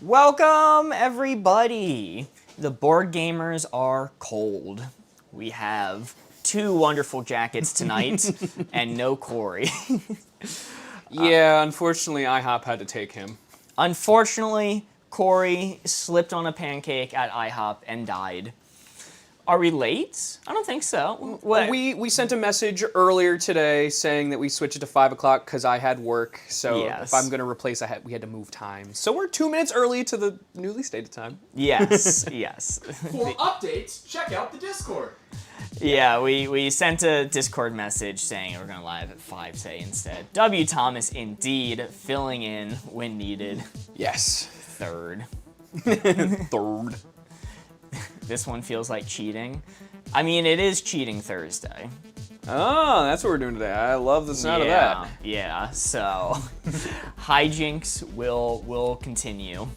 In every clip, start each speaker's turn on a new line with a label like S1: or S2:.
S1: Welcome, everybody. The board gamers are cold. We have two wonderful jackets tonight and no Corey.
S2: Yeah, unfortunately, IHOP had to take him.
S1: Unfortunately, Corey slipped on a pancake at IHOP and died. Are we late? I don't think so. What?
S2: We sent a message earlier today saying that we switched it to 5 o'clock because I had work. So
S1: Yes.
S2: if I'm going to replace, we had to move time. So we're 2 minutes early to the newly stated time.
S1: Yes, yes.
S3: For updates, check out the Discord.
S1: Yeah, we sent a Discord message saying we're going to live at 5 today instead. W. Thomas, indeed, filling in when needed.
S2: Yes.
S1: Third.
S2: Third.
S1: This one feels like cheating. I mean, it is Cheating Thursday.
S2: Oh, that's what we're doing today. I love the sound of that.
S1: Yeah, so hijinks will continue.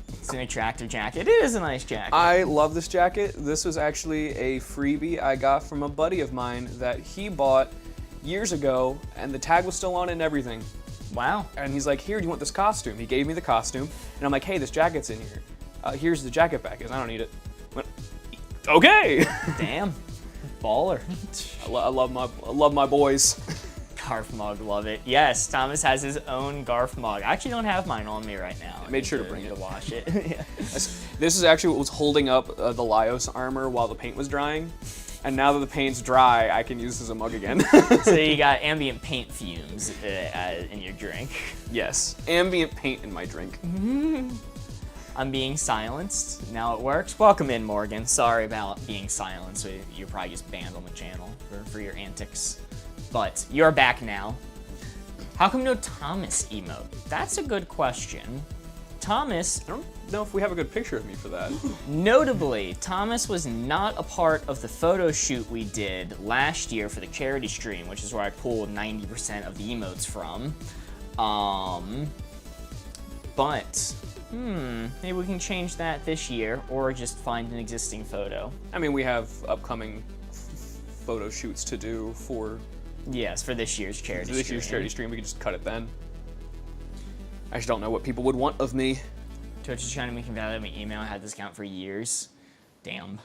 S1: It's an attractive jacket. It is a nice jacket.
S2: I love this jacket. This was actually a freebie I got from a buddy of mine that he bought years ago, and the tag was still on it and everything.
S1: Wow.
S2: And he's like, here, do you want this costume? He gave me the costume, and I'm like, hey, this jacket's in here. Here's the jacket back. I don't need it. Went, okay.
S1: Damn. Baller.
S2: I love my boys.
S1: Garf mug, love it. Yes, Thomas has his own Garf mug. I actually don't have mine on me right now.
S2: I made sure to bring
S1: to
S2: it.
S1: wash it. Yeah.
S2: This is actually what was holding up the Laios armor while the paint was drying. And now that the paint's dry, I can use this as a mug again.
S1: So you got ambient paint fumes in your drink.
S2: Yes, ambient paint in my drink.
S1: I'm being silenced. Now it works. Welcome in, Morgan. Sorry about being silenced. You're probably just banned on the channel for your antics. But you're back now. How come no Thomas emote? That's a good question. Thomas,
S2: I don't know if we have a good picture of me for that.
S1: notably, Thomas was not a part of the photo shoot we did last year for the charity stream, which is where I pulled 90% of the emotes from. But maybe we can change that this year, or just find an existing photo.
S2: I mean, we have upcoming photo shoots to do for
S1: Yes, for this year's charity stream.
S2: charity stream. We can just cut it then. I just don't know what people would want of me.
S1: Twitch is trying to make me validate my email. I had this account for years. Damn.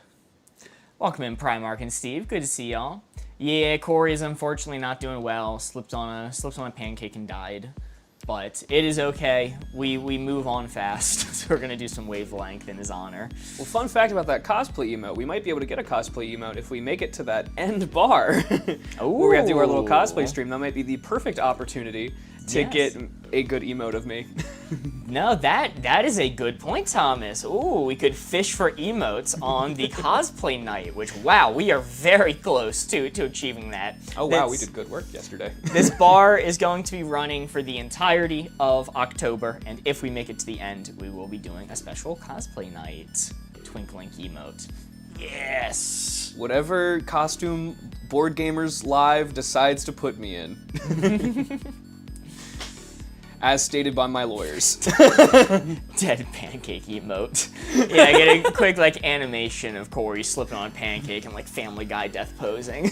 S1: Welcome in, Primark and Steve. Good to see y'all. Yeah, Corey is unfortunately not doing well. Slipped on a pancake and died. But it is okay. We move on fast, so we're gonna do some wavelength in his honor.
S2: Well, fun fact about that cosplay emote, we might be able to get a cosplay emote if we make it to that end bar. Where we have to do our little cosplay stream. That might be the perfect opportunity to get a good emote of me.
S1: No, that is a good point, Thomas. Ooh, we could fish for emotes on the cosplay night, which, wow, we are very close to achieving that.
S2: Oh, wow, we did good work yesterday.
S1: This bar is going to be running for the entirety of October, and if we make it to the end, we will be doing a special cosplay night. Twinkling emote. Yes!
S2: Whatever costume Board Gamers Live decides to put me in. As stated by my lawyers.
S1: Dead pancake emote. Yeah, get a quick animation of Corey slipping on a pancake and Family Guy death posing.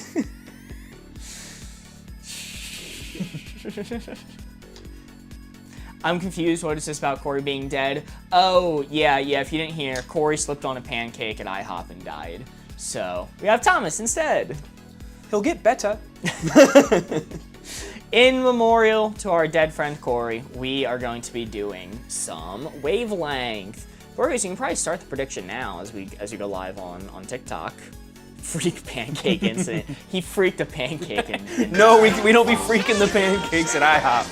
S1: I'm confused. What is this about Corey being dead? Oh, yeah, if you didn't hear, Corey slipped on a pancake at IHOP and died. So, we have Thomas instead.
S2: He'll get better.
S1: In memorial to our dead friend Corey, we are going to be doing some wavelength. Burgers, you can probably start the prediction now as we go live on TikTok. Freak pancake incident. He freaked a pancake and
S2: No, we don't be freaking the pancakes at IHOP.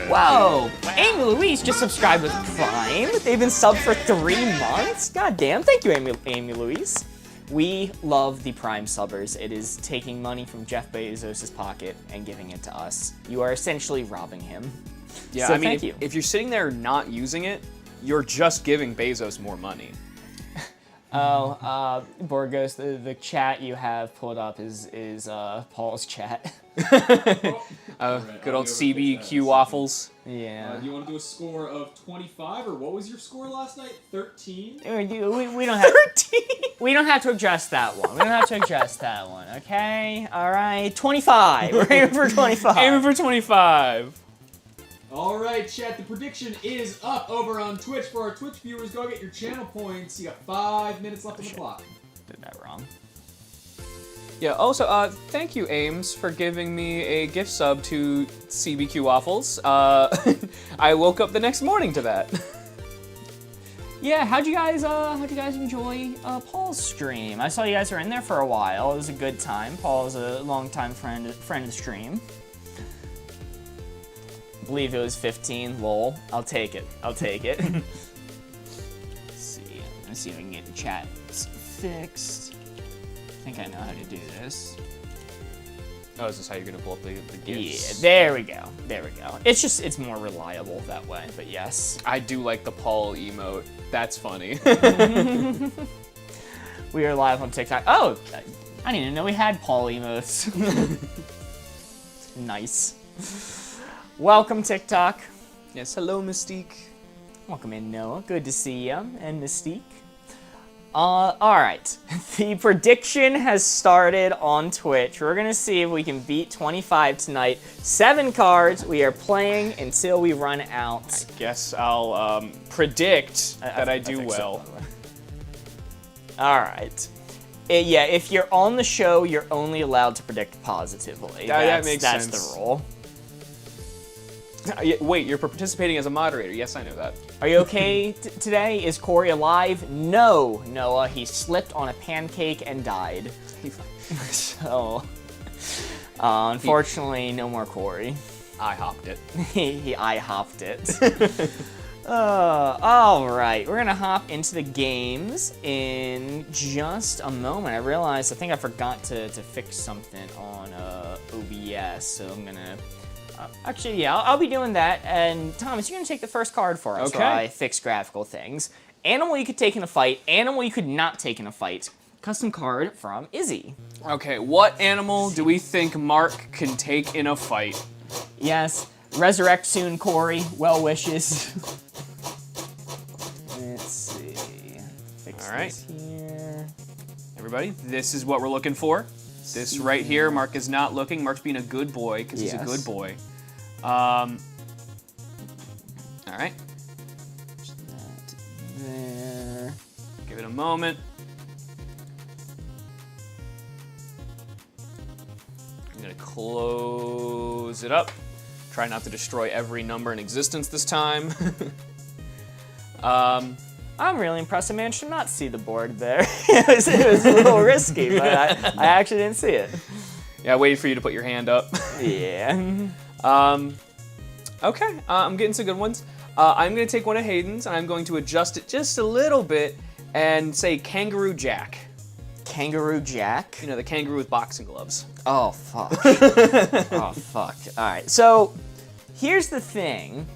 S1: Whoa! Amy Louise just subscribed with Prime. They've been subbed for 3 months. God damn, thank you, Amy Louise. We love the Prime subbers. It is taking money from Jeff Bezos' pocket and giving it to us. You are essentially robbing him.
S2: Yeah,
S1: So
S2: I mean,
S1: thank you.
S2: if you're sitting there not using it, you're just giving Bezos more money.
S1: Oh, Borgos, the chat you have pulled up is Paul's chat.
S2: Good old CBQ waffles.
S1: Yeah.
S3: Do you want to do a score of 25, or what was your score last night? 13?
S1: We don't have 13. We don't have to address that one. We don't have to address that one. Okay. All right. 25. We're aiming for 25.
S2: Aiming for 25.
S3: All right, chat. The prediction is up over on Twitch. For our Twitch viewers, go get your channel points. You got 5 minutes left on the clock.
S1: Did that wrong.
S2: Yeah, also, thank you, Ames, for giving me a gift sub to CBQ Waffles. I woke up the next morning to that.
S1: Yeah, how'd you guys enjoy Paul's stream? I saw you guys were in there for a while. It was a good time. Paul is a longtime friend of the stream. I believe it was 15. Lol. I'll take it. Let's see. Let's see if I can get the chat fixed. I think I know how to do this.
S2: Oh, is this how you're gonna pull up the gifts?
S1: Yeah, there we go. It's more reliable that way, but yes.
S2: I do like the Paul emote. That's funny.
S1: We are live on TikTok. Oh, I didn't even know we had Paul emotes. Nice. Welcome, TikTok.
S2: Yes, hello, Mystique.
S1: Welcome in, Noah. Good to see you, and Mystique. Alright. The prediction has started on Twitch. We're gonna see if we can beat 25 tonight. 7 cards. We are playing until we run out.
S2: I guess I'll predict that I do well.
S1: Alright. Yeah, if you're on the show, you're only allowed to predict positively.
S2: That makes sense.
S1: That's the rule.
S2: Wait, you're participating as a moderator. Yes, I know that.
S1: Are you okay today? Is Corey alive? No, Noah. He slipped on a pancake and died. So, unfortunately, no more Corey.
S2: I hopped it.
S1: I hopped it. All right, we're gonna hop into the games in just a moment. I realized I think I forgot to fix something on OBS, so I'm gonna. Actually, yeah, I'll be doing that. And Thomas, you're gonna take the first card for us.
S2: Okay.
S1: While I fix graphical things. Animal you could take in a fight. Animal you could not take in a fight. Custom card from Izzy.
S2: Okay, what animal do we think Mark can take in a fight?
S1: Yes, resurrect soon, Corey. Well wishes. Let's see. Fix
S2: All right.
S1: this here.
S2: Everybody, this is what we're looking for. This right here, Mark is not looking. Mark's being a good boy because he's a good boy. All right.
S1: That there.
S2: Give it a moment. I'm gonna close it up. Try not to destroy every number in existence this time.
S1: I'm really impressed I managed to not see the board there. it was a little risky, but I actually didn't see it.
S2: Yeah, I waited for you to put your hand up.
S1: Yeah.
S2: Okay, I'm getting some good ones. I'm gonna take one of Hayden's and I'm going to adjust it just a little bit and say Kangaroo Jack.
S1: Kangaroo Jack?
S2: You know, the kangaroo with boxing gloves.
S1: Oh, fuck. Oh, fuck. All right, so here's the thing.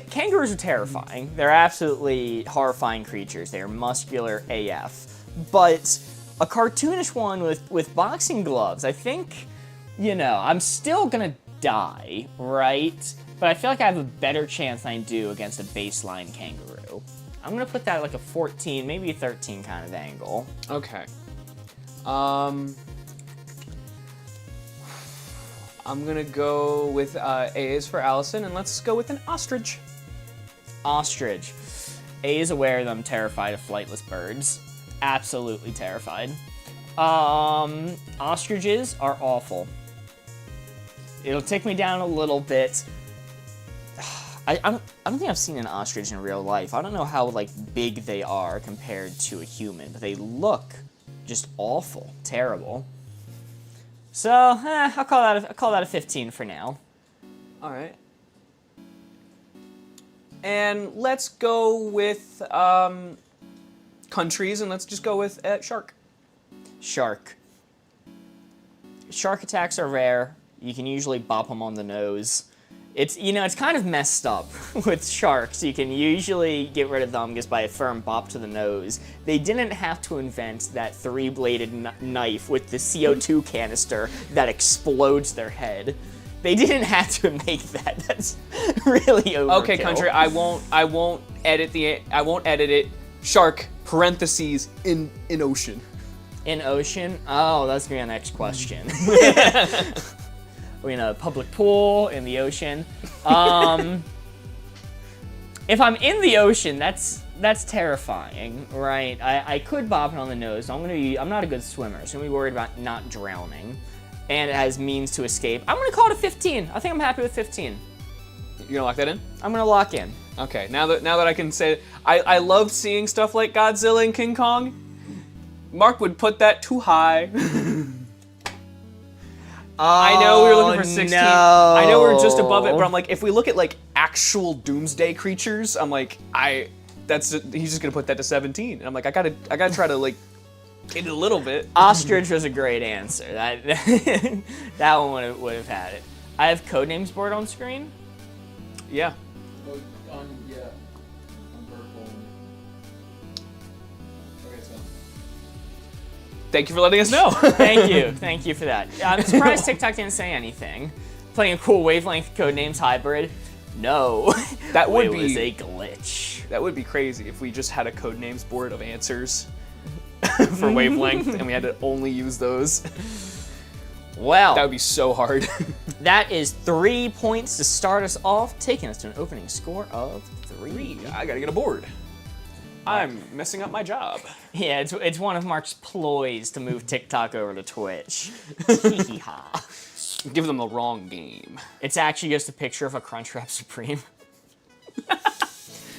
S1: Kangaroos are terrifying. They're absolutely horrifying creatures. They are muscular AF. But a cartoonish one with boxing gloves, I think, I'm still gonna die, right? But I feel like I have a better chance than I do against a baseline kangaroo. I'm gonna put that at like a 14, maybe a 13 kind of angle.
S2: Okay. I'm gonna go with A is for Allison, and let's go with an ostrich.
S1: Ostrich. A is aware that I'm terrified of flightless birds. Absolutely terrified. Ostriches are awful. It'll take me down a little bit. I don't think I've seen an ostrich in real life. I don't know how big they are compared to a human, but they look just awful, terrible. So, I'll call that a 15 for now.
S2: All right. And let's go with countries, and let's just go with shark.
S1: Shark. Shark attacks are rare. You can usually bop them on the nose. It's kind of messed up with sharks. You can usually get rid of them just by a firm bop to the nose. They didn't have to invent that 3-bladed knife with the CO2 canister that explodes their head. They didn't have to make that. That's really overkill.
S2: Okay, country. I won't edit it. Shark parentheses in ocean.
S1: In ocean? Oh, that's gonna be our next question. in a public pool, in the ocean. If I'm in the ocean, that's terrifying, right? I could bop it on the nose. I'm not a good swimmer, so I'm gonna be worried about not drowning. And it has means to escape. I'm gonna call it a 15. I think I'm happy with 15.
S2: You gonna lock that in?
S1: I'm gonna lock in.
S2: Okay, now that I can say, I love seeing stuff like Godzilla and King Kong. Mark would put that too high. I know we were looking for 16.
S1: No.
S2: I know we we're just above it, but I'm like, if we look at like actual doomsday creatures, I'm like, he's just gonna put that to 17. And I'm like, I gotta try to like get it a little bit.
S1: Ostrich was a great answer. That one would have had it. I have codenames board on screen.
S2: Yeah.
S3: On purple. Okay, so.
S2: Thank you for letting us know.
S1: Thank you for that. I'm surprised TikTok didn't say anything. Playing a cool wavelength codenames hybrid. No,
S2: That would
S1: it
S2: be
S1: was a glitch.
S2: That would be crazy if we just had a codenames board of answers for wavelength and we had to only use those.
S1: Well,
S2: That would be so hard.
S1: that is 3 points to start us off, taking us to an opening score of 3.
S2: I gotta get a board. I'm messing up my job.
S1: Yeah, it's one of Mark's ploys to move TikTok over to Twitch.
S2: Give them the wrong game.
S1: It's actually just a picture of a Crunchwrap Supreme.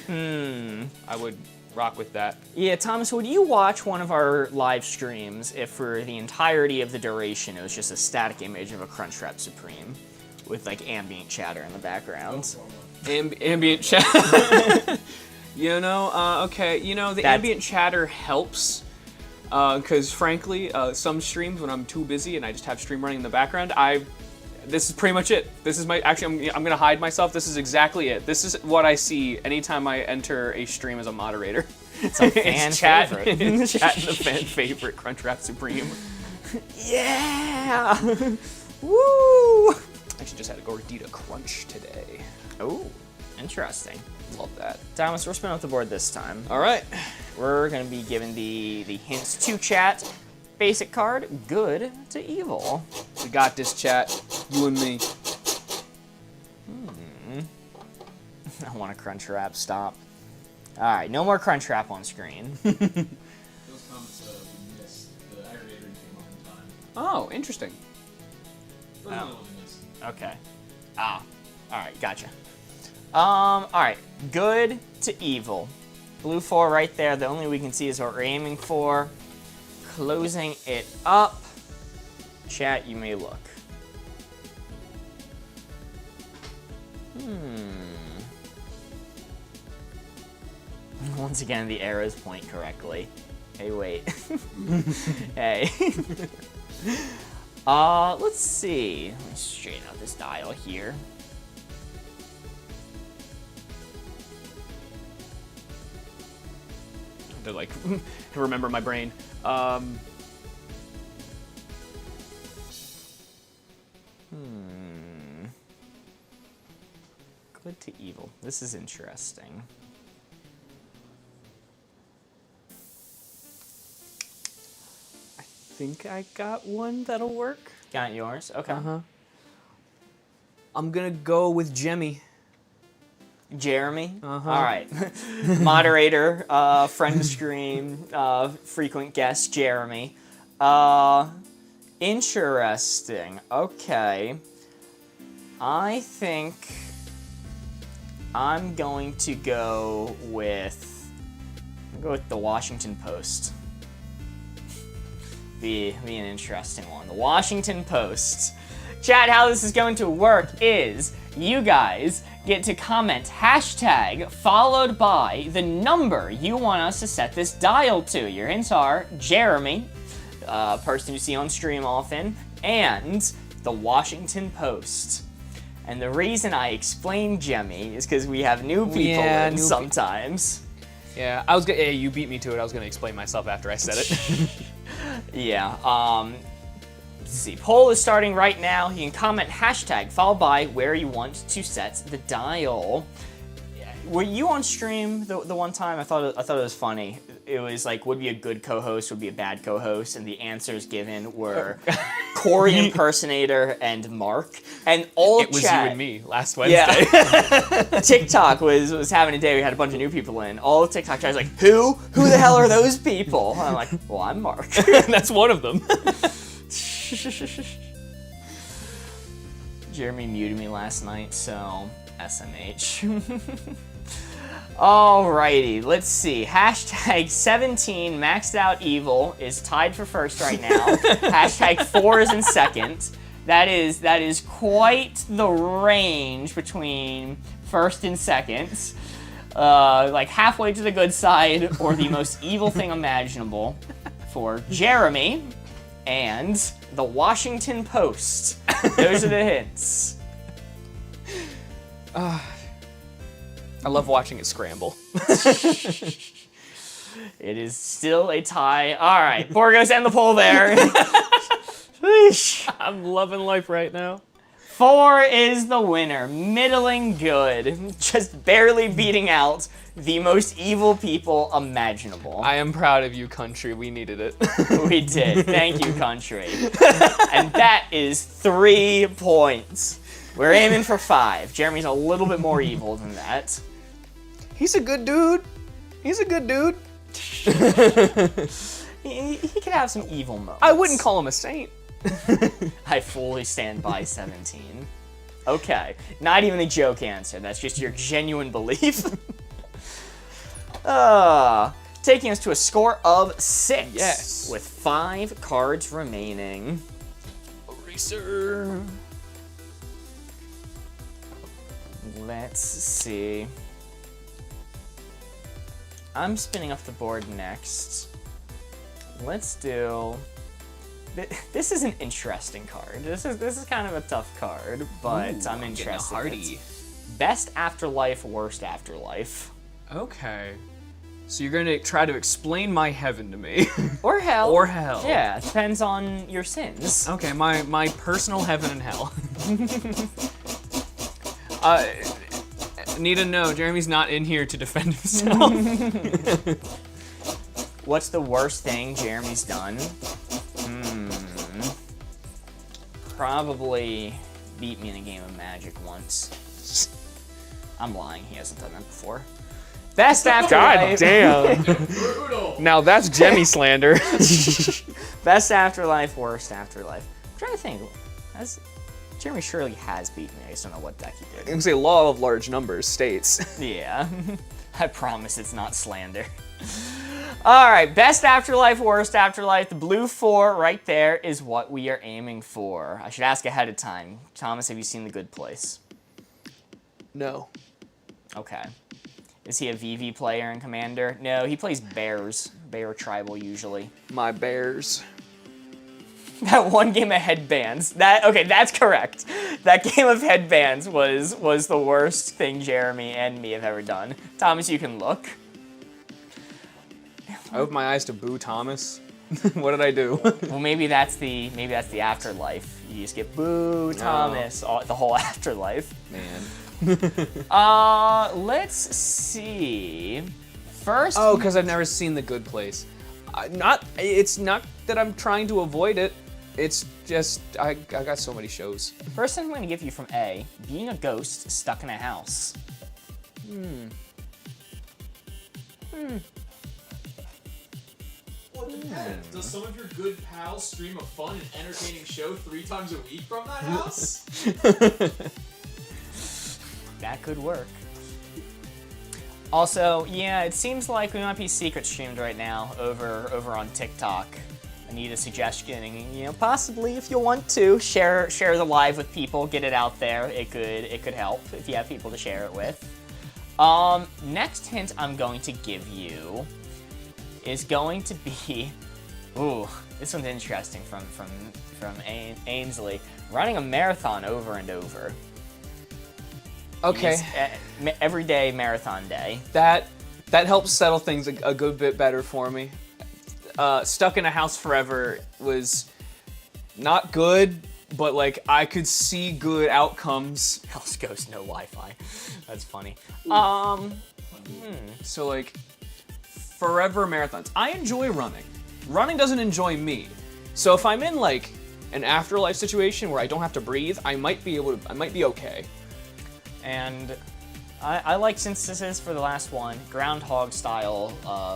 S2: I would rock with that.
S1: Yeah, Thomas, would you watch one of our live streams if for the entirety of the duration it was just a static image of a Crunchwrap Supreme with like ambient chatter in the background?
S2: Ambient chatter. Okay. The ambient chatter helps. Because frankly, some streams when I'm too busy and I just have stream running in the background, this is pretty much it. This is I'm gonna hide myself. This is exactly it. This is what I see anytime I enter a stream as a moderator.
S1: It's a fan favorite.
S2: It's chat and the fan favorite Crunchwrap Supreme.
S1: Yeah! Woo!
S2: Actually just had a Gordita Crunch today.
S1: Oh, interesting.
S2: Love that.
S1: Thomas, we're spinning up the board this time.
S2: All right.
S1: We're gonna be given the hints to chat. Basic card, good to evil.
S2: We got this, chat. You and me.
S1: I want a Crunchwrap, stop. Alright, no more Crunchwrap on screen.
S3: Those comments we missed. The aggregator came up in time.
S2: Oh, interesting.
S3: Those are the ones we missed.
S1: Okay. Alright, gotcha. Alright, good to evil. Blue 4 right there, the only we can see is what we're aiming for. Closing it up. Chat, you may look. Once again, the arrows point correctly. Hey, wait. Hey. Let's see. Let me straighten out this dial here.
S2: To like remember my brain.
S1: Good to evil. This is interesting.
S2: I think I got one that'll work.
S1: Got yours? Okay.
S2: I'm gonna go with Jemmy.
S1: Jeremy? All right. Moderator, friend stream, frequent guest, Jeremy. Interesting. Okay. I think I'm going to go with the Washington Post. Be an interesting one. The Washington Post. Chat, how this is going to work is you guys get to comment hashtag followed by the number you want us to set this dial to. Your hints are Jeremy, person you see on stream often, and the Washington Post. And the reason I explain Jemmy is because we have new people in sometimes.
S2: Yeah, you beat me to it. I was gonna explain myself after I said it.
S1: Yeah, let's see, poll is starting right now. You can comment hashtag followed by where you want to set the dial. Were you on stream the one time? I thought it was funny. It was like, would be a good co-host, would be a bad co-host, and the answers given were Corey impersonator and Mark, and all
S2: It was
S1: chat.
S2: you and me last Wednesday.
S1: Yeah. TikTok was having a day. We had a bunch of new people in. All of TikTok chat was like, who the hell are those people? And I'm like, well, I'm Mark.
S2: That's one of them.
S1: Jeremy muted me last night, so SMH. Alrighty, let's see. Hashtag 17 maxed out evil is tied for first right now. Hashtag 4 is in second. That is quite the range between first and second. Like halfway to the good side or the most evil thing imaginable for Jeremy and the Washington Post. Those are the hints.
S2: I love watching it scramble.
S1: It is still a tie. All right, Borgos, end the poll there.
S2: I'm loving life right now.
S1: 4 is the winner. Middling good. Just barely beating out the most evil people imaginable.
S2: I am proud of you, country. We needed it.
S1: We did. Thank you, country. And that is 3 points. We're aiming for 5. Jeremy's a little bit more evil than that.
S2: He's a good dude. He's a good dude.
S1: He could have some evil moments.
S2: I wouldn't call him a saint.
S1: I fully stand by 17. Okay, not even a joke answer. That's just your genuine belief. Taking us to a score of 6.
S2: Yes.
S1: With 5 cards remaining.
S2: Eraser.
S1: Let's see. I'm spinning off the board next. Let's do... This is an interesting card. This is kind of a tough card, but I'm interested.
S2: Hardy.
S1: Best afterlife, worst afterlife.
S2: Okay. So you're gonna try to explain my heaven to me.
S1: Or hell.
S2: Or hell.
S1: Yeah, it depends on your sins.
S2: Okay, my personal heaven and hell. Need to know, Jeremy's not in here to defend himself.
S1: What's the worst thing Jeremy's done? Probably beat me in a game of Magic once. I'm lying, he hasn't done that before. Best afterlife.
S2: God damn.
S3: Brutal.
S2: Now that's Jemmy slander.
S1: Best afterlife, worst afterlife. I'm trying to think. Jeremy surely has beaten me. I just don't know what deck he
S2: I
S1: did.
S2: can say law of large numbers states.
S1: Yeah. I promise it's not slander. Alright, best afterlife, worst afterlife. The blue 4 right there is what we are aiming for. I should ask ahead of time. Thomas, have you seen The Good Place?
S2: No.
S1: Okay. Is he a VV player in Commander? No, he plays Bears. Bear Tribal usually.
S2: My bears.
S1: That one game of headbands. Okay, that's correct. That game of headbands was the worst thing Jeremy and me have ever done. Thomas, you can look.
S2: I opened my eyes to Boo Thomas. What did I do?
S1: Well, maybe that's the afterlife. You just get Boo Thomas, the whole afterlife.
S2: Man.
S1: Let's see. First.
S2: Oh, because I've never seen The Good Place. It's not that I'm trying to avoid it. It's just I got so many shows.
S1: First thing I'm going to give you from A: being a ghost stuck in a house.
S3: Well, it depends. Does some of your good pals stream a fun and entertaining show 3 times a week from that house?
S1: That could work. Also, yeah, it seems like we might be secret streamed right now over on TikTok. I need a suggestion, possibly if you want to share the live with people, get it out there. It could help if you have people to share it with. Next hint I'm going to give you is going to be, ooh, this one's interesting from Ainsley. Running a marathon over and over.
S2: Okay.
S1: Everyday marathon day.
S2: That helps settle things a good bit better for me. Stuck in a house forever was not good, but like I could see good outcomes.
S1: House Ghost, no Wi-Fi. That's funny.
S2: So like forever marathons. I enjoy running. Running doesn't enjoy me. So if I'm in like an afterlife situation where I don't have to breathe, I might be okay.
S1: And I like, since this is for the last one, Groundhog style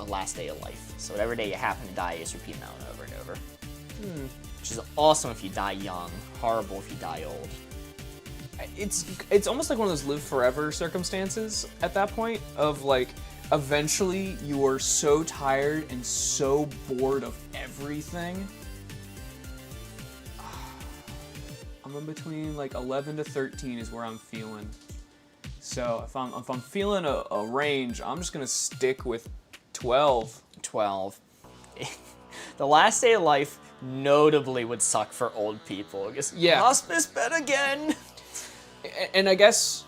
S1: last day of life. So whatever day you happen to die, you just repeat that one over and over. Which is awesome if you die young, horrible if you die old.
S2: It's almost like one of those live forever circumstances at that point of like eventually you are so tired and so bored of everything. I'm in between like 11 to 13 is where I'm feeling. So if I'm feeling a range, I'm just gonna stick with 12.
S1: 12. The last day of life notably would suck for old people. Just,
S2: Yeah.
S1: Hospice bed again.
S2: And I guess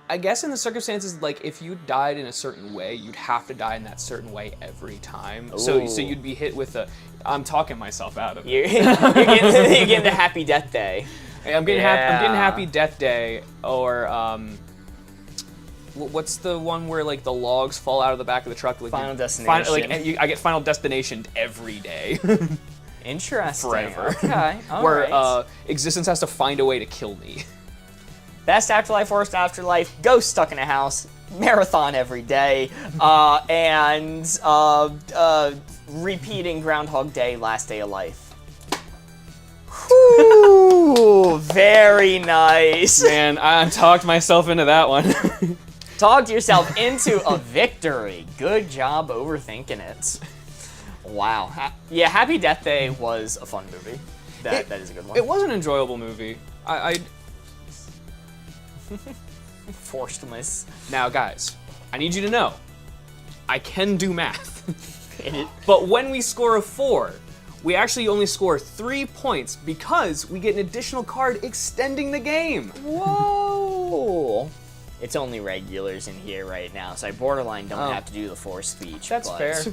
S2: in the circumstances, like if you died in a certain way, you'd have to die in that certain way every time. So you'd be hit with I'm talking myself out of it.
S1: You're getting the Happy Death Day.
S2: I'm getting Happy Death Day, or what's the one where like the logs fall out of the back of the truck? Like
S1: Final Destination.
S2: I get Final Destination every day.
S1: Interesting.
S2: Forever.
S1: Okay. All
S2: where
S1: right.
S2: existence has to find a way to kill me.
S1: Best afterlife, worst afterlife, ghost stuck in a house, marathon every day, and repeating Groundhog Day, last day of life. Whew, very nice.
S2: Man, I talked myself into that one.
S1: Talked yourself into a victory. Good job overthinking it. Wow. Yeah, Happy Death Day was a fun movie. That is a good one.
S2: It was an enjoyable movie. I
S1: Forcedness.
S2: Now, guys, I need you to know, I can do math. But when we score a 4, we actually only score 3 points because we get an additional card extending the game.
S1: Whoa! It's only regulars in here right now, so I borderline don't have to do the force speech.
S2: That's fair.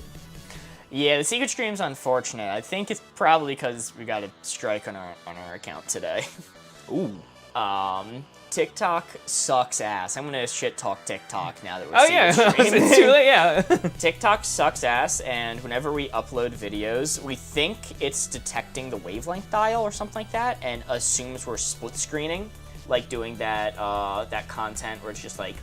S1: Yeah, the secret stream's unfortunate. I think it's probably because we got a strike on our account today.
S2: Ooh.
S1: TikTok sucks ass. I'm gonna shit talk TikTok now that we're
S2: It's too late, yeah.
S1: TikTok sucks ass, and whenever we upload videos, we think it's detecting the wavelength dial or something like that, and assumes we're split screening, like doing that that content where it's just like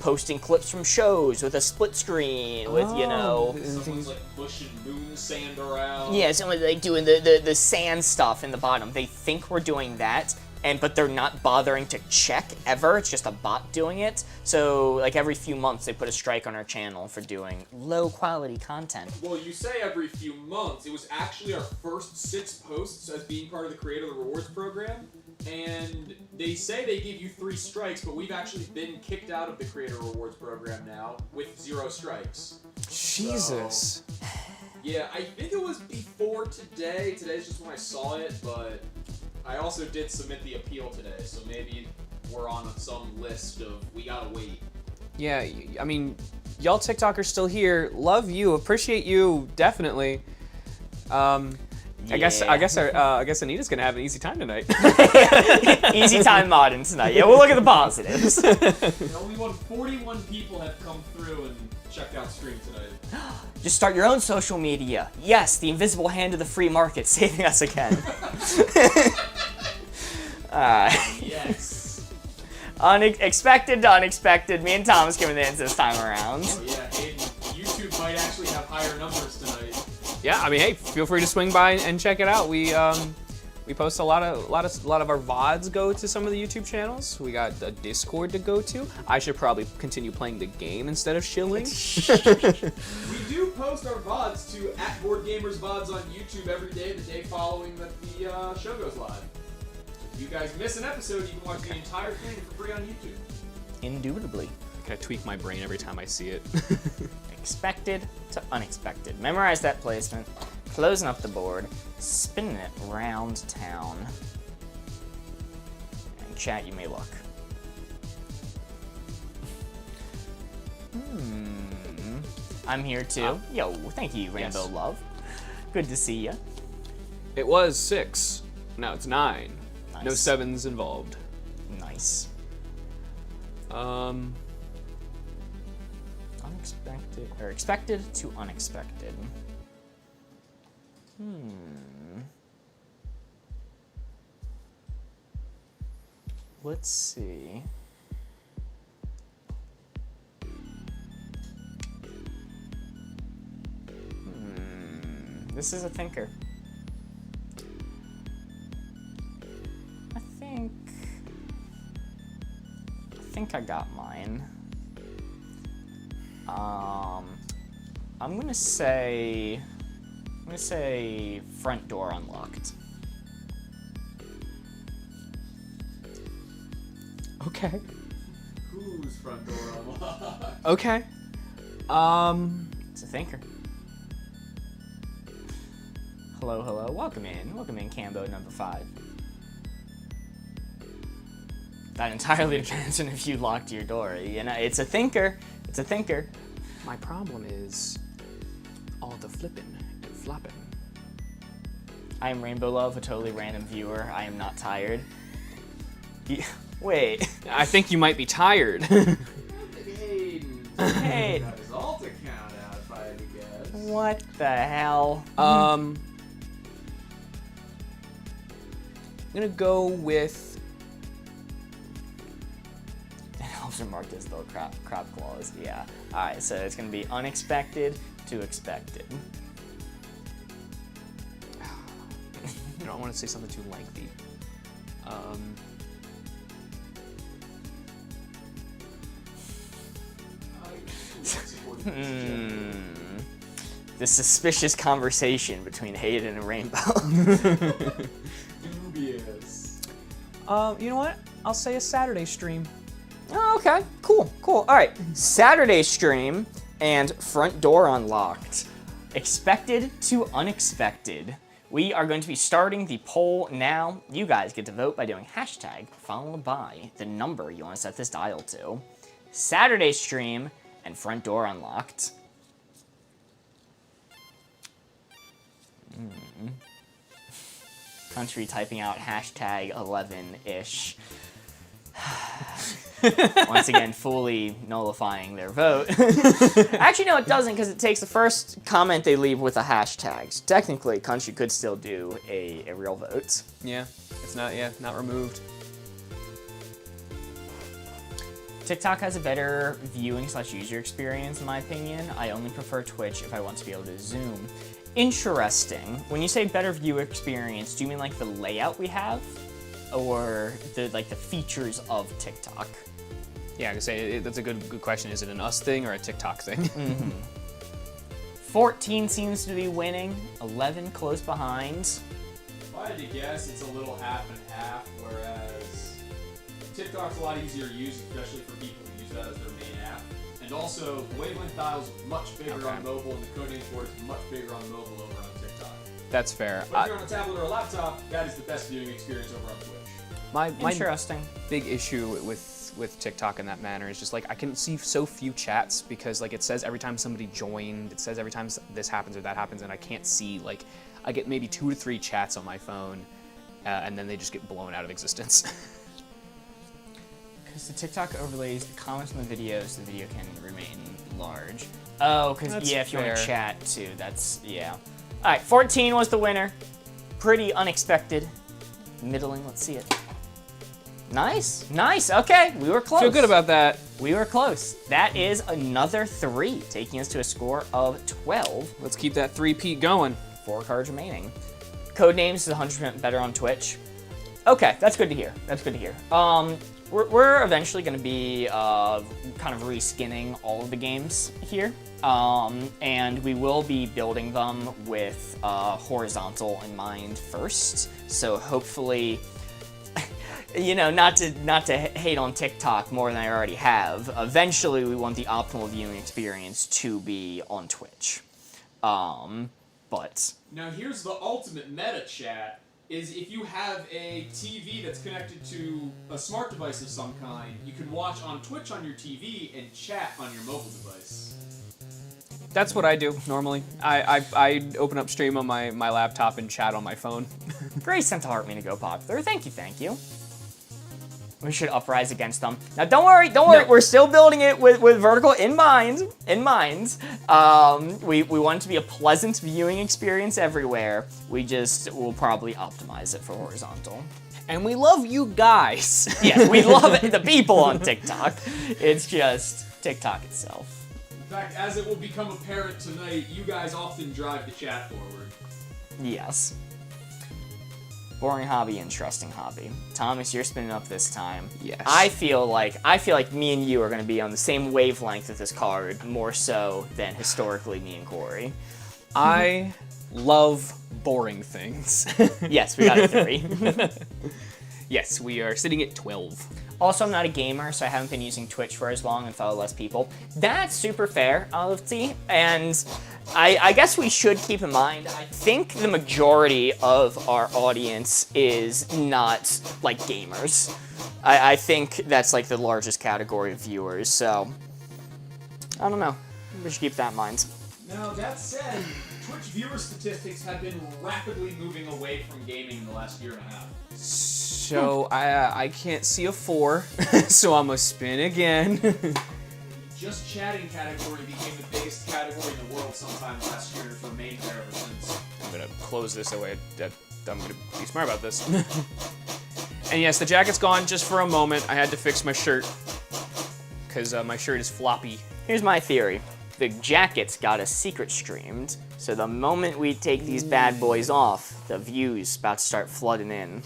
S1: posting clips from shows with a split screen with
S3: Someone's like pushing moon sand around.
S1: yeah, someone like doing the sand stuff in the bottom. They think we're doing that. But they're not bothering to check ever. It's just a bot doing it. So like every few months they put a strike on our channel for doing low quality content.
S3: Well, you say every few months. It was actually our first 6 posts as being part of the Creator of the Rewards program. And they say they give you 3 strikes, but we've actually been kicked out of the Creator Rewards program now with 0 strikes.
S2: Jesus.
S3: So, yeah, I think it was before today. Today's just when I saw it, but I also did submit the appeal today, so maybe we're on some list of we gotta wait.
S2: Yeah, I mean, y'all TikTokers still here. Love you, appreciate you, definitely. I guess Anita's gonna have an easy time tonight.
S1: Easy time modding tonight. Yeah, we'll look at the positives.
S3: Only 41 people have come through and checked out stream tonight.
S1: Just start your own social media. Yes, the invisible hand of the free market saving us again.
S3: Yes.
S1: Expected to unexpected. Me and Thomas giving the hints this time around.
S3: Oh yeah, Hayden, YouTube might actually have higher numbers tonight.
S2: Yeah, I mean, hey, feel free to swing by and check it out. We post a lot of our VODs go to some of the YouTube channels. We got a Discord to go to. I should probably continue playing the game instead of shilling.
S3: We do post our VODs to @BoardGamersVODs on YouTube every day, the day following that the show goes live. If you guys miss an episode, you can watch the entire thing for free on YouTube.
S1: Indubitably.
S2: Can I tweak my brain every time I see it?
S1: Expected to unexpected. Memorize that placement. Closing up the board. Spinning it round town. And chat, you may look. I'm here too. Yo, thank you, Rainbow
S2: Yes.
S1: Love. Good to see ya.
S2: It was 6. Now it's 9.
S1: Nice.
S2: No 7s involved.
S1: Nice. Unexpected, or expected to unexpected. Let's see. This is a thinker. I think I got mine. I'm gonna say front door unlocked.
S2: Okay.
S3: Whose front door unlocked?
S2: Okay.
S1: It's a thinker. Hello, hello. Welcome in, Cambo number 5. That entirely depends on if you locked your door. You know, it's a thinker. It's a thinker.
S2: My problem is all the flipping and flopping.
S1: I am Rainbow Love, a totally random viewer. I am not tired. Wait.
S2: I think you might be tired.
S3: Hayden.
S1: Hey.
S3: Got his alt account out, if I had to guess.
S1: What the hell?
S2: I'm gonna go with.
S1: Elves are marked as though crop claws. Yeah. All right. So it's gonna be unexpected to expected.
S2: You know, I want to say something too lengthy.
S1: The suspicious conversation between Hayden and Rainbow.
S3: Dubious.
S2: You know what? I'll say a Saturday stream.
S1: Oh, okay. Cool. All right. Saturday stream and front door unlocked. Expected to unexpected. We are going to be starting the poll now. You guys get to vote by doing hashtag followed by the number you want to set this dial to. Saturday stream and front door unlocked. Country typing out hashtag 11-ish. Once again, fully nullifying their vote. Actually, no, it doesn't, because it takes the first comment they leave with a hashtag. So technically, Country could still do a real vote.
S2: Yeah, it's not removed.
S1: TikTok has a better viewing / user experience, in my opinion. I only prefer Twitch if I want to be able to zoom. Interesting. When you say better viewer experience, do you mean like the layout we have? Or the features of TikTok?
S2: Yeah, I can say that's a good question. Is it an us thing or a TikTok thing?
S1: 14 seems to be winning, 11 close behind.
S3: If I had to guess, it's a little half and half, whereas TikTok's a lot easier to use, especially for people who use that as their main app. And also, the wavelength dial's much bigger on mobile, and the coding for it's much bigger on mobile over on TikTok.
S2: That's fair.
S3: But if you're on a tablet or a laptop, that is the best viewing experience over on Twitch.
S2: My
S1: Interesting.
S2: big issue with TikTok in that manner is just like I can see so few chats because like it says every time somebody joined, it says every time this happens or that happens, and I can't see, like, I get maybe 2 to 3 chats on my phone, and then they just get blown out of existence.
S1: Because the TikTok overlays the comments on the videos, the video can remain large. Oh, because
S2: That's
S1: if you want to
S2: fair.
S1: chat too, that's, yeah. All right, 14 was the winner. Pretty unexpected. Middling, let's see it. Nice, okay, we were close.
S2: Feel good about that.
S1: We were close. That is another 3, taking us to a score of 12.
S2: Let's keep that 3-peat going.
S1: 4 cards remaining. Codenames is 100% better on Twitch. Okay, that's good to hear. We're eventually going to be kind of reskinning all of the games here, and we will be building them with horizontal in mind first. So hopefully, you know, not to hate on TikTok more than I already have. Eventually, we want the optimal viewing experience to be on Twitch. But
S3: Now here's the ultimate meta chat, is if you have a TV that's connected to a smart device of some kind, you can watch on Twitch on your TV and chat on your mobile device.
S2: That's what I do normally. I open up stream on my laptop and chat on my phone.
S1: Grace sent a heart me to go popular. Thank you, thank you. We should uprise against them. Now, don't worry.
S2: No.
S1: We're still building it with vertical in mind. We want it to be a pleasant viewing experience everywhere. We'll probably optimize it for horizontal.
S2: And we love you guys.
S1: Yes, we love the people on TikTok. It's just TikTok itself.
S3: In fact, as it will become apparent tonight, you guys often drive the chat forward.
S1: Yes. Boring hobby, interesting hobby. Thomas, you're spinning up this time.
S2: Yes.
S1: I feel like me and you are going to be on the same wavelength with this card, more so than historically me and Corey.
S2: I love boring things.
S1: Yes, we got a 3.
S2: Yes, we are sitting at 12.
S1: Also, I'm not a gamer, so I haven't been using Twitch for as long and follow less people. That's super fair, Olive, and I guess we should keep in mind, I think the majority of our audience is not, like, gamers. I think that's, like, the largest category of viewers, so I don't know. We should keep that in mind.
S3: Now, that said, Twitch viewer statistics have been rapidly moving away from gaming in the last year and a half.
S2: So I can't see a 4, so I'm gonna spin again.
S3: Just chatting category became the biggest category in the world sometime last year and it's remained there ever since.
S2: I'm gonna close this away. I'm gonna be smart about this. And yes, the jacket's gone just for a moment. I had to fix my shirt because my shirt is floppy.
S1: Here's my theory. The jacket's got a secret streamed, so the moment we take these bad boys off, the views about to start flooding in.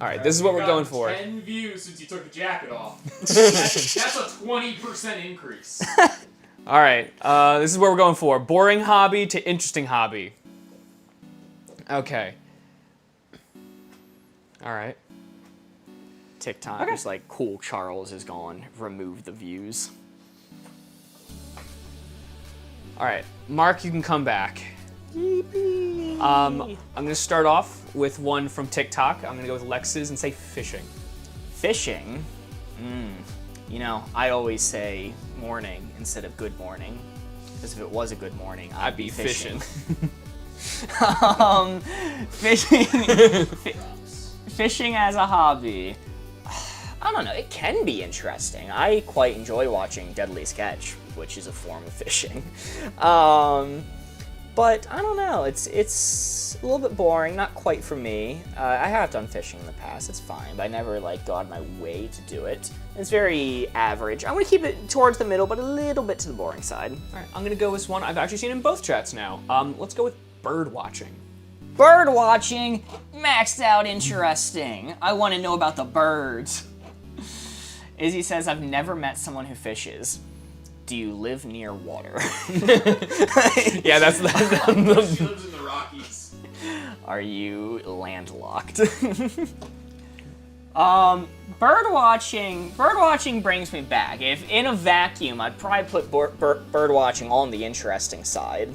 S2: All right, this is what we're going for.
S3: 10 views since you took the jacket off. That's a 20% increase.
S2: All right, this is what we're going for. Boring hobby to interesting hobby. Okay. All right.
S1: TikTok is like, cool, Charles is gone. Remove the views.
S2: All right, Mark, you can come back. I'm gonna start off with one from TikTok. I'm gonna go with Lex's and say fishing.
S1: Fishing? You know, I always say morning instead of good morning. Because if it was a good morning, I'd be fishing. Fishing as a hobby. I don't know, it can be interesting. I quite enjoy watching Deadly Sketch, which is a form of fishing. But I don't know, it's a little bit boring, not quite for me. I have done fishing in the past, it's fine, but I never like go out of my way to do it. It's very average. I'm gonna keep it towards the middle, but a little bit to the boring side.
S2: All right, I'm gonna go with one I've actually seen in both chats now. Let's go with bird watching.
S1: Bird watching, maxed out interesting. I wanna know about the birds. Izzy says, I've never met someone who fishes. Do you live near water?
S2: Yeah, that's
S3: She lives in the Rockies.
S1: Are you landlocked? Bird watching brings me back. If in a vacuum, I'd probably put bird watching on the interesting side.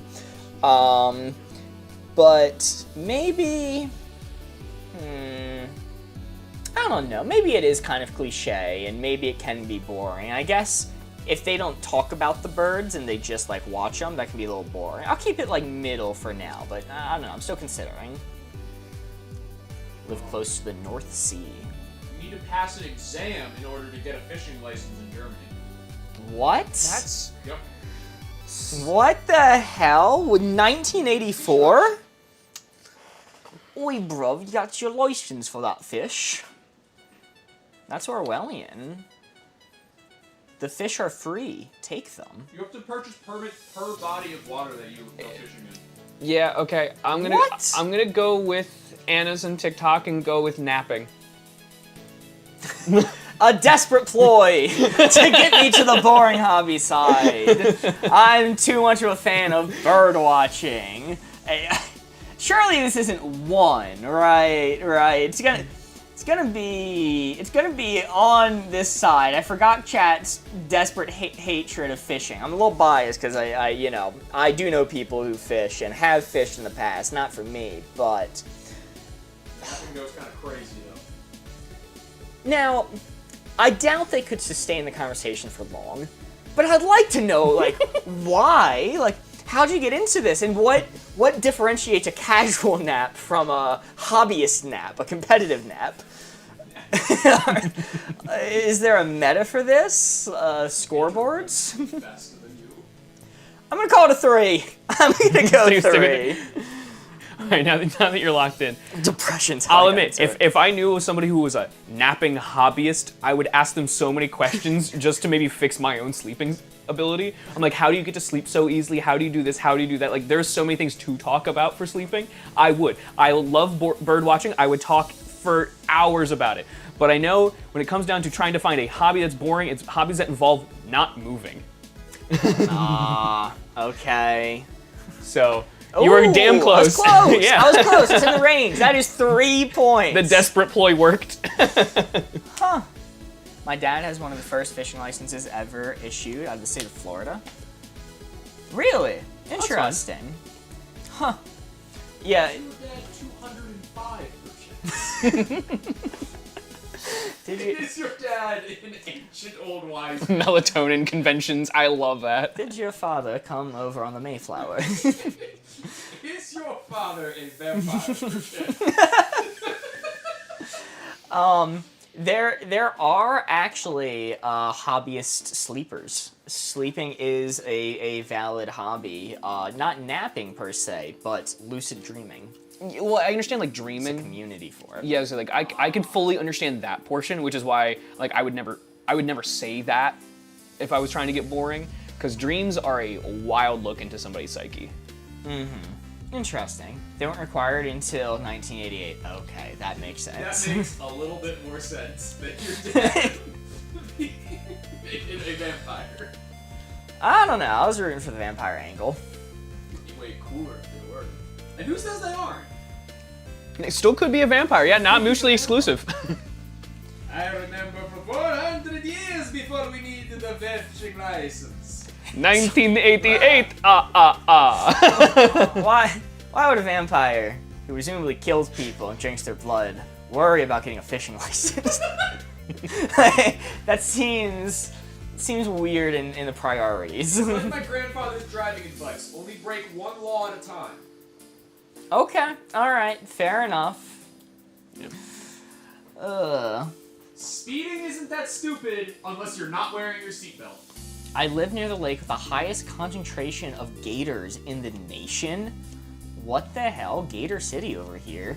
S1: But maybe, I don't know, maybe it is kind of cliche and maybe it can be boring. I guess if they don't talk about the birds and they just like watch them, that can be a little boring. I'll keep it like middle for now, but I don't know, I'm still considering. Live close to the North Sea.
S3: You need to pass an exam in order to get a fishing license in Germany.
S1: What?
S2: That's
S3: Yep.
S1: What the hell? With 1984? Oi, bruv, you got your license for that fish. That's Orwellian. The fish are free. Take them.
S3: You have to purchase permit per body of water that you go fishing in.
S2: yeah. Okay, I'm gonna go with Anna's and TikTok and go with napping.
S1: A desperate ploy to get me to the boring hobby side. I'm too much of a fan of bird watching. Surely this isn't one, right? It's gonna be on this side. I forgot chat's desperate hatred of fishing. I'm a little biased because I do know people who fish and have fished in the past. Not for me, but
S3: That goes kind of crazy though.
S1: now I doubt they could sustain the conversation for long. But I'd like to know, like, why? Like, how'd you get into this? And what differentiates a casual nap from a hobbyist nap, a competitive nap? Is there a meta for this? Scoreboards?
S3: Faster than you.
S1: I'm gonna call it a 3. I'm gonna go
S2: So you're sticking with
S1: 3.
S2: All right, now that you're locked in,
S1: Depression's how
S2: I'll
S1: I got
S2: admit,
S1: into it.
S2: if I knew somebody who was a napping hobbyist, I would ask them so many questions just to maybe fix my own sleeping ability. I'm like, how do you get to sleep so easily? How do you do this? How do you do that? Like, there's so many things to talk about for sleeping. I would. I love bird watching. I would talk for hours about it. But I know when it comes down to trying to find a hobby that's boring, it's hobbies that involve not moving.
S1: Okay.
S2: So you were damn
S1: Ooh,
S2: close.
S1: I was close.
S2: Yeah.
S1: I was close. It's in the range. That is 3 points.
S2: The desperate ploy worked.
S1: Huh. My dad has one of the first fishing licenses ever issued out of the state of Florida. Really? Interesting. Huh. Yeah.
S3: Your dad 205%.
S1: Did you,
S3: Is your dad an ancient old wise?
S2: Melatonin conventions. I love that.
S1: did your father come over on the Mayflower?
S3: Is your father a vampire?
S1: There are actually hobbyist sleepers. Sleeping is a valid hobby. Not napping per se, but lucid dreaming.
S2: Well, I understand like
S1: There's a
S2: dreaming.
S1: community for it.
S2: Yeah, so like I could fully understand that portion, which is why like I would never say that if I was trying to get boring, because dreams are a wild look into somebody's psyche.
S1: Interesting. They weren't required until 1988. Okay, that makes sense.
S3: That makes a little bit more sense than your dad being a vampire.
S1: I don't know. I was rooting for the vampire angle.
S3: It'd be way cooler if they were. And who says they aren't?
S2: It still could be a vampire, yeah, not mutually exclusive.
S3: I remember for 400 years before we needed a fishing license.
S2: 1988.
S1: Why would a vampire who presumably kills people and drinks their blood worry about getting a fishing license? That seems weird in the priorities.
S3: Like my grandfather's driving advice: only break one law at a time.
S1: Okay, all right, fair enough.
S3: Speeding isn't that stupid unless you're not wearing your seatbelt.
S1: I live near the lake with the highest concentration of gators in the nation. What the hell? Gator City over here.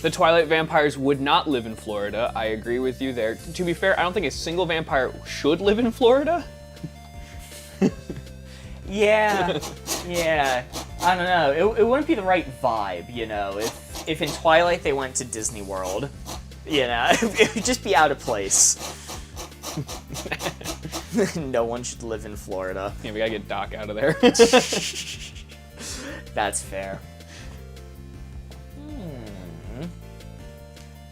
S2: The Twilight vampires would not live in Florida. I agree with you there. To be fair, I don't think a single vampire should live in Florida.
S1: Yeah, yeah. I don't know. It wouldn't be the right vibe, you know, if in Twilight they went to Disney World. You know, it would just be out of place. No one should live in Florida.
S2: Yeah, we gotta get Doc out of there.
S1: That's fair.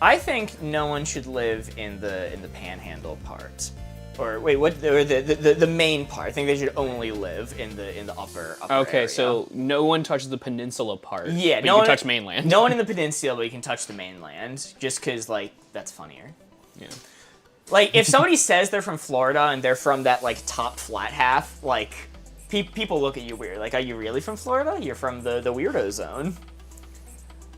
S1: I think no one should live in the Panhandle part. Or wait, what? Or the main part. I think they should only live in the upper
S2: Okay,
S1: area.
S2: so no one touches the peninsula part.
S1: Yeah,
S2: but
S1: no
S2: you
S1: one
S2: can touch mainland.
S1: No one in the peninsula, but you can touch the mainland, just because like that's funnier.
S2: Yeah.
S1: Like if somebody says they're from Florida and they're from that like top flat half, like people look at you weird. Like, are you really from Florida? You're from the weirdo zone.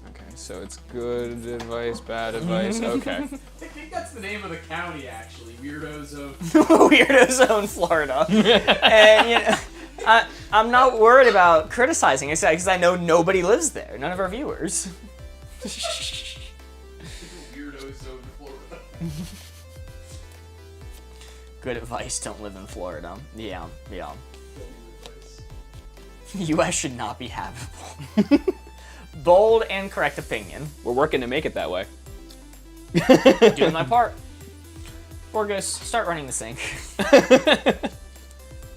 S2: Okay, so it's good advice, bad advice. Okay.
S3: I think that's the name of the county, actually. Weirdo Zone.
S1: Weirdo zone, Florida. And you know, I'm not worried about criticizing it because I know nobody lives there. None of our viewers.
S3: Weirdo Zone, Florida.
S1: Good advice, don't live in Florida. Yeah. The U.S. should not be habitable. Bold and correct opinion.
S2: We're working to make it that way.
S1: Doing my part. Orgus, start running the sink.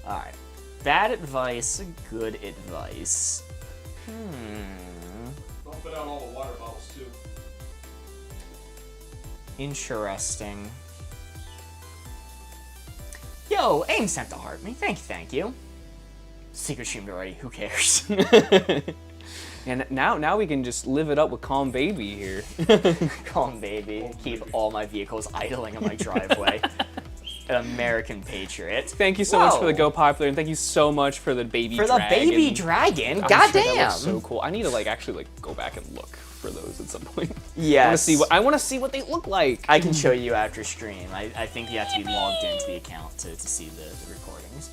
S1: Alright. Bad advice, good advice.
S3: Don't put out all the water bottles, too.
S1: Interesting. Yo, aim sent to heart me. Thank you. Secret streamed already, who cares?
S2: And now we can just live it up with Calm Baby here.
S1: Calm baby. Keep all my vehicles idling in my driveway. An American patriot.
S2: Thank you so much for the
S1: Whoa.
S2: Go Popular, and thank you so much for the baby
S1: For the
S2: dragon.
S1: baby dragon?
S2: I'm
S1: God
S2: sure
S1: damn.
S2: That looks so cool. I need to actually go back and look for those at some point.
S1: Yes.
S2: I want to see what they look like.
S1: I can show you after stream. I think you have to be logged into the account to see the recordings.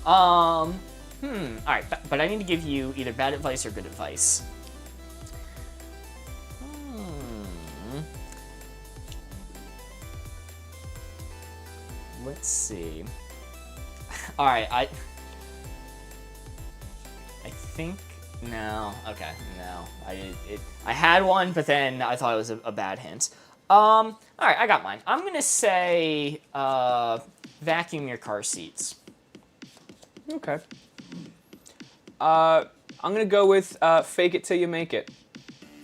S1: Alright, but I need to give you either bad advice or good advice. Let's see. Alright, I think no. Okay, no. I had one, but then I thought it was a bad hint. Alright, I got mine. I'm gonna say vacuum your car seats.
S2: Okay. I'm gonna go with fake it till you make it.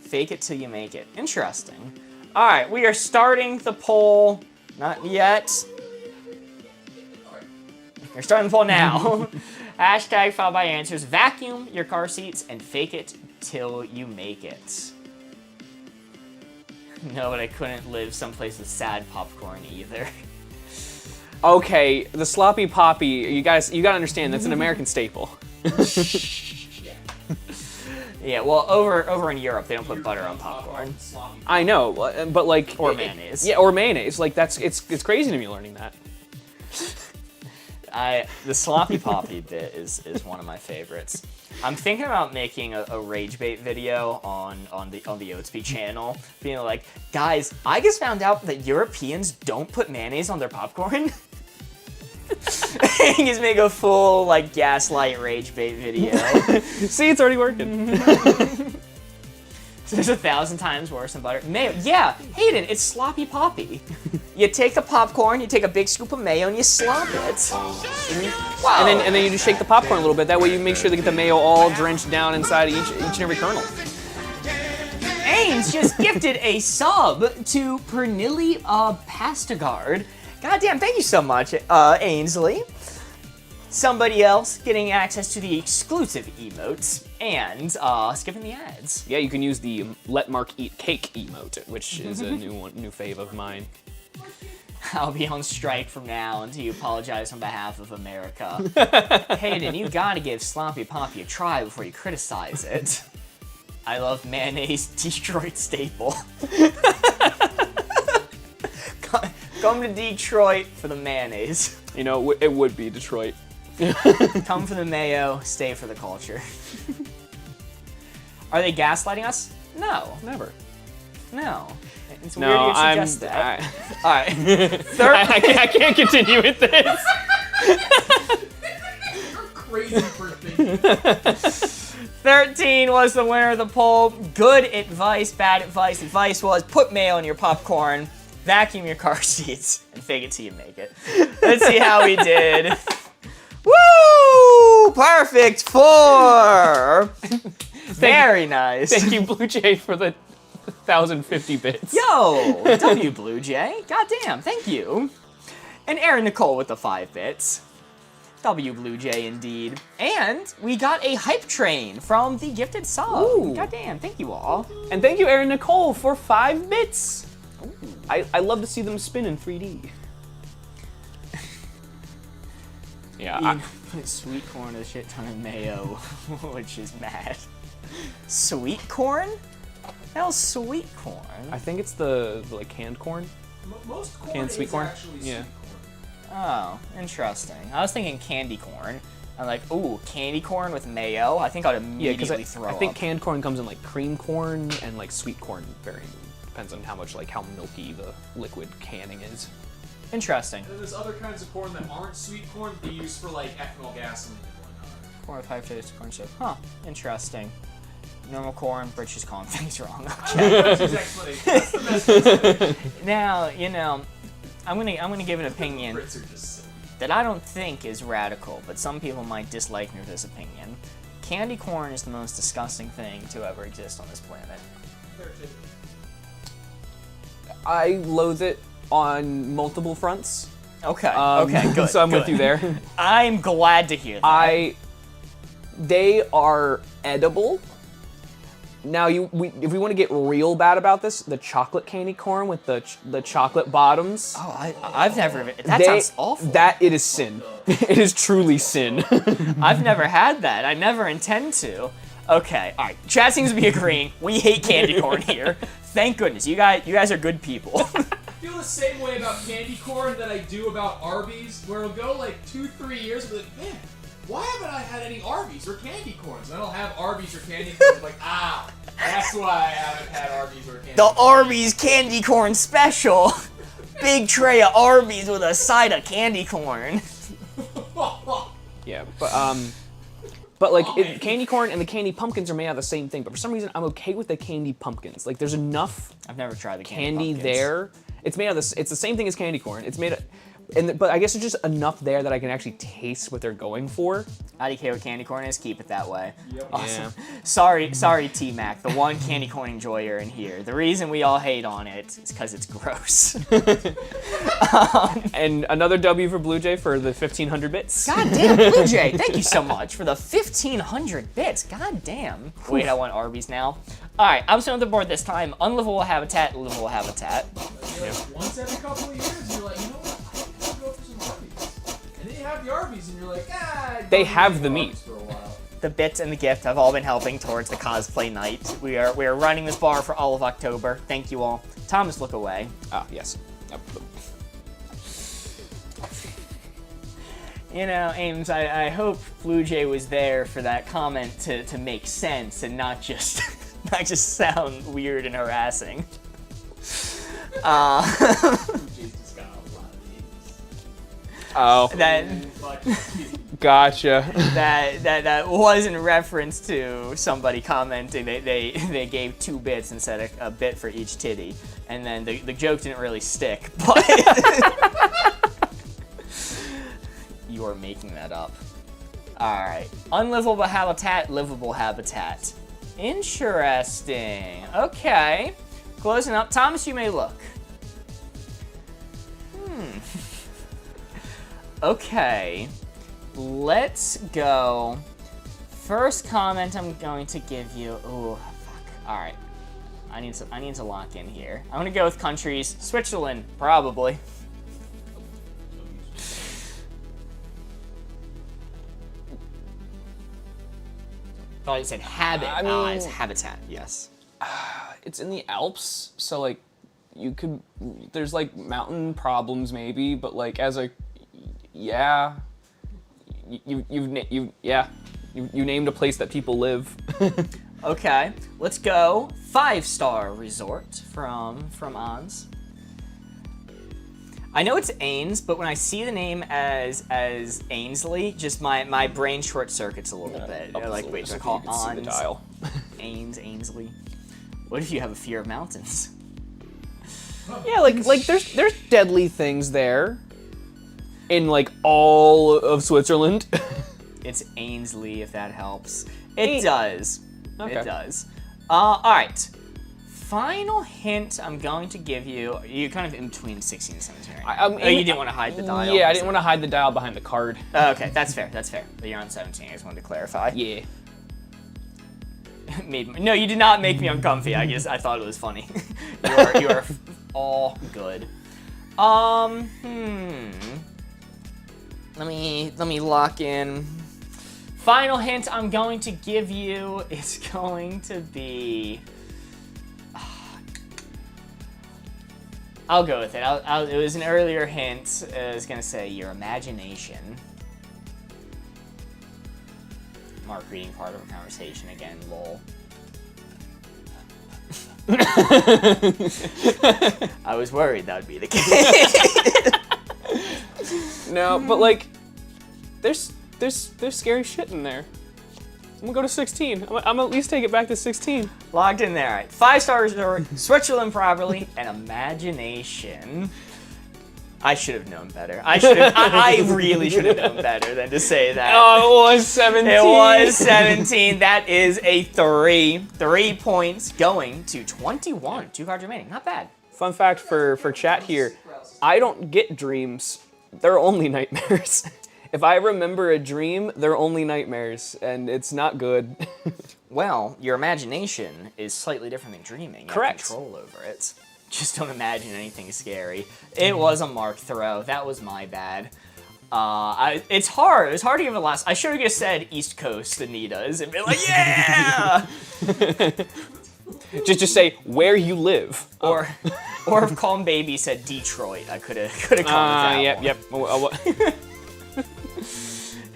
S1: Fake it till you make it. Interesting. Alright, we are starting the poll. Not yet. We're starting the poll now. Hashtag followed by answers. Vacuum your car seats and fake it till you make it. No, but I couldn't live someplace with sad popcorn either.
S2: Okay, the sloppy poppy. You gotta understand that's an American staple.
S1: Yeah, well, over in Europe they don't put butter on popcorn.
S2: I know, but like
S1: Or mayonnaise.
S2: Yeah, or mayonnaise. Like it's crazy to me learning that.
S1: The sloppy poppy bit is one of my favorites. I'm thinking about making a rage bait video on the Oatsby channel, being like, guys, I just found out that Europeans don't put mayonnaise on their popcorn. And just make a full like gaslight rage bait video.
S2: See, it's already working.
S1: It's 1,000 times worse than butter. Mayo, yeah, Hayden, it's sloppy poppy. You take the popcorn, you take a big scoop of mayo, and you slop it. Wow.
S2: And then you just shake the popcorn a little bit. That way you make sure to get the mayo all drenched down inside each and every kernel.
S1: Ains just gifted a sub to Pernille Pastagard. Goddamn, thank you so much, Ainsley. Somebody else getting access to the exclusive emotes and skipping the ads.
S2: Yeah, you can use the Let Mark Eat Cake emote, which is a new fave of mine.
S1: I'll be on strike from now until you apologize on behalf of America. Hayden, you gotta give Sloppy Poppy a try before you criticize it. I love mayonnaise, Detroit staple. Come to Detroit for the mayonnaise.
S2: You know, it would be Detroit.
S1: Come for the mayo, stay for the culture. Are they gaslighting us? No.
S2: Never.
S1: No. It's
S2: No,
S1: weird you
S2: I'm.
S1: suggest that. All right.
S2: I can't continue with this.
S3: You're crazy for thinking.
S1: 13 was the winner of the poll. Good advice, bad advice. Advice was put mayo in your popcorn, vacuum your car seats, and fake it till you make it. Let's see how we did. Woo! Perfect 4! Very nice.
S2: Thank you, Blue Jay, for the 1,050 bits.
S1: Yo! W Blue Jay. Goddamn, thank you. And Aaron Nicole with the 5 bits. W Blue Jay indeed. And we got a hype train from the gifted sub.
S2: Ooh.
S1: Goddamn, thank you all.
S2: And thank you, Aaron Nicole, for 5 bits. I love to see them spin in 3D. Yeah,
S1: Put sweet corn with a shit ton of mayo, which is mad. Sweet corn? Hell's sweet corn?
S2: I think it's the like canned corn.
S3: Most corn
S2: Canned sweet
S3: is
S2: corn?
S3: actually
S2: Yeah.
S3: sweet corn.
S1: Oh, interesting. I was thinking candy corn. I'm like, ooh, candy corn with mayo? I think I'd
S2: Yeah, because
S1: immediately throw
S2: I think
S1: up.
S2: canned corn comes in like cream corn and like sweet corn variant. Depends on how milky the liquid canning is.
S1: Interesting.
S3: And then there's other kinds of corn that aren't sweet corn they use for like ethanol gasoline and whatnot.
S1: Corn with 5 taste corn chip. Huh, interesting. Normal corn, Bridge is calling things wrong.
S3: That's his explanation. That's the best explanation.
S1: Now, you know, I'm gonna give an opinion
S3: Brits are just silly.
S1: that I don't think is radical, but some people might dislike me for this opinion. Candy corn is the most disgusting thing to ever exist on this planet.
S3: Fair too.
S2: I loathe it on multiple fronts.
S1: Okay, okay, good.
S2: So I'm with
S1: good.
S2: you there.
S1: I'm glad to hear that.
S2: They are edible, Now, if we want to get real bad about this, the chocolate candy corn with the chocolate bottoms.
S1: Oh, I've never. That sounds awful.
S2: It is sin. It is truly sin.
S1: I've never had that. I never intend to. Okay, all right. Chat seems to be agreeing. We hate candy corn here. Thank goodness. You guys are good people.
S3: I feel the same way about candy corn that I do about Arby's, where it'll go like 2-3 years and be like, man, why haven't I had any Arby's or candy corns? And I don't have Arby's or candy corns. Like, that's why I haven't had Arby's or candy corns.
S1: The Arby's candy corn special. Big tray of Arby's with a side of candy corn.
S2: Yeah, but like candy corn and the candy pumpkins are made out of the same thing. But for some reason, I'm okay with the candy pumpkins. Like, there's enough.
S1: I've never tried the
S2: candy
S1: pumpkins.
S2: there. It's made out of this. It's the same thing as candy corn. It's made of, but I guess it's just enough there that I can actually taste what they're going for.
S1: IDK with candy corn is keep it that way.
S3: Yep.
S1: Awesome. Yeah. Sorry, T-Mac, the one candy corn enjoyer in here. The reason we all hate on it is because it's gross.
S2: And another W for Blue Jay for the 1,500 bits.
S1: God damn, Blue Jay, thank you so much for the 1,500 bits. God damn. Wait, I want Arby's now. All right, I'm still on the board this time. Unlivable habitat, livable habitat.
S3: Once every couple of years, you're like, you know what? I have to go for some Arby's. And then you have the Arby's, and you're like,
S2: They have the meat.
S3: For a while.
S1: The bits and the gift have all been helping towards the cosplay night. We are running this bar for all of October. Thank you all. Thomas, look away.
S2: Ah, yes.
S1: You know, Ames, I hope Blue Jay was there for that comment to make sense and not just not just sound weird and harassing.
S2: Oh. Gotcha.
S1: That was in reference to somebody commenting they gave 2 bits instead of a bit for each titty, and then the joke didn't really stick, but you are making that up. All right, unlivable habitat, livable habitat. Interesting. Okay, closing up. Thomas, you may look. Okay, let's go. First comment I'm going to give you. Oh, fuck. All right, I need to lock in here. I'm gonna go with countries. Switzerland, probably. Oh, you said habit.
S2: I mean,
S1: it's habitat. Yes.
S2: It's in the Alps, so like you could. There's like mountain problems maybe, but like as a yeah, you named a place that people live.
S1: Okay, let's go. 5-star resort from Ons. I know it's Ains, but when I see the name as Ainsley, just my brain short circuits a little bit. Like, wait, do I call it Ons? Ains, Ainsley. What if you have a fear of mountains?
S2: Yeah, like there's deadly things there. In like all of Switzerland.
S1: It's Ainsley, if that helps. It does.
S2: Okay.
S1: It does. All right. Final hint I'm going to give you. You're kind of in between 16 and 17 right now. You didn't want to hide the dial?
S2: Yeah, I didn't want to hide the dial behind the card.
S1: Okay, that's fair. That's fair. But you're on 17. I just wanted to clarify.
S2: Yeah.
S1: No, you did not make me uncomfy. I thought it was funny. you are all good. Let me lock in. Final hint I'm going to give you is going to be. I'll go with it. It was an earlier hint. I was gonna say your imagination. Mark reading part of a conversation again. Lol. I was worried that would be the case.
S2: No, but like, there's scary shit in there. I'm gonna go to 16. I'm gonna at least take it back to 16.
S1: Logged in there. All right. 5-star resort, Switzerland properly, and imagination. I should have known better. I really should have known better than to say that.
S2: Oh, it was 17.
S1: It was 17. That is a 3. 3 points going to 21. 2 cards remaining. Not bad.
S2: Fun fact for chat here, I don't get dreams. They're only nightmares. If I remember a dream, they're only nightmares, and it's not good.
S1: Well, your imagination is slightly different than dreaming. You
S2: Correct.
S1: have control over it. Just don't imagine anything scary. It was a mark throw. That was my bad. It's hard. It's hard to give a last. I should have just said East Coast Anita's and be like, yeah!
S2: just say where you live.
S1: Or if Calm Baby said Detroit, I could have called it that
S2: Yep.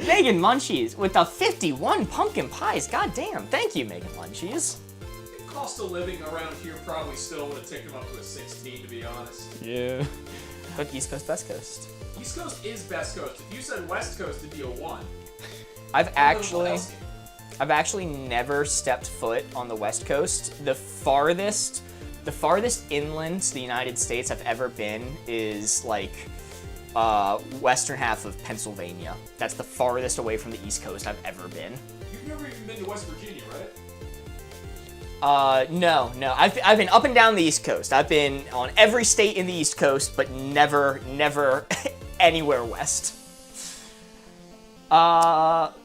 S1: Megan Munchies with the 51 pumpkin pies. God damn. Thank you, Megan Munchies.
S3: Cost of living around here probably still would have taken them up to a 16, to be honest.
S2: Yeah.
S1: But East Coast, West Coast.
S3: East Coast is best coast. If you said West Coast, it'd be a 1.
S1: I've actually never stepped foot on the West Coast. The farthest inland to the United States I've ever been is like western half of Pennsylvania. That's the farthest away from the East Coast I've ever been.
S3: You've never even been to West Virginia, right?
S1: No. I've been up and down the East Coast. I've been on every state in the East Coast, but never anywhere west.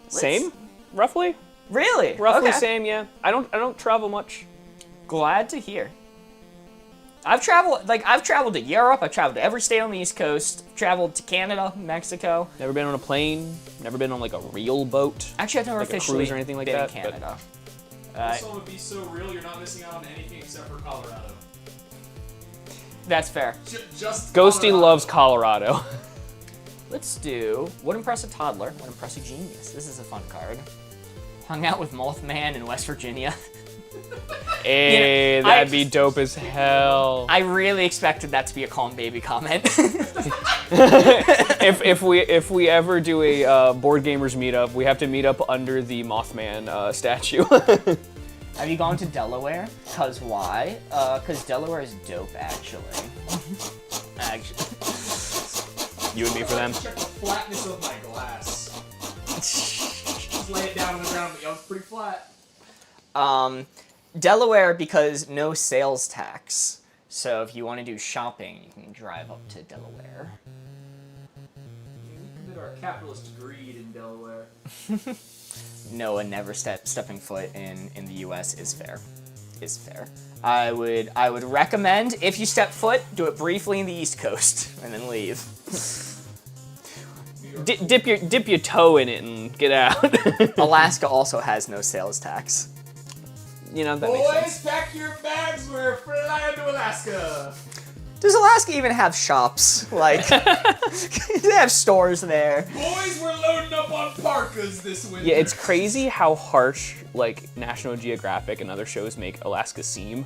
S2: Same, roughly.
S1: Really?
S2: Roughly
S1: Okay.
S2: same, yeah. I don't travel much.
S1: Glad to hear. I've traveled to Europe. I've traveled to every state on the East Coast. Traveled to Canada, Mexico.
S2: Never been on a plane. Never been on like a real boat.
S1: Actually, I've never
S2: Like a
S1: officially
S2: cruise or anything like
S1: been
S2: that,
S1: in
S2: but-
S1: Canada.
S3: This song would be so real, you're not missing out on anything except for Colorado.
S1: That's fair.
S3: Just
S2: Ghosty
S3: Colorado.
S2: loves Colorado.
S1: Let's do Would Impress a Toddler, Would Impress a Genius. This is a fun card. Hung out with Mothman in West Virginia.
S2: Hey,
S1: You know,
S2: that'd be dope as hell.
S1: I really expected that to be a Calm Baby comment.
S2: If we ever do a board gamers meetup, we have to meet up under the Mothman statue.
S1: Have you gone to Delaware? Cause why? Cause Delaware is dope, actually.
S2: You and me for them.
S3: Check the flatness of my glass. Just lay it down on the ground, but it's pretty flat.
S1: Delaware because no sales tax. So if you want to do shopping, you can drive up to Delaware.
S3: We commit our capitalist greed in Delaware.
S1: Noah never stepping foot in the U.S. is fair. Is fair. I would recommend if you step foot, do it briefly in the East Coast and then leave.
S2: Dip your toe in it and get out.
S1: Alaska also has no sales tax.
S2: You know, that makes sense.
S3: Boys, pack your bags. We're flying to Alaska.
S1: Does Alaska even have shops? Like, they have stores there.
S3: Boys, we're loading up on parkas this winter.
S2: Yeah, it's crazy how harsh like National Geographic and other shows make Alaska seem.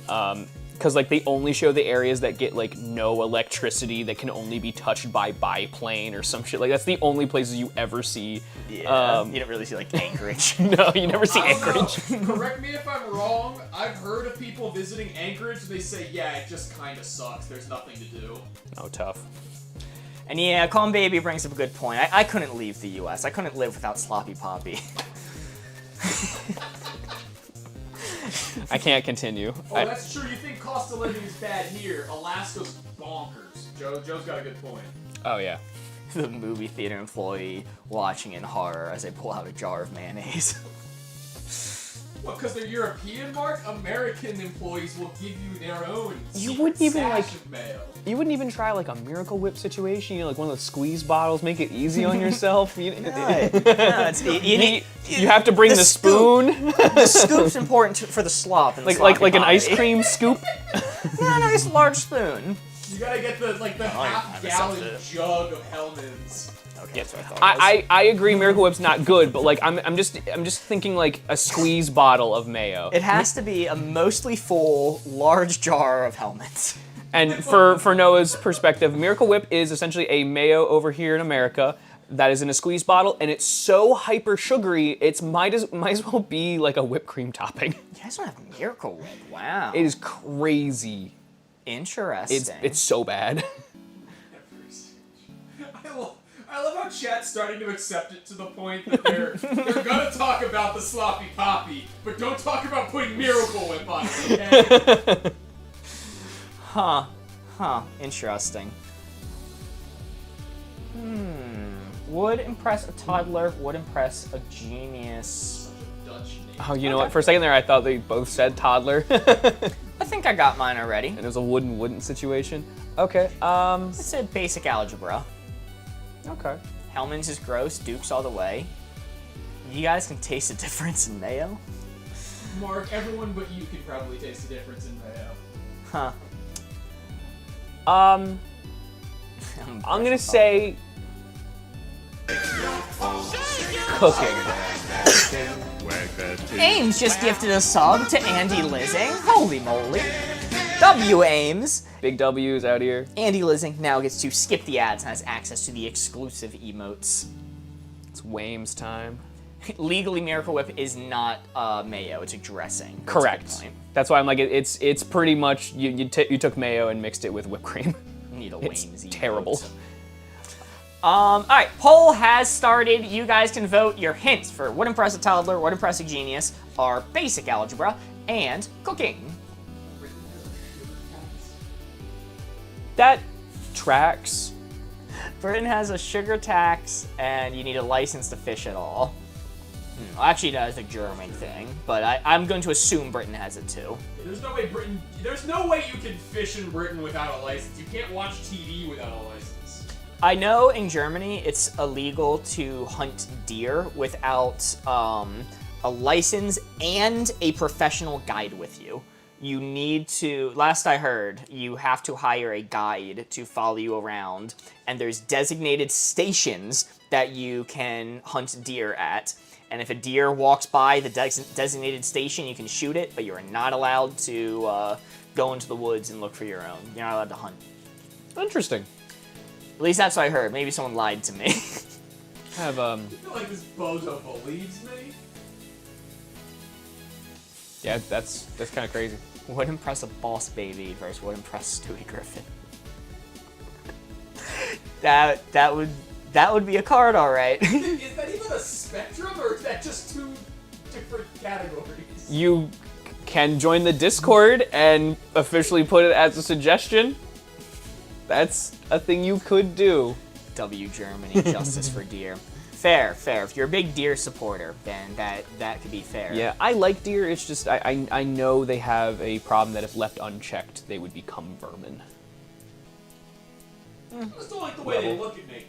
S2: Because like they only show the areas that get like no electricity that can only be touched by biplane or some shit. Like that's the only places you ever see.
S1: Yeah, you don't really see like Anchorage.
S2: No, you never see
S3: I don't know.
S2: Anchorage.
S3: Correct me if I'm wrong. I've heard of people visiting Anchorage. They say, yeah, it just kind of sucks. There's nothing to do.
S2: Oh, tough.
S1: And yeah, Calm Baby brings up a good point. I couldn't leave the U.S. I couldn't live without Sloppy Poppy.
S2: I can't continue.
S3: Oh, that's true. You think cost of living is bad here. Alaska's bonkers. Joe's got a good point.
S2: Oh yeah.
S1: The movie theater employee watching in horror as they pull out a jar of mayonnaise.
S3: What, because they're European, Mark? American employees will give you their own
S2: You
S3: secret
S2: wouldn't even,
S3: stash
S2: like-
S3: of mayo.
S2: You wouldn't even try like a Miracle Whip situation, you know, like one of those squeeze bottles, make it easy on yourself. You have to bring the
S1: scoop.
S2: spoon.
S1: The scoop's important for the slop. And the
S2: like an
S1: Sloppy
S2: ice
S1: Poppy.
S2: cream scoop.
S1: Yeah, nice large spoon.
S3: You gotta get the half-gallon
S1: myself
S3: jug of Hellman's.
S1: Okay, that's what I thought it was.
S2: I agree Miracle Whip's not good, but like I'm just thinking like a squeeze bottle of mayo.
S1: It has to be a mostly full, large jar of helmets.
S2: And for Noah's perspective, Miracle Whip is essentially a mayo over here in America that is in a squeeze bottle, and it's so hyper sugary, it's might as well be like a whipped cream topping.
S1: You guys don't have Miracle Whip. Wow.
S2: It is crazy.
S1: Interesting.
S2: It's so bad.
S3: I love how chat's starting to accept it to the point that they're gonna talk about the sloppy poppy, but don't talk about putting Miracle Whip on it, okay?
S1: Huh. Interesting. Would impress a toddler, would impress a genius.
S3: Dutch name.
S2: Oh, you know what? For a second there, I thought they both said toddler.
S1: I think I got mine already.
S2: And it was a wouldn't situation. Okay.
S1: It's a basic algebra.
S2: Okay.
S1: Hellman's is gross, Duke's all the way. You guys can taste the difference in mayo?
S3: Mark, everyone but you can probably taste the difference in mayo.
S1: Huh.
S2: I'm gonna say cooking.
S1: Ames just gifted a sub to Andy Lizzing. Holy moly. W Ames.
S2: Big W's out here.
S1: Andy Lizzing now gets to skip the ads and has access to the exclusive emotes.
S2: It's Wames time.
S1: Legally, Miracle Whip is not mayo; it's a dressing. That's
S2: Correct.
S1: a good point.
S2: That's why I'm like it's pretty much you took mayo and mixed it with whipped cream.
S1: Need a
S2: It's
S1: Wayne's
S2: terrible.
S1: emote. All right, poll has started. You guys can vote. Your hints for would impress a toddler, would impress a genius are basic algebra and cooking.
S2: That tracks.
S1: Britain has a sugar tax, and you need a license to fish at all. Well, actually, that's a German thing, but I'm going to assume Britain has it too.
S3: There's no way there's no way you can fish in Britain without a license. You can't watch TV without a license.
S1: I know in Germany it's illegal to hunt deer without a license and a professional guide with you. You need to, last I heard, you have to hire a guide to follow you around, and there's designated stations that you can hunt deer at. And if a deer walks by the designated station, you can shoot it, but you're not allowed to go into the woods and look for your own. You're not allowed to hunt.
S2: Interesting.
S1: At least that's what I heard. Maybe someone lied to me.
S2: Have
S3: I feel like this bozo believes me.
S2: yeah, that's kind of crazy.
S1: Would impress a boss baby versus would impress Stewie Griffin. That would be a card, all right.
S3: Is that even a spectrum, or is that just two different categories?
S2: You can join the Discord and officially put it as a suggestion. That's a thing you could do.
S1: W Germany, justice for deer. Fair. If you're a big deer supporter, then that could be fair.
S2: Yeah, I like deer. It's just I know they have a problem that if left unchecked, they would become vermin.
S3: I just don't like the way they look at me.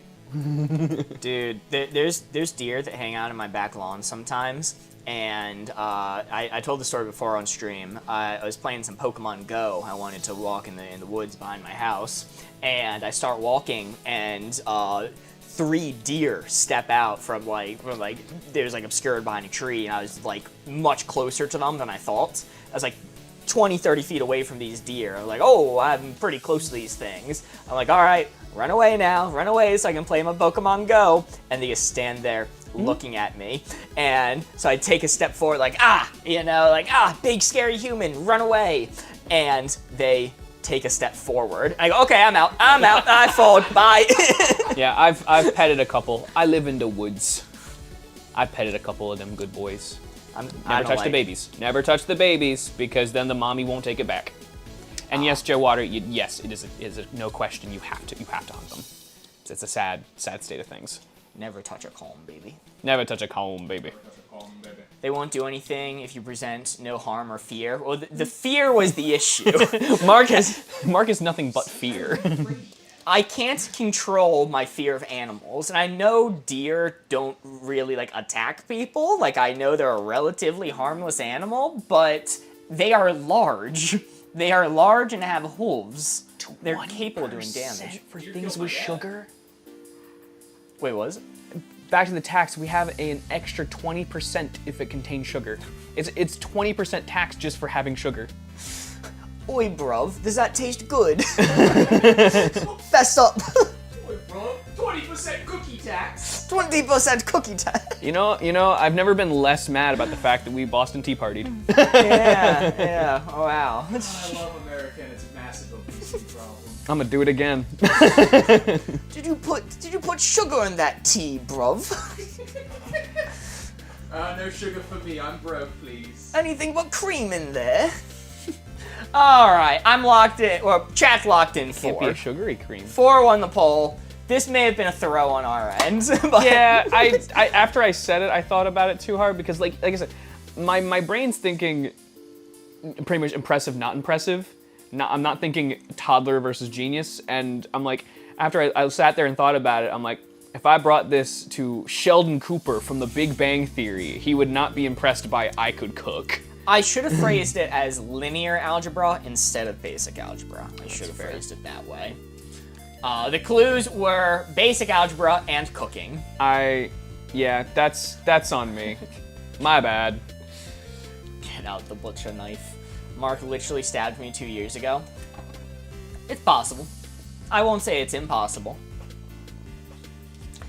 S1: Dude, there's deer that hang out in my back lawn sometimes, and I told the story before on stream. I was playing some Pokemon Go. I wanted to walk in the woods behind my house, and I start walking, and 3 deer step out from like there's like obscured behind a tree, and I was like much closer to them than I thought. I was like 20-30 feet away from these deer. I'm like, oh, I'm pretty close to these things. I'm like, all right, run away now, run away so I can play my Pokemon Go. And they just stand there looking at me. And so I take a step forward, like, big scary human, run away. And they take a step forward. I go, okay, I'm out, I fold, bye.
S2: Yeah, I've petted a couple. I live in the woods. I petted a couple of them good boys. Never touch the babies. Never touch the babies, because then the mommy won't take it back. And yes, Joe Water, yes, it is a no question. You have to hunt them. It's a sad state of things.
S1: Never touch a calm baby.
S2: Never touch a comb, baby.
S1: They won't do anything if you present no harm or fear. Well, the fear was the issue.
S2: Mark is nothing but fear.
S1: I can't control my fear of animals, and I know deer don't really attack people. I know they're a relatively harmless animal, but they are large. They are large and have hooves. They're capable of doing damage.
S2: For things with sugar.
S1: Wait, what is it?
S2: Back to the tax, we have an extra 20% if it contains sugar. It's 20% tax just for having sugar.
S1: Oi, bruv, does that taste good? Fess up.
S3: Oi, bro, 20% cookie tax.
S1: 20% cookie tax.
S2: You know, I've never been less mad about the fact that we Boston Tea Partied.
S1: Yeah. Oh, wow.
S3: I love America and its massive obesity problem.
S2: I'm gonna do it again.
S1: Did you put sugar in that tea, bruv?
S3: No sugar for me. I'm broke, please.
S1: Anything but cream in there. All right, I'm locked in. Well, chat's locked in.
S2: Can't be a sugary cream.
S1: 4 won the poll. This may have been a throw on our end. But
S2: Yeah, I after I said it, I thought about it too hard because like I said, my brain's thinking pretty much impressive, not impressive. I'm not thinking toddler versus genius, and I'm like, after I sat there and thought about it, I'm like, if I brought this to Sheldon Cooper from The Big Bang Theory, he would not be impressed by I could cook.
S1: I should have phrased it as linear algebra instead of basic algebra. I should have phrased it that way. The clues were basic algebra and cooking.
S2: Yeah, that's on me. My bad.
S1: Get out the butcher knife. Mark literally stabbed me 2 years ago. It's possible. I won't say it's impossible.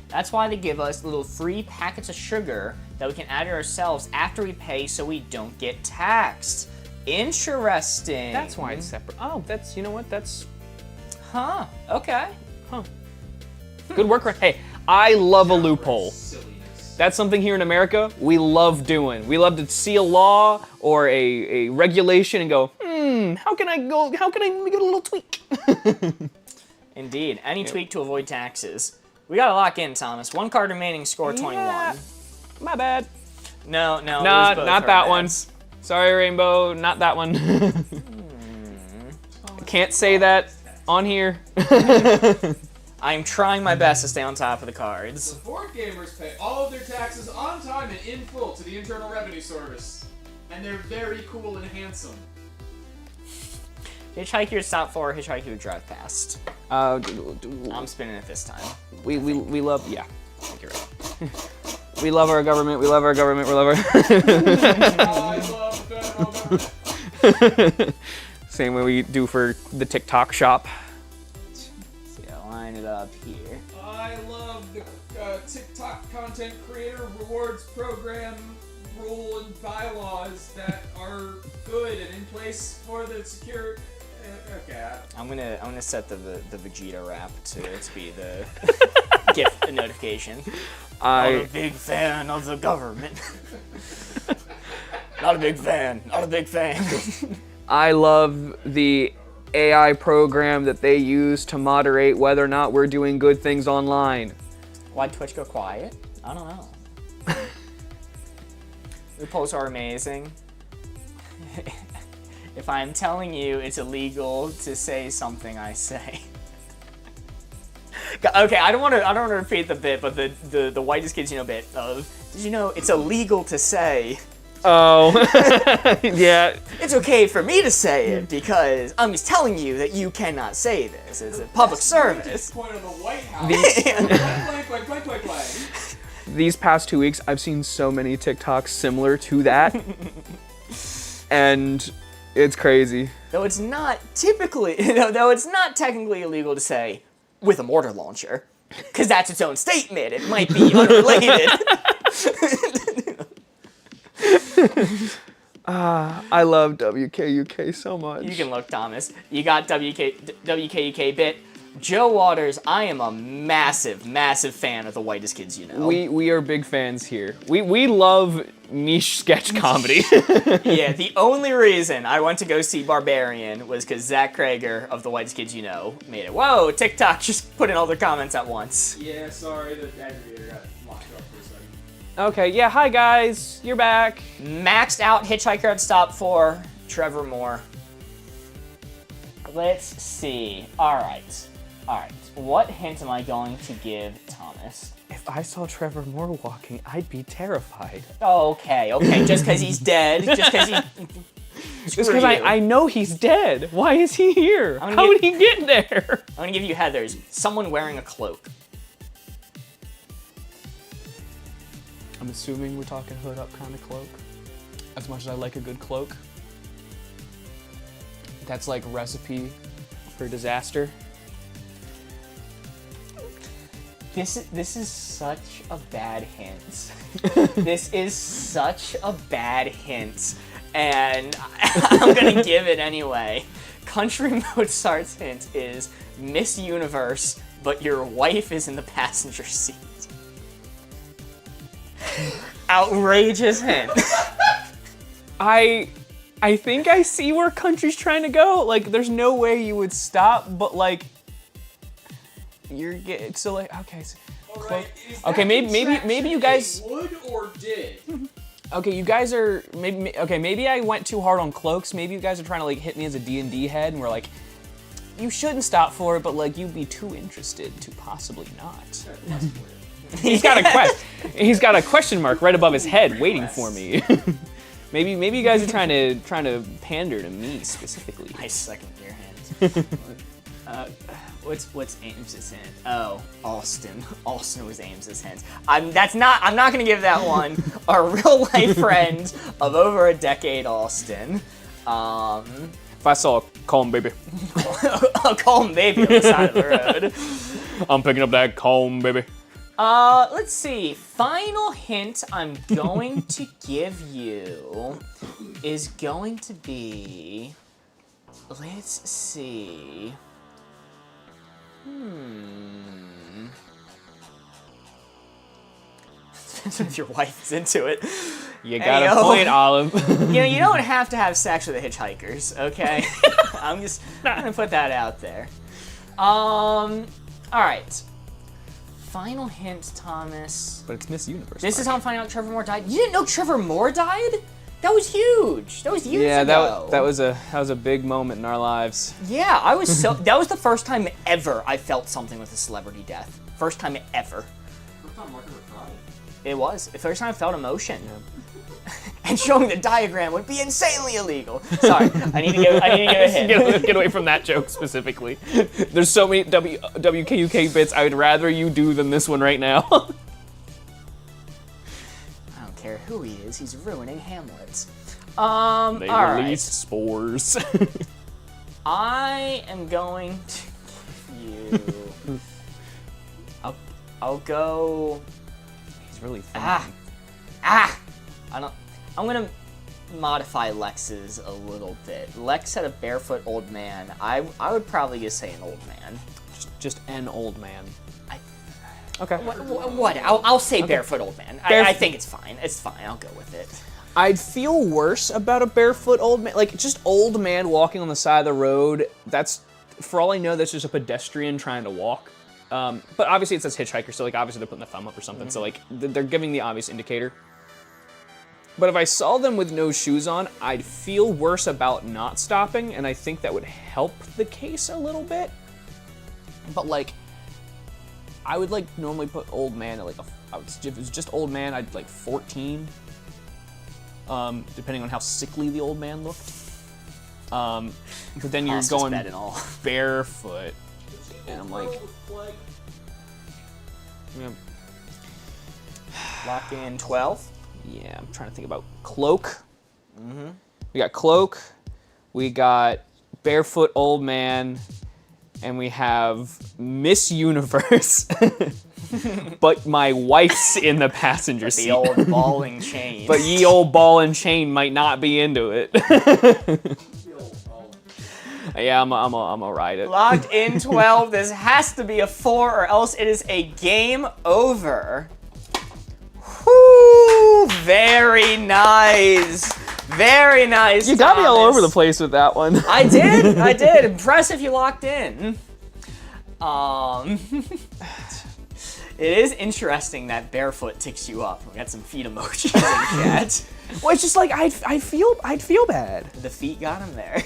S1: That's why they give us little free packets of sugar that we can add to ourselves after we pay so we don't get taxed. Interesting.
S2: That's why it's separate. Oh, you know what? That's
S1: Huh, okay.
S2: good work. Hey, I love a loophole.
S3: Silliness.
S2: That's something here in America we love doing. We love to see a law or a regulation and go, how can I make it a little tweak?
S1: Indeed. Any tweak to avoid taxes. We gotta lock in, Thomas. 1 card remaining, score 21.
S2: Yeah. My bad.
S1: No.
S2: Not
S1: both
S2: that
S1: our
S2: one.
S1: bads.
S2: Sorry, Rainbow, not that one. Can't say that on here.
S1: I'm trying my best to stay on top of the cards.
S3: The board gamers pay all of their taxes on time and in full to the Internal Revenue Service. And they're very cool and handsome.
S1: Hitchhiker stop for, Hitchhiker drive past. I'm spinning it this time.
S2: We love, yeah, I think you're right. We love our government, we love our government, we love our...
S3: I love the federal government.
S2: Same way we do for the TikTok shop.
S1: So yeah, line it up here.
S3: I love the TikTok content creator rewards program rule and bylaws that are good and in place for the secure. Okay.
S1: I'm gonna set the Vegeta rap to be the gift notification. Not a big fan of the government. Not a big fan. Not a big fan.
S2: I love the AI program that they use to moderate whether or not we're doing good things online.
S1: Why'd Twitch go quiet? I don't know. The posts are amazing. If I'm telling you it's illegal to say something, I say. Okay, I don't want to repeat the bit, but the whitest kids you know bit of, did you know it's illegal to say?
S2: Oh, yeah.
S1: It's okay for me to say it because I'm just telling you that you cannot say this. It's a public service.
S3: Point of the White House. Blank.
S2: These past 2 weeks, I've seen so many TikToks similar to that, and it's crazy.
S1: Though it's not though it's not technically illegal to say with a mortar launcher, because that's its own statement. It might be unrelated.
S2: I love WKUK so much.
S1: You can look, Thomas. You got WKUK bit. Joe Waters, I am a massive, massive fan of the whitest kids you know.
S2: We are big fans here. We love niche sketch comedy.
S1: Yeah, the only reason I went to go see Barbarian was because Zach Krager of the whitest kids you know made it. Whoa, TikTok just put in all their comments at once.
S3: Yeah, sorry, the aggregator got locked up for a second.
S2: Okay, yeah, hi guys, you're back.
S1: Maxed out Hitchhiker at stop for Trevor Moore. Let's see. All right. What hint am I going to give Thomas?
S2: If I saw Trevor Moore walking, I'd be terrified.
S1: Okay. Just because he's dead. Just because he...
S2: Just because I know he's dead. Why is he here? How would he get there?
S1: I'm going to give you Heather's. Someone wearing a cloak.
S2: I'm assuming we're talking hood up kind of cloak. As much as I like a good cloak. That's like recipe for disaster.
S1: This is such a bad hint. This is such a bad hint. And I'm gonna give it anyway. Country Mozart's hint is Miss Universe, but your wife is in the passenger seat. Outrageous hint.
S2: I think I see where Country's trying to go. Like, there's no way you would stop, but like, so like okay. So,
S3: Alright, is
S2: Okay,
S3: that
S2: maybe
S3: contraction
S2: you guys.
S3: a would or did?
S2: Okay, you guys are maybe I went too hard on cloaks. Maybe you guys are trying to like hit me as a D&D head, and we're like, you shouldn't stop for it, but like you'd be too interested to possibly not. He's got a question mark right above his head, waiting for me. maybe you guys are trying to pander to me specifically.
S1: I second your hand. What's Amos's hint? Oh, Alston. Alston was Amos's hint. I'm not gonna give that one. Our real life friend of over a decade, Alston.
S2: If I saw a calm baby,
S1: A calm baby on the side of the road.
S2: I'm picking up that calm baby.
S1: Let's see. Final hint I'm going to give you is going to be. Let's see. Depends if your wife is into it.
S2: You got a
S1: Ayo.
S2: point, Olive.
S1: You don't have to have sex with the hitchhikers, okay? I'm gonna put that out there. All right. Final hint, Thomas.
S2: But it's Miss Universe.
S1: This is how I'm finding out Trevor Moore died. You didn't know Trevor Moore died? That was huge. That was years ago.
S2: that was a big moment in our lives.
S1: Yeah, that was the first time ever I felt something with a celebrity death. First time ever.
S3: First time Mark ever cried.
S1: It was. The first time I felt emotion. And showing the diagram would be insanely illegal. Sorry, I need to give a hint.
S2: Get away from that joke specifically. There's so many WKUK bits I'd rather you do than this one right now.
S1: I don't care who he is. He's ruining Hamlet.
S2: They
S1: all right.
S2: released spores.
S1: I am going to give you. I'll go.
S2: He's really fun.
S1: I'm gonna modify Lex's a little bit. Lex said a barefoot old man. I would probably just say an old man.
S2: Just an old man.
S1: Okay. What? I'll say barefoot old man. I think it's fine. It's fine. I'll go with it.
S2: I'd feel worse about a barefoot old man. Like, just old man walking on the side of the road. That's, for all I know, that's just a pedestrian trying to walk. But obviously it says hitchhiker, so like obviously they're putting the thumb up or something. So like they're giving the obvious indicator. But if I saw them with no shoes on, I'd feel worse about not stopping, and I think that would help the case a little bit. But like, I would like normally put old man at like if it was just old man, I'd like 14. Depending on how sickly the old man looked. But then you're going barefoot, and I'm like, yeah.
S1: Lock in 12.
S2: Yeah, I'm trying to think about cloak. We got cloak, we got barefoot old man, and we have Miss Universe. But my wife's in the passenger seat.
S1: The old ball and chain.
S2: But ye old ball and chain might not be into it. Yeah, I'm a ride it.
S1: Locked in 12. This has to be a 4 or else it is a game over. Whoo! Very nice. Very nice.
S2: You got me all
S1: Thomas.
S2: over the place with that one.
S1: I did. Impressive you locked in. It is interesting that barefoot ticks you up. We got some feet emojis in chat.
S2: Well, it's just like I'd feel bad.
S1: The feet got him there.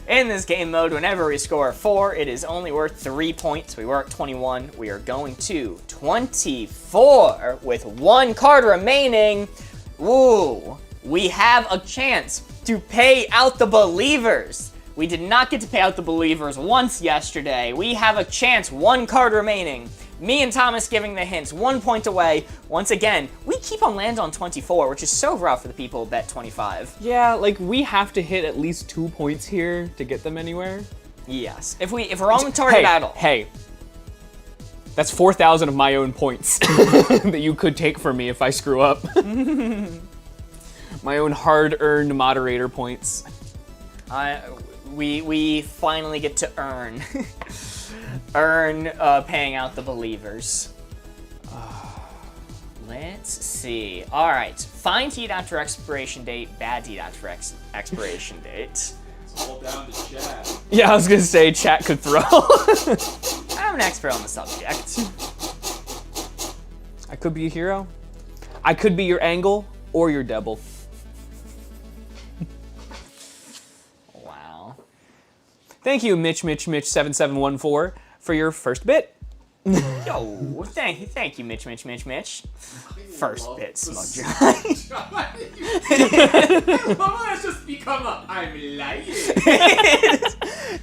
S1: In this game mode, whenever we score 4, it is only worth 3 points. We were at 21. We are going to 24 with 1 card remaining. Woo! We have a chance to pay out the believers. We did not get to pay out the believers once yesterday. We have a chance, 1 card remaining. Me and Thomas giving the hints, 1 point away. Once again, we keep on land on 24, which is so rough for the people who bet 25.
S2: Yeah, like we have to hit at least 2 points here to get them anywhere.
S1: Yes, if we're on the target at all.
S2: Hey, that's 4,000 of my own points that you could take from me if I screw up. My own hard-earned moderator points.
S1: We finally get to earn paying out the believers. Let's see. All right, fine deed after expiration date, bad deed after expiration date.
S3: All down to chat.
S2: Yeah, I was gonna say chat could throw.
S1: I'm an expert on the subject.
S2: I could be a hero. I could be your angle or your devil.
S1: Wow.
S2: Thank you, Mitch7714, for your first bit.
S1: Yo, thank you, Mitch. First
S3: love
S1: bit,
S3: the
S1: Smug John.
S3: Mama has just become a I'm lying.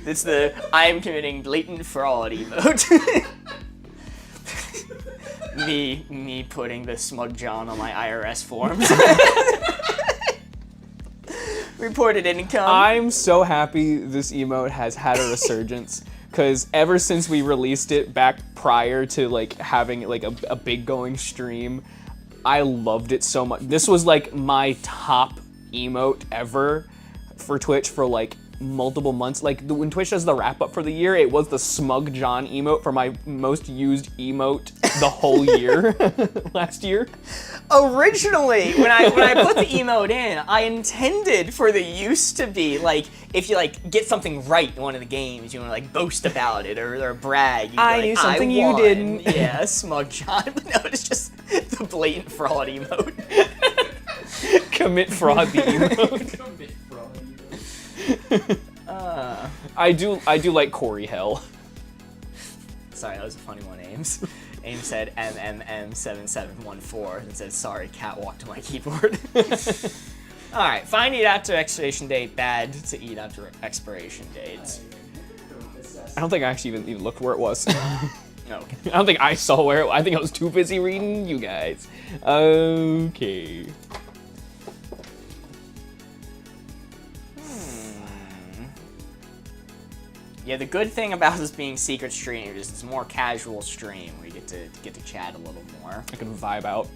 S1: It's the I am committing blatant fraud emote. me putting the Smug John on my IRS forms. Reported income.
S2: I'm so happy this emote has had a resurgence. Because ever since we released it back prior to like having like a big going stream, I loved it so much. This was like my top emote ever for Twitch for like multiple months. Like when Twitch does the wrap up for the year, it was the Smug John emote for my most used emote the whole year last year.
S1: Originally, when I put the emote in, I intended for the use to be like if you like get something right in one of the games, you want to like boast about it or brag. You'd be
S2: I
S1: like,
S2: knew something
S1: I
S2: you
S1: won.
S2: didn't.
S1: Yeah, Smug John. But no, it's just the blatant fraud emote.
S2: Commit fraud the emote.
S3: Commit fraud.
S2: I do like Corey Hell.
S1: Sorry, that was a funny one, Ames. Ames said MMM7714 and said, sorry, cat walked to my keyboard. Alright, fine eat after expiration date, bad to eat after expiration date.
S2: I don't think I actually even looked where it was.
S1: Okay.
S2: I don't think I saw where I think I was too busy reading you guys. Okay.
S1: Yeah, the good thing about this being secret stream is it's a more casual stream where you get to chat a little more.
S2: I can vibe out.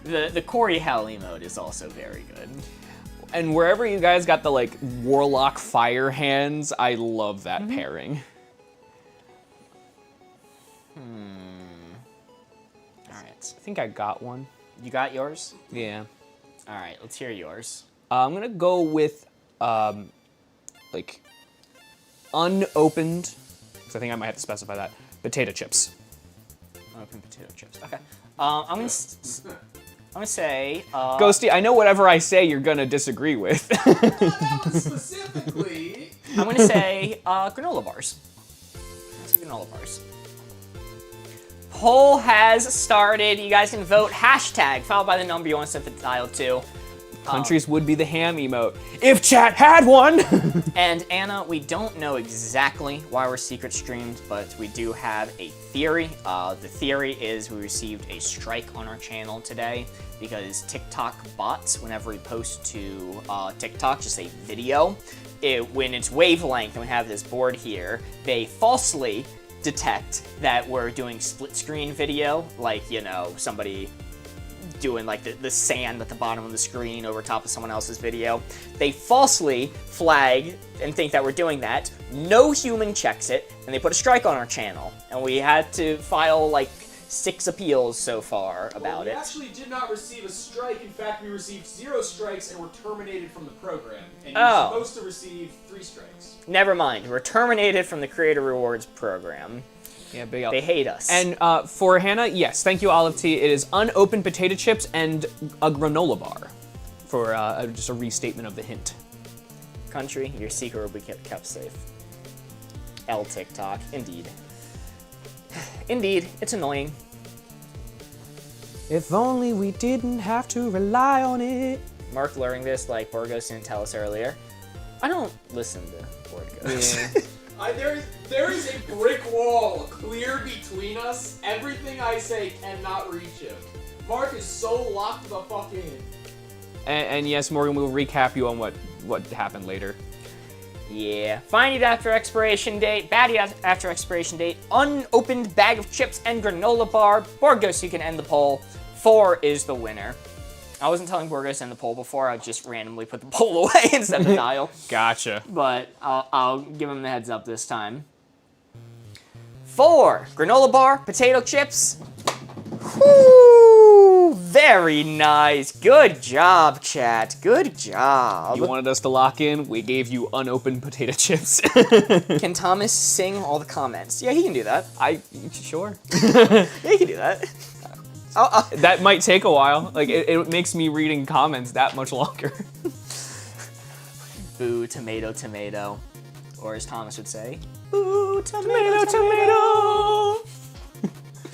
S1: The Corey Hell emote is also very good.
S2: And wherever you guys got the like Warlock Fire hands, I love that pairing.
S1: Alright.
S2: I think I got one.
S1: You got yours?
S2: Yeah.
S1: Alright, let's hear yours.
S2: I'm gonna go with like unopened, because I think I might have to specify that, potato chips.
S1: Open potato chips. Okay. I'm gonna say.
S3: Ghosty,
S2: I know whatever I say you're gonna disagree with.
S3: That was specifically.
S1: I'm gonna say granola bars. Let's say granola bars. Poll has started. You guys can vote. Hashtag followed by the number you want to set the dial to.
S2: Countries would be the ham emote if chat had one.
S1: And Anna, we don't know exactly why we're secret streamed, but we do have a theory. The theory is we received a strike on our channel today because TikTok bots, whenever we post to TikTok, just a video, when it's wavelength and we have this board here, they falsely detect that we're doing split screen video, like, you know, somebody doing like the sand at the bottom of the screen over top of someone else's video. They falsely flag and think that we're doing that. No human checks it, and they put a strike on our channel. And we had to file like 6 appeals so far about
S3: We
S1: it.
S3: actually did not receive a strike. In fact, we received 0 strikes and were terminated from the program. And
S1: Oh.
S3: you're supposed to receive 3 strikes.
S1: Never mind, we're terminated from the Creator Rewards program.
S2: Yeah, big up.
S1: They hate us.
S2: And for Hannah, yes, thank you, Olive T. It is unopened potato chips and a granola bar. For just a restatement of the hint.
S1: Country, your secret will be kept safe. L TikTok, indeed. Indeed, it's annoying.
S2: If only we didn't have to rely on it.
S1: Mark learning this like Borgos didn't tell us earlier. I don't listen to Borgos.
S2: Yeah.
S3: There is a brick wall clear between us. Everything I say cannot reach him. Mark is so locked the fuck in.
S2: And yes, Morgan, we'll recap you on what happened later.
S1: Yeah. Find it after expiration date, baddie after expiration date, unopened bag of chips and granola bar. Borgos, you can end the poll. 4 is the winner. I wasn't telling Borgos to end the poll before, I just randomly put the poll away instead of the dial.
S2: Gotcha.
S1: But I'll give him the heads up this time. 4, granola bar, potato chips. Whoo! Very nice. Good job, chat. Good job.
S2: You wanted us to lock in, we gave you unopened potato chips.
S1: Can Thomas sing all the comments? Yeah, he can do that.
S2: Sure.
S1: Yeah, he can do that.
S2: That might take a while. Like, it makes me reading comments that much longer.
S1: Boo, tomato, tomato. Or as Thomas would say, boo,
S2: Tomato, tomato.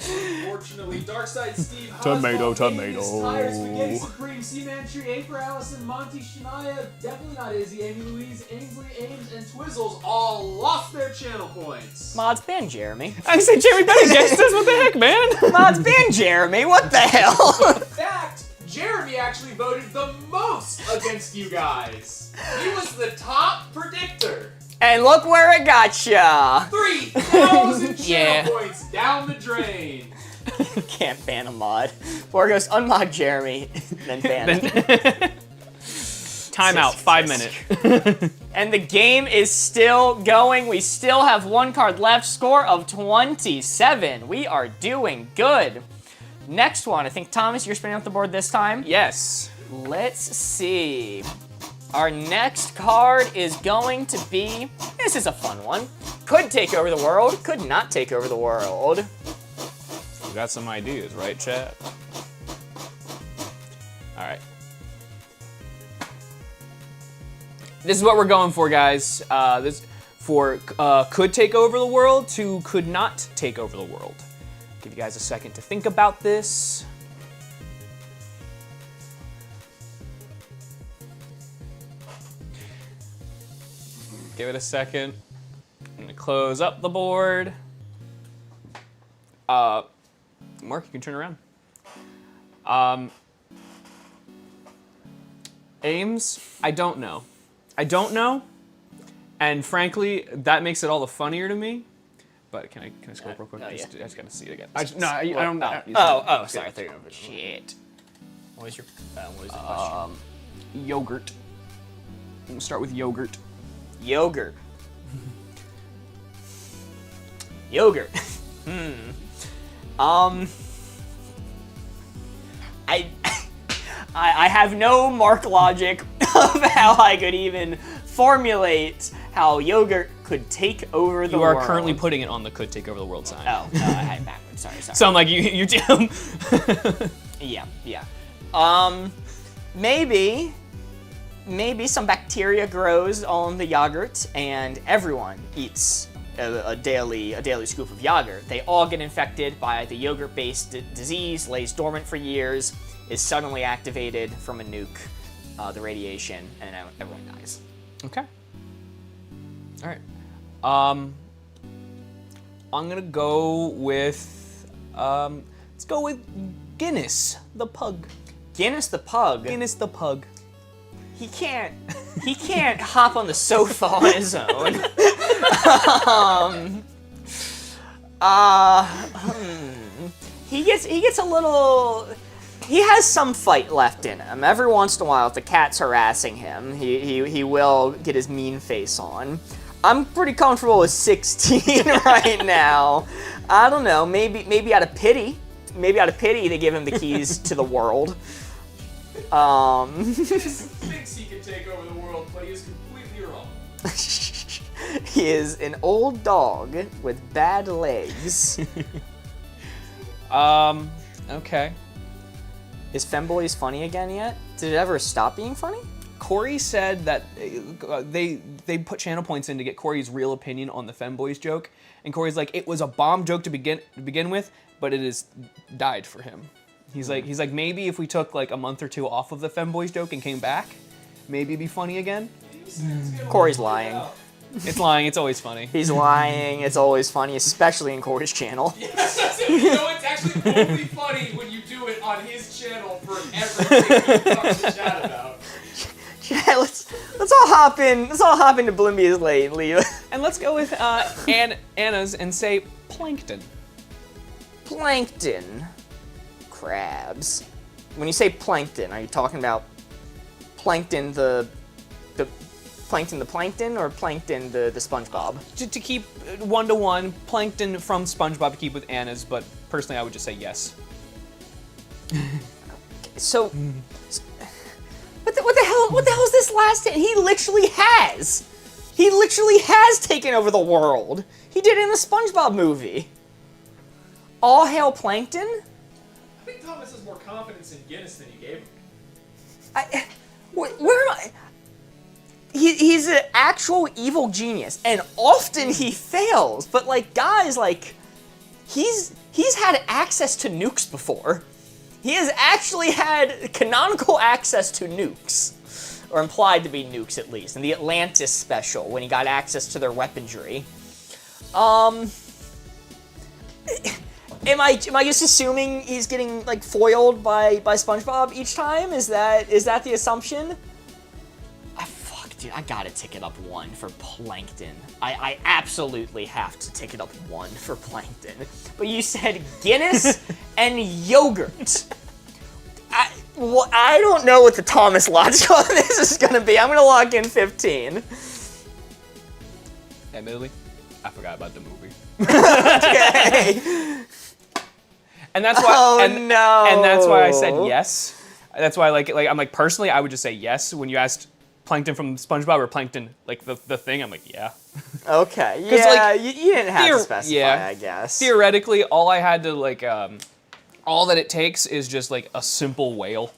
S3: Unfortunately, Darkside Steve,
S2: Tomato,
S3: Hosball,
S2: tomato.
S3: Amos, Tire, Spaghetti Supreme, Seaman Tree, April, Allison, Monty, Shania, definitely not Izzy, Amy Louise, Ainsley, Ames, and Twizzles all lost their channel points.
S1: Mods ban Jeremy.
S2: I said Jeremy better guess this. What the heck, man?
S1: Mods ban Jeremy. What the hell?
S3: In fact, Jeremy actually voted the most against you guys. He was the top predictor.
S1: And look where it got ya.
S3: 3,000 channel
S2: Yeah.
S3: points down the drain.
S1: Can't ban a mod. Or goes unmod Jeremy, then ban him.
S2: Timeout, 5 minutes.
S1: And the game is still going. We still have one card left. Score of 27. We are doing good. Next one. I think, Thomas, you're spinning up the board this time.
S2: Yes.
S1: Let's see. Our next card is going to be, this is a fun one. Could take over the world, could not take over the world.
S2: We got some ideas, right, chat? All right. This is what we're going for, guys. This for could take over the world to could not take over the world. Give you guys a second to think about this. Give it a second. I'm gonna close up the board. Mark, you can turn around. Ames, I don't know. I don't know, and frankly, that makes it all the funnier to me. But can I scroll up real quick?
S1: Oh,
S2: I just gotta see it again.
S1: I don't. Sorry. I thought you were. Shit. What was your question?
S2: Yogurt. We'll start with yogurt.
S1: Yogurt. Yogurt. I have no Mark logic of how I could even formulate how yogurt could take over the
S2: You are
S1: world.
S2: currently putting it on the could take over the world sign.
S1: Oh, I had it backwards. Sorry.
S2: Sound like you do.
S1: Yeah. Maybe some bacteria grows on the yogurt, and everyone eats a daily scoop of yogurt. They all get infected by the yogurt-based disease, lays dormant for years, is suddenly activated from a nuke, the radiation, and everyone dies.
S2: Okay. All right. I'm gonna go with let's go with Guinness the pug.
S1: Guinness the pug.
S2: Guinness the pug.
S1: He can't hop on the sofa on his own. He gets a little. He has some fight left in him. Every once in a while, if the cat's harassing him, he will get his mean face on. I'm pretty comfortable with 16 right now. I don't know. Maybe out of pity. Maybe out of pity, they give him the keys to the world.
S3: Thinks he can take over the world, but he is completely wrong.
S1: He is an old dog with bad legs.
S2: Okay.
S1: Is Femboys funny again yet? Did it ever stop being funny?
S2: Corey said that they put channel points in to get Corey's real opinion on the Femboys joke, and Corey's like, it was a bomb joke to begin with, but it has died for him. He's like maybe if we took like a month or two off of the Femboys joke and came back, maybe it'd be funny again.
S1: Corey's lying.
S2: It's lying. It's always funny.
S1: He's lying. It's always funny, especially in Corey's channel.
S3: Yes, you know, it's actually only funny when you do it on his channel for everything you talk to chat about.
S1: Yeah, let's all hop in. Let's all hop into Blimby's lately.
S2: And let's go with Anna's and say plankton.
S1: Plankton. Crabs. When you say plankton, are you talking about plankton the plankton or plankton the SpongeBob?
S2: To keep 1-to-1, plankton from SpongeBob to keep with Anna's, but personally I would just say yes.
S1: So, what the hell is this last hit? He literally has taken over the world. He did it in the SpongeBob movie. All hail Plankton?
S3: I think Thomas has more confidence in Guinness than you gave him.
S1: Where am I? He's an actual evil genius, and often he fails. But like, guys, like, he's had access to nukes before. He has actually had canonical access to nukes, or implied to be nukes at least, in the Atlantis special when he got access to their weaponry. Am I just assuming he's getting like foiled by SpongeBob each time? Is that the assumption? Fuck, dude, I gotta tick it up 1 for Plankton. I absolutely have to tick it up 1 for Plankton. But you said Guinness and yogurt. I don't know what the Thomas logic on this is gonna be. I'm gonna lock in 15.
S2: Admittedly, I forgot about the movie.
S1: Okay.
S2: And that's why.
S1: Oh,
S2: and,
S1: no.
S2: And that's why I said yes. That's why, like I'm like personally, I would just say yes when you asked Plankton from SpongeBob or Plankton, like the thing. I'm like, yeah.
S1: Okay. Yeah.
S2: Like,
S1: you didn't have to specify, I guess.
S2: Theoretically, all I had to like, all that it takes is just like a simple whale.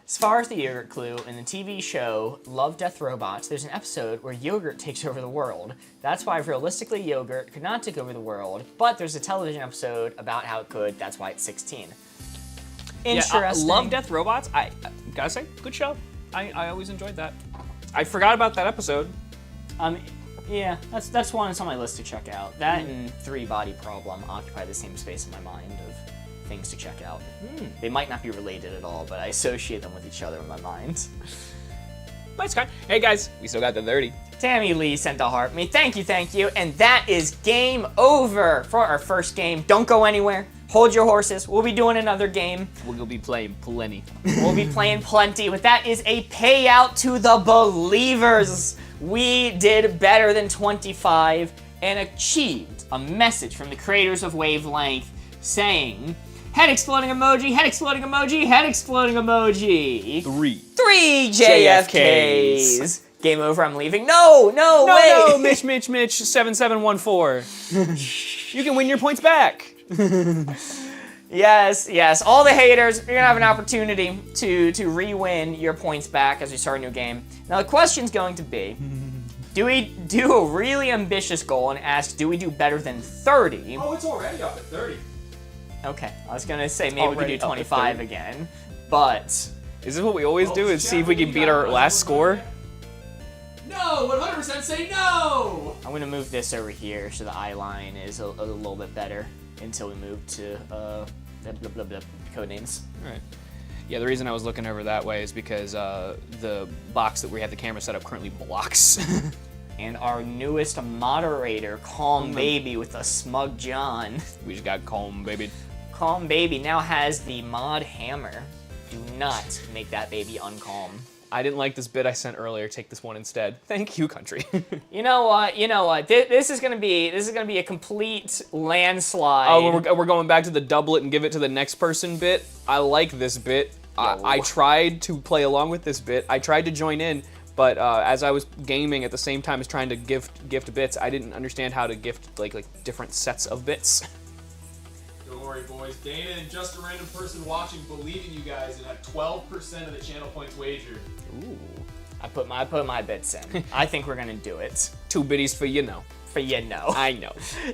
S1: As far as the yogurt clue, in the TV show Love, Death, Robots, there's an episode where yogurt takes over the world. That's why, realistically, yogurt could not take over the world, but there's a television episode about how it could. That's why it's 16. Interesting.
S2: Love, Death, Robots. I gotta say, good show. I always enjoyed that. I forgot about that episode.
S1: Yeah, that's one that's on my list to check out. That and 3 Body Problem occupy the same space in my mind of things to check out. They might not be related at all, but I associate them with each other in my mind.
S2: Nice guy. Hey guys, we still got the 30.
S1: Tammy Lee sent a heart me. Thank you. And that is game over for our first game. Don't go anywhere. Hold your horses. We'll be doing another game.
S2: We'll be playing plenty.
S1: We'll be playing plenty. But that is a payout to the believers. We did better than 25 and achieved a message from the creators of Wavelength saying, head exploding emoji, head exploding emoji, head exploding emoji.
S2: 3
S1: JFKs. Game over, I'm leaving. No, wait.
S2: No, Mitch, 7714. You can win your points back.
S1: Yes. All the haters, you're gonna have an opportunity to re-win your points back as we start a new game. Now the question's going to be, do we do a really ambitious goal and ask, do we do better than 30?
S3: Oh, it's already up at 30.
S1: Okay, I was gonna say maybe we could do
S2: Already up at
S1: 25
S2: 30.
S1: again, but
S2: Is this what we always do? Is see if we can beat our last score?
S3: No, 100% say no!
S1: I'm gonna move this over here so the eye line is a little bit better until we move to blah, blah, blah, blah, code names.
S2: All right. Yeah, the reason I was looking over that way is because the box that we have the camera set up currently blocks.
S1: And our newest moderator, Calm Baby with a smug John.
S2: We just got calm, baby.
S1: Calm Baby now has the mod hammer. Do not make that baby uncalm.
S2: I didn't like this bit I sent earlier. Take this one instead. Thank you, country.
S1: You know what? This is gonna be a complete landslide.
S2: Oh, we're going back to the double it and give it to the next person bit. I like this bit. I tried to play along with this bit. I tried to join in, but as I was gaming at the same time as trying to gift bits, I didn't understand how to gift like different sets of bits.
S3: Don't worry, boys. Dana and just a random person watching believe in you guys and have 12% of the channel points wagered.
S2: Ooh.
S1: I put my bits in. I think we're gonna do it.
S2: 2 biddies for you know.
S1: For you know.
S2: I know.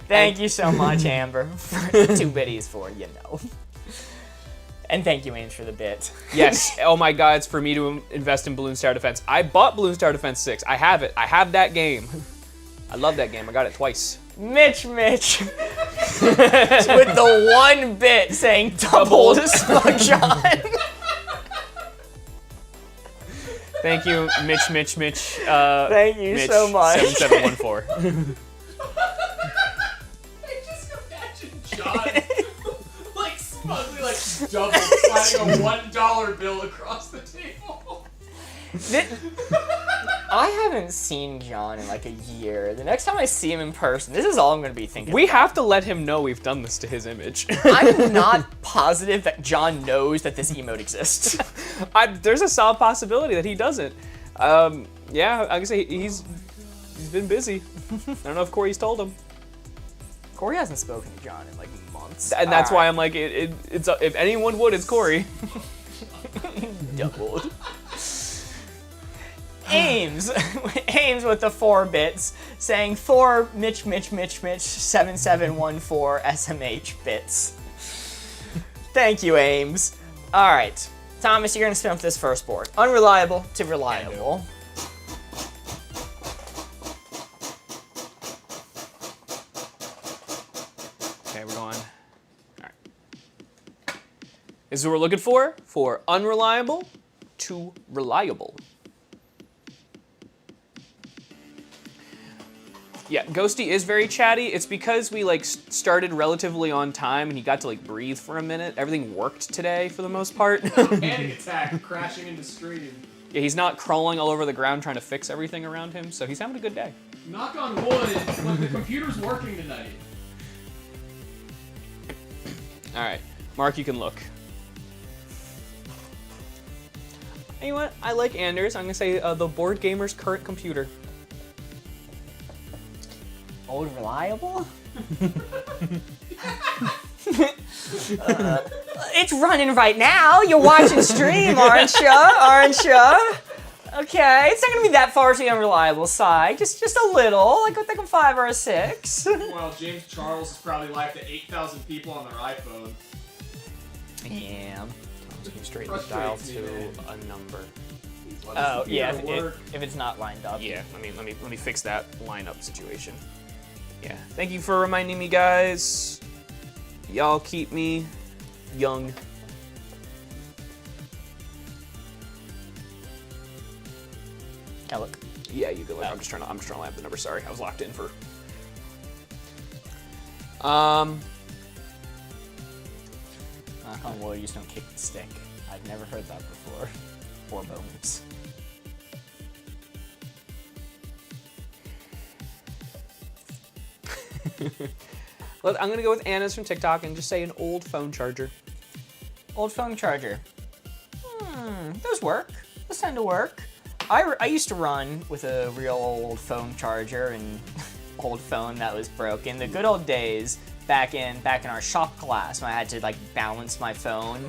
S1: Thank you so much, Amber, for 2 biddies for you know. And thank you, Ames, for the bit.
S2: Yes. Oh my God, it's for me to invest in Balloon Star Defense. I bought Balloon Star Defense 6. I have it. I have that game. I love that game. I got it twice.
S1: Mitch. With the 1 bit saying double to Smug John.
S2: Thank you, Mitch.
S1: Thank you
S2: Mitch,
S1: so much.
S2: 7714.
S3: I just imagine John like smugly double sliding a $1 bill across the table.
S1: I haven't seen John in like a year. The next time I see him in person, this is all I'm gonna be thinking.
S2: We have to let him know we've done this to his image.
S1: I'm not positive that John knows that this emote exists.
S2: There's a solid possibility that he doesn't. Yeah, I can say he's been busy. I don't know if Corey's told him.
S1: Corey hasn't spoken to John in like months.
S2: And that's why I'm like, it's if anyone would, it's Corey.
S1: Doubled. Ames with the 4 bits, saying 4 Mitch 7714 SMH bits. Thank you, Ames. All right, Thomas, you're gonna spin up this first board. Unreliable to reliable.
S2: Okay, we're going. All right. This is what we're looking for unreliable to reliable. Yeah, Ghosty is very chatty. It's because we like started relatively on time and he got to like breathe for a minute. Everything worked today for the most part.
S3: Panic attack, crashing into stream.
S2: Yeah, he's not crawling all over the ground trying to fix everything around him, so he's having a good day.
S3: Knock on wood, but the computer's working tonight.
S2: All right, Mark, you can look. You know what? I like Anders. I'm gonna say the board gamer's current computer.
S1: Old reliable? It's running right now. You're watching stream, aren't you? Okay, it's not gonna be that far to the unreliable side. Just a little, like a 5 or a 6.
S3: Well, James Charles has probably live to 8,000 people on their iPhone.
S1: Yeah.
S2: Straighten the dial to a number.
S1: Oh yeah, if it's not lined up.
S2: Yeah, let me fix that lineup situation. Yeah, thank you for reminding me, guys. Y'all keep me young.
S1: Can I look?
S2: Yeah, you can look. I'm just trying to line up the number. Sorry, I was locked in for.
S1: Knock on wood, you just don't kick the stick. I've never heard that before. 4 bones.
S2: I'm gonna go with Anna's from TikTok and just say an old phone charger.
S1: Old phone charger. Those work. Those tend to work. I used to run with a real old phone charger and old phone that was broken. The good old days back in our shop class when I had to like balance my phone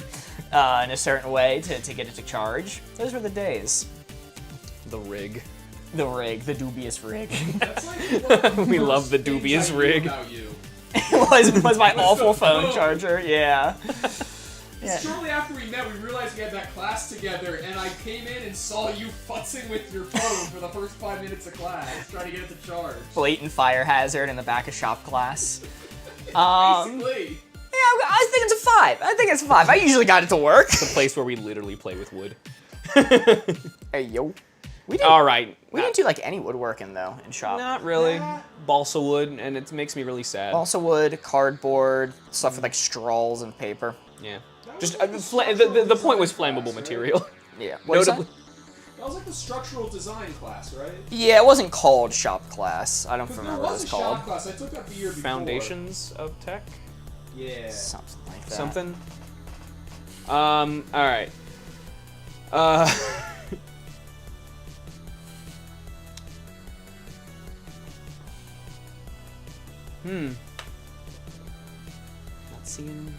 S1: in a certain way to get it to charge. Those were the days.
S2: The rig.
S1: The dubious rig.
S3: That's like
S2: We love the dubious rig.
S3: About you.
S1: It was my awful phone charger, yeah. Yeah.
S3: Shortly after we met, we realized we had that class together, and I came in and saw you futzing with your phone for the first 5 minutes of class, trying to get it to charge.
S1: Blatant fire hazard in the back of shop class.
S3: Basically.
S1: Yeah, I think it's a 5. I usually got it to work.
S2: The place where we literally play with wood.
S1: Hey, yo.
S2: All right.
S1: We didn't do like any woodworking though in shop.
S2: Not really. Balsa wood, and it makes me really sad.
S1: Also wood, cardboard, stuff with like straws and paper.
S2: Yeah. Just the point was flammable material.
S1: Yeah.
S2: Notably.
S3: That was like the structural design class, right?
S1: Yeah, it wasn't called shop class. I don't
S3: Because there
S1: remember what
S3: was
S1: it's
S3: a
S1: called.
S3: shop class. I took that the year before.
S2: Foundations of tech.
S3: Yeah.
S1: Something like that.
S2: Something. All right. Not seeing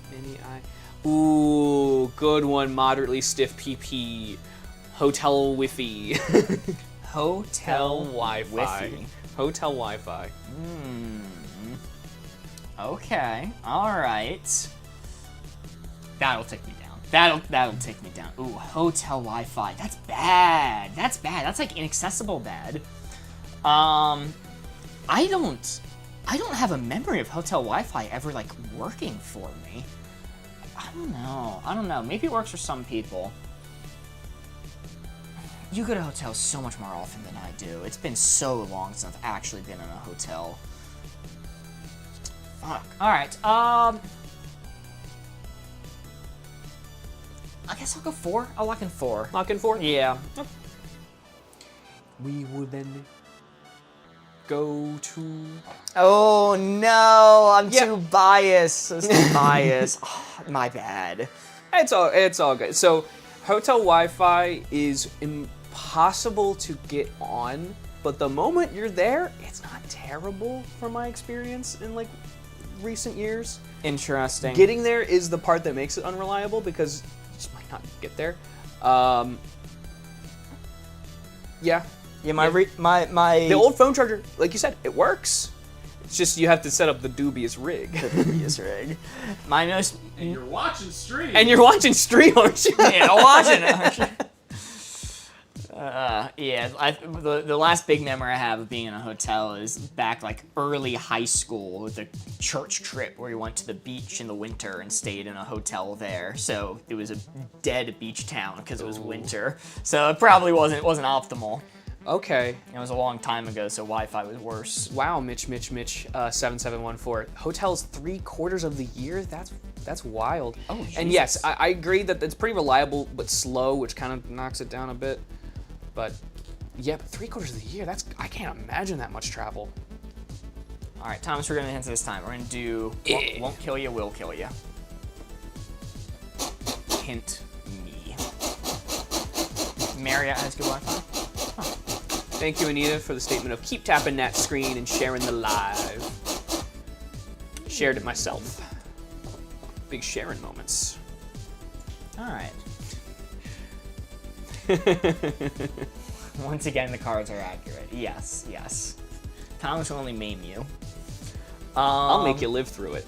S2: many Ooh, good one. Moderately stiff PP. Hotel Wi-Fi.
S1: Hotel
S2: Wi-Fi.
S1: Wi-Fi.
S2: Hotel Wi-Fi.
S1: Okay. All right. That'll take me down. That'll take me down. Ooh, hotel Wi-Fi. That's bad. That's bad. That's like inaccessible bad. I don't have a memory of hotel Wi-Fi ever like working for me. I don't know. Maybe it works for some people. You go to hotels so much more often than I do. It's been so long since I've actually been in a hotel. Fuck. Alright, I guess I'll go 4. I'll lock in 4.
S2: Lock in 4?
S1: Yeah.
S2: we would then go to...
S1: Oh no, I'm
S2: Yeah.
S1: too biased. I'm too biased. Oh, my bad.
S2: It's all good. So, hotel Wi-Fi is impossible to get on, but the moment you're there, it's not terrible from my experience in like recent years.
S1: Interesting.
S2: Getting there is the part that makes it unreliable because you just might not get there. Yeah.
S1: Yeah, my
S2: The old phone charger, like you said, it works. It's just you have to set up the dubious rig.
S1: dubious rig. My most
S3: And you're watching stream.
S2: And you're watching stream, aren't you?
S1: yeah, watching it. The last big memory I have of being in a hotel is back like early high school with a church trip where we went to the beach in the winter and stayed in a hotel there. So it was a dead beach town because it was winter. So it probably wasn't optimal.
S2: Okay.
S1: It was a long time ago, so Wi-Fi was worse.
S2: Wow, Mitch, 7714. Hotels 3/4 of the year? That's wild.
S1: Oh, Jesus.
S2: And yes, I agree that it's pretty reliable but slow, which kind of knocks it down a bit. But yeah, but 3/4 of the year, I can't imagine that much travel.
S1: All right, Thomas, we're gonna answer this time. We're gonna do won't kill you, will kill you. Hint me. Marriott has good Wi-Fi.
S2: Thank you, Anita, for the statement of keep tapping that screen and sharing the live. Shared it myself. Big sharing moments.
S1: All right. Once again, the cards are accurate. Yes, yes. Thomas will only maim you.
S2: I'll make you live through it.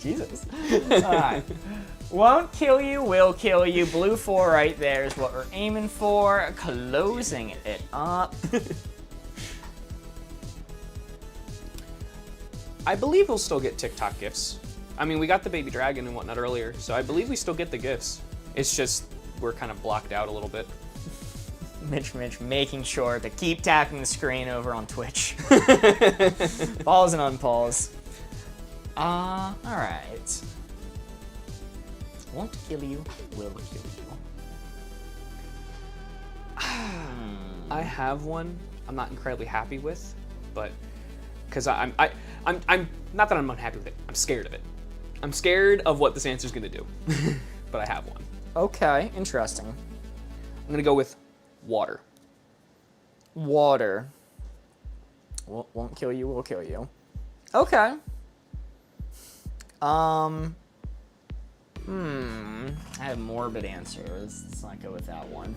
S1: Jesus. All right. Won't kill you, will kill you. Blue 4 right there is what we're aiming for. Closing it up.
S2: I believe we'll still get TikTok gifts. I mean, we got the baby dragon and whatnot earlier, so I believe we still get the gifts. It's just we're kind of blocked out a little bit.
S1: Mitch making sure to keep tapping the screen over on Twitch. Pause and unpause. All right. Won't kill you, will kill you.
S2: I have one I'm not incredibly happy with, but because I'm not that I'm unhappy with it. I'm scared of it. I'm scared of what this answer's gonna do, but I have one.
S1: Okay, interesting.
S2: I'm gonna go with water.
S1: Water. Won't kill you, will kill you. Okay. I have morbid answers. Let's not go with that one.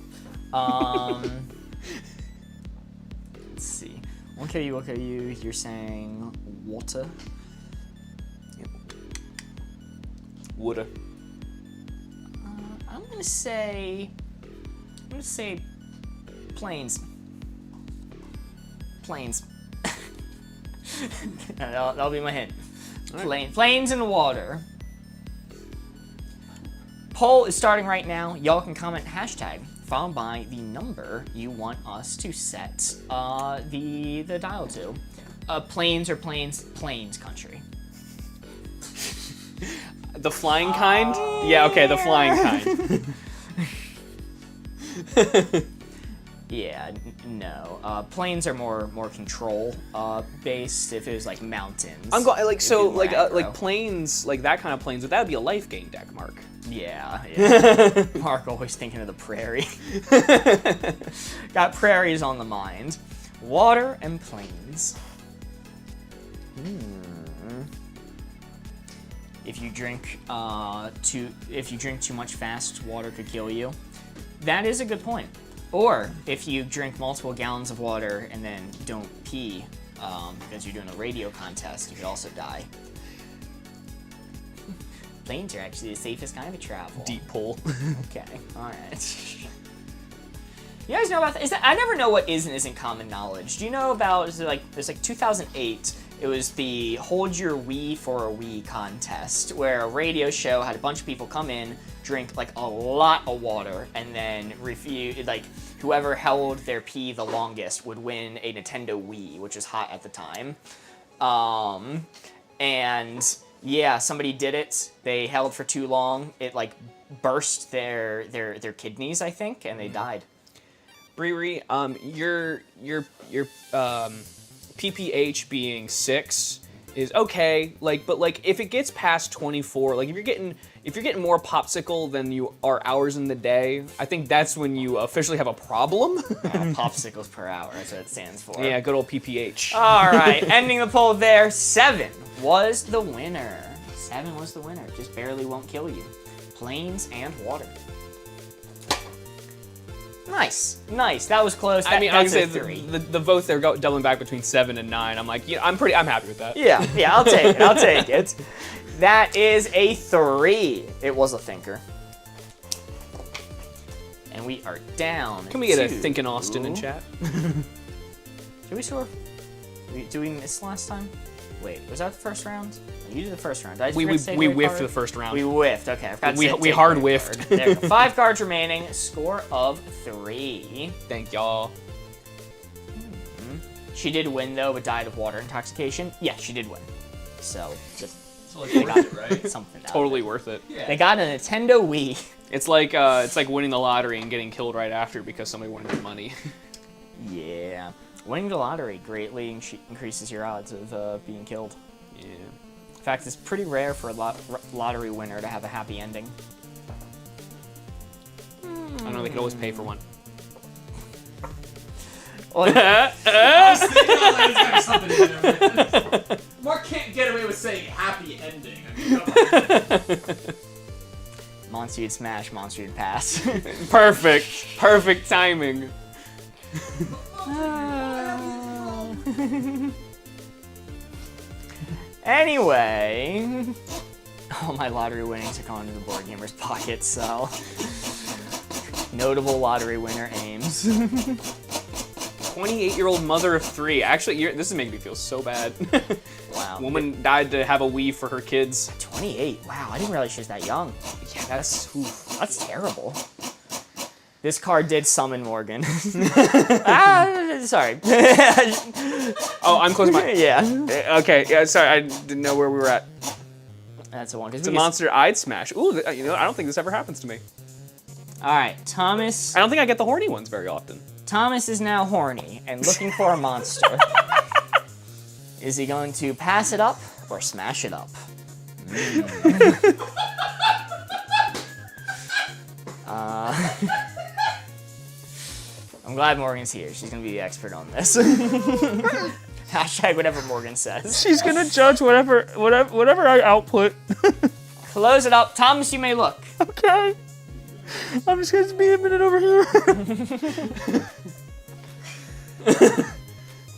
S1: Let's see. Won't kill you, will kill you. You're saying water?
S2: Woulda.
S1: I'm gonna say planes. Planes. that'll be my hint.
S2: Right.
S1: Planes and water. Poll is starting right now. Y'all can comment hashtag followed by the number you want us to set the dial to. Planes or planes country.
S2: The flying kind? Yeah, okay, the flying kind.
S1: Yeah, no. Planes are more control based. If it was like mountains,
S2: I'm going like
S1: it'd be more aggro.
S2: like planes, like that kind of planes. That would be a life gain deck, Mark.
S1: Yeah. Mark always thinking of the prairie. Got prairies on the mind. Water and plains. If you drink too much fast, water could kill you. That is a good point. Or if you drink multiple gallons of water and then don't pee because you're doing a radio contest, you could also die. Planes are actually the safest kind of travel.
S2: Deep pool.
S1: Okay, all right. You guys know about that? I never know what is and isn't common knowledge. Do you know about? There's like 2008. It was the Hold Your Wee for a Wee contest, where a radio show had a bunch of people come in, drink like a lot of water, and then whoever held their pee the longest would win a Nintendo Wii, which was hot at the time. And yeah, somebody did it. They held for too long. It like burst their kidneys, I think, and they died.
S2: Riri, your PPH being 6 is okay. But if it gets past 24, like if you're getting more popsicle than you are hours in the day, I think that's when you officially have a problem.
S1: Popsicles per hour, that's what it stands for.
S2: Yeah, good old PPH.
S1: All right, ending the poll there. 7 was the winner. 7 was the winner. Just barely won't kill you. Planes and water. Nice. That was close.
S2: I mean, I would say
S1: 3.
S2: the votes there go doubling back between 7 and 9. I'm like, I'm happy with that.
S1: Yeah, I'll take it. That is a 3. It was a thinker. And we are down.
S2: Can we get a
S1: to...
S2: Thinking Austin in chat?
S1: Did we score? Did we miss last time? Wait, was that the first round? You did the first round. Did I just
S2: We
S1: forget to say
S2: whiffed
S1: card?
S2: the first round.
S1: We whiffed. Okay, I forgot to say
S2: we
S1: take
S2: hard
S1: card.
S2: whiffed.
S1: There we go. 5 cards remaining. Score of 3.
S2: Thank y'all.
S1: She did win though, but died of water intoxication. Yeah, she did win. So just
S3: So like worth it, right?
S1: something. out of
S2: Totally
S1: it.
S2: worth it.
S3: Yeah.
S1: They got a Nintendo Wii.
S2: It's like winning the lottery and getting killed right after because somebody wanted your money.
S1: Yeah, winning the lottery greatly increases your odds of being killed.
S2: Yeah.
S1: In fact, it's pretty rare for a lottery winner to have a happy ending.
S2: I don't know. They could always pay for one.
S1: Well,
S3: I was thinking about like, there's gotta be something in there. Mark can't get away with saying happy ending. I mean, come on.
S1: Monster you'd smash, monster you'd pass.
S2: Perfect timing.
S1: Anyway, all my lottery winnings are going to the board gamer's pocket, so notable lottery winner aims.
S2: 28-year-old mother of 3. Actually, this is making me feel so bad.
S1: Wow.
S2: Woman died to have a Wii for her kids.
S1: 28. Wow, I didn't realize she was that young.
S2: Yeah, that's
S1: That's terrible. This card did summon Morgan. Sorry.
S2: Oh, I'm close my.
S1: Yeah.
S2: Okay, yeah, sorry, I didn't know where we were at.
S1: That's the one.
S2: It's a monster I'd smash. Ooh, you know, I don't think this ever happens to me.
S1: All right, Thomas.
S2: I don't think I get the horny ones very often.
S1: Thomas is now horny and looking for a monster. Is he going to pass it up or smash it up? I'm glad Morgan's here. She's gonna be the expert on this. Hashtag whatever Morgan says.
S2: She's gonna judge whatever I output.
S1: Close it up. Thomas, you may look.
S2: Okay. I'm just gonna be a minute over here.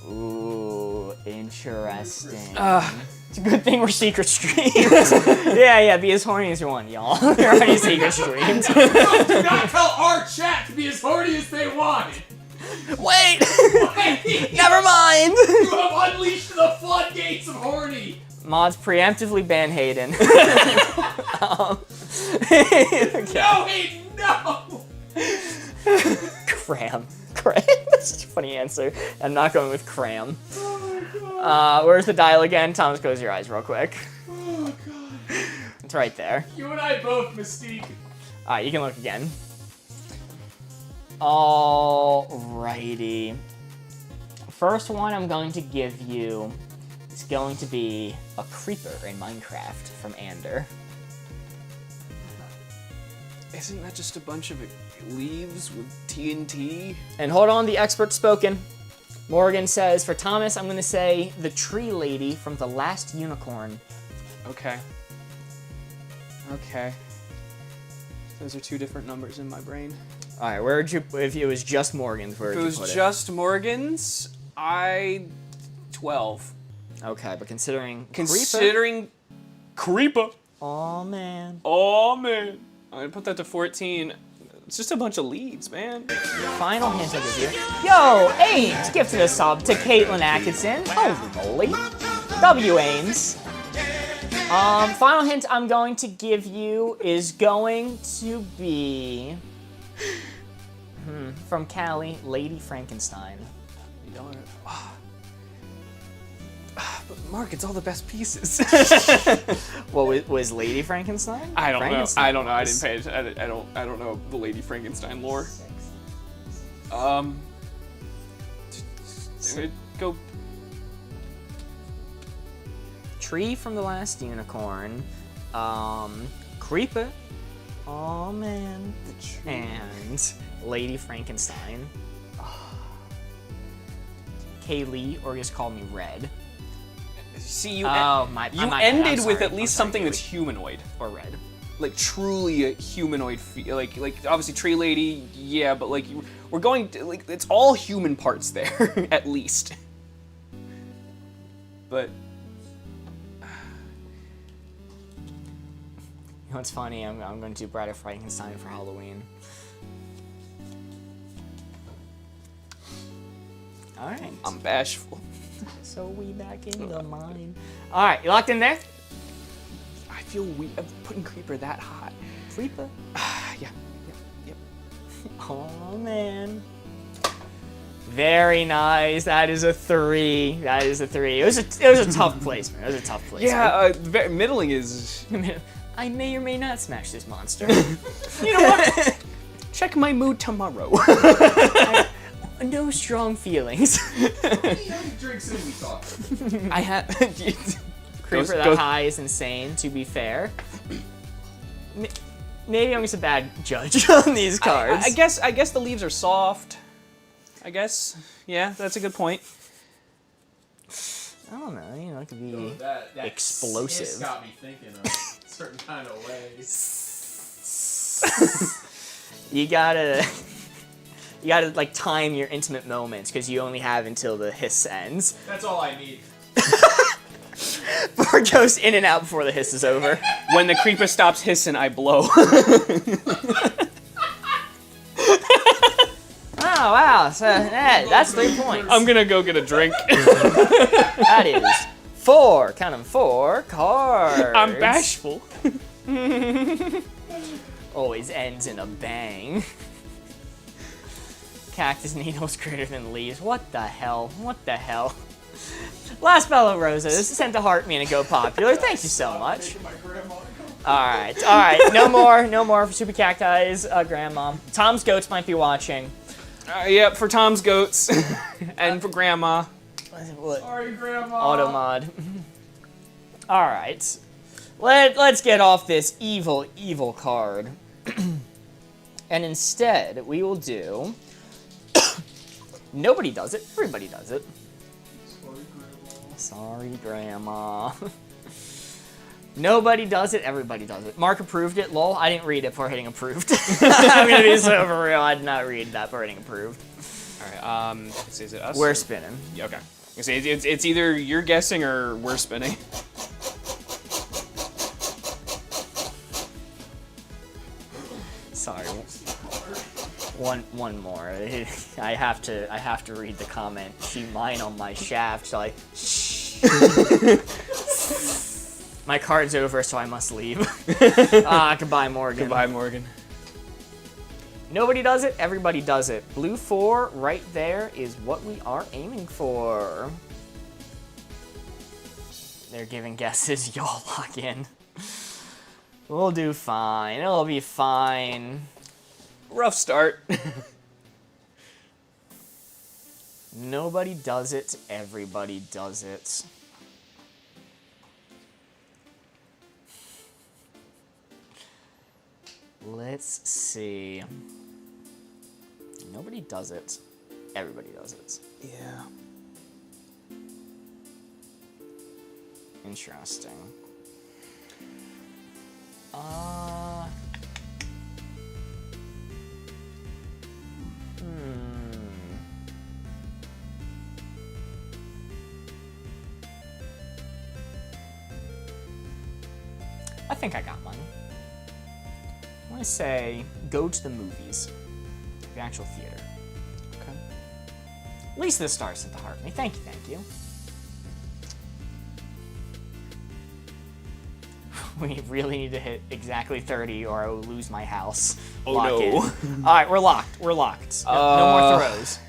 S1: Ooh, interesting. It's a good thing we're secret streams. yeah, be as horny as you want, y'all. We're already secret streams.
S3: No, do not tell our chat to be as horny as they want.
S1: Wait!
S3: Wait.
S1: Never mind!
S3: You have unleashed the floodgates of horny.
S1: Mods preemptively ban Hayden.
S3: No, Hayden, no!
S1: Cram. That's such a funny answer. I'm not going with cram. Where's the dial again? Thomas, close your eyes real quick.
S3: Oh, God.
S1: It's right there.
S3: You and I both, Mystique.
S1: Alright, you can look again. Alrighty. First one I'm going to give you is going to be a creeper in Minecraft from Ander.
S2: Isn't that just a bunch of leaves with TNT?
S1: And hold on, the expert spoken. Morgan says, for Thomas, I'm going to say the tree lady from The Last Unicorn.
S2: Okay. Those are 2 different numbers in my brain.
S1: All right, where'd you, if it was just Morgan's, where'd
S2: If it
S1: you
S2: was
S1: put
S2: just Morgan's, 12.
S1: it? Okay, but considering
S2: Creeper.
S1: Oh, man.
S2: Oh, man. I'm gonna put that to 14. It's just a bunch of leads, man.
S1: Final hint I'll give you. Yo, Ames gifted a sub to Caitlin Atkinson. Holy moly. W Ames. Final hint I'm going to give you is going to be from Callie, Lady Frankenstein.
S2: But Mark, it's all the best pieces.
S1: What was Lady Frankenstein?
S2: I don't know.
S1: Frankenstein
S2: I don't know. I
S1: was.
S2: didn't pay attention. I don't know the Lady Frankenstein lore. Go.
S1: Tree from the last unicorn. Creeper. Oh man. And Lady Frankenstein. Kaylee, or just call me Red.
S2: See, you
S1: I'm
S2: ended with
S1: sorry.
S2: at least
S1: I'm sorry,
S2: something
S1: Kaylee.
S2: that's humanoid.
S1: Or Red.
S2: Like truly a humanoid, like obviously Tree Lady, yeah, but like we're going to, like, it's all human parts there at least. But
S1: You know what's funny? I'm going to do Bride of Frankenstein for Halloween. All right.
S2: I'm bashful.
S1: So we back in the mine. All right, you locked in there?
S2: I feel weird putting Creeper that high.
S1: Creeper.
S2: Yeah. Yep.
S1: Oh man. Very nice. That is a 3. That is a 3. It was a tough placement. It was a tough placement.
S2: Yeah, middling is.
S1: I may or may not smash this monster.
S2: You know what? Check my mood tomorrow.
S1: No strong feelings.
S3: How many drinks in we talk?
S2: I have.
S1: Creeper that high is insane, to be fair. Maybe I'm just a bad judge on these cards.
S2: I guess the leaves are soft. I guess. Yeah, that's a good point.
S1: I don't know, you know, it could be
S3: That
S1: explosive.
S3: hiss got me thinking of a certain kind of ways.
S1: You gotta like time your intimate moments because you only have until the hiss ends.
S3: That's all I need.
S1: Or goes in and out before the hiss is over.
S2: When the Creeper stops hissing, I blow.
S1: Oh wow, so that's 3 points.
S2: I'm gonna go get a drink.
S1: That is 4, count them 4 cards.
S2: I'm bashful.
S1: Always ends in a bang. Cactus needles greater than leaves. What the hell? What the hell? Last Bellow Roses sent a heart me and a go popular. Thank you so much. All right. No more for Super Cacti's grandma. Tom's goats might be watching.
S2: Yep, for Tom's goats and for Grandma.
S3: Sorry, Grandma.
S1: Automod. All right. Let's get off this evil card. And instead, we will do... Nobody does it. Everybody does it. Sorry, Grandma. Nobody does it. Everybody does it. Mark approved it. Lol. I didn't read it before hitting approved. I'm going to be so for real. I did not read that before hitting approved.
S2: All right, so is it us?
S1: We're
S2: or-
S1: spinning.
S2: Yeah, okay. It's either you're guessing or we're spinning.
S1: Sorry. One more. I have to read the comment. See mine on my shaft, so I shh. My card's over, so I must leave. Goodbye, Morgan.
S2: Goodbye, Morgan.
S1: Nobody does it, everybody does it. Blue 4 right there is what we are aiming for. They're giving guesses, y'all lock in. We'll do fine, it'll be fine.
S2: Rough start.
S1: Nobody does it, everybody does it. Let's see. Nobody does it. Everybody does it.
S2: Yeah.
S1: Interesting. I think I got one. I want to say go to the movies. The actual theater.
S2: Okay.
S1: At least the stars sent the heart me. Thank you. We really need to hit exactly 30 or I will lose my house.
S2: Oh,
S1: Lock
S2: no.
S1: in. All right, we're locked. No more throws.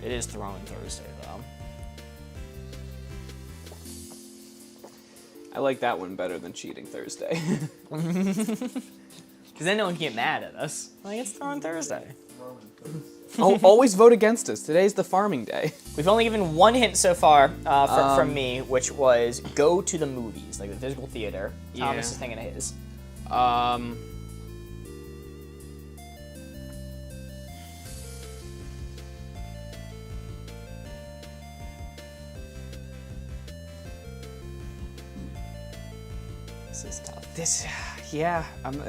S1: It is Throwing Thursday, though.
S2: I like that one better than Cheating Thursday.
S1: Because then no one can get mad at us. Like, it's on Thursday.
S2: Always vote against us. Today's the farming day.
S1: We've only given one hint so far from me, which was go to the movies, like the physical theater. Thomas is thinking of his. This is tough.
S2: This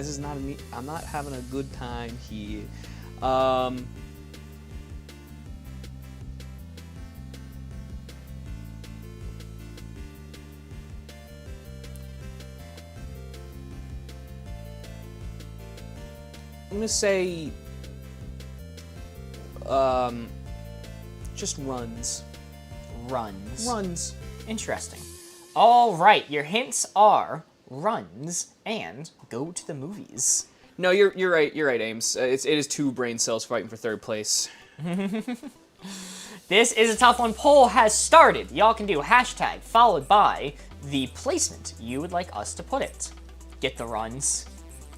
S2: is not I'm not having a good time here. I'm gonna say, just runs.
S1: Runs. Interesting. All right, your hints are runs and go to the movies.
S2: No, you're right. You're right, Ames. It is 2 brain cells fighting for 3rd place.
S1: This is a tough one. Poll has started. Y'all can do hashtag followed by the placement you would like us to put it. Get the runs.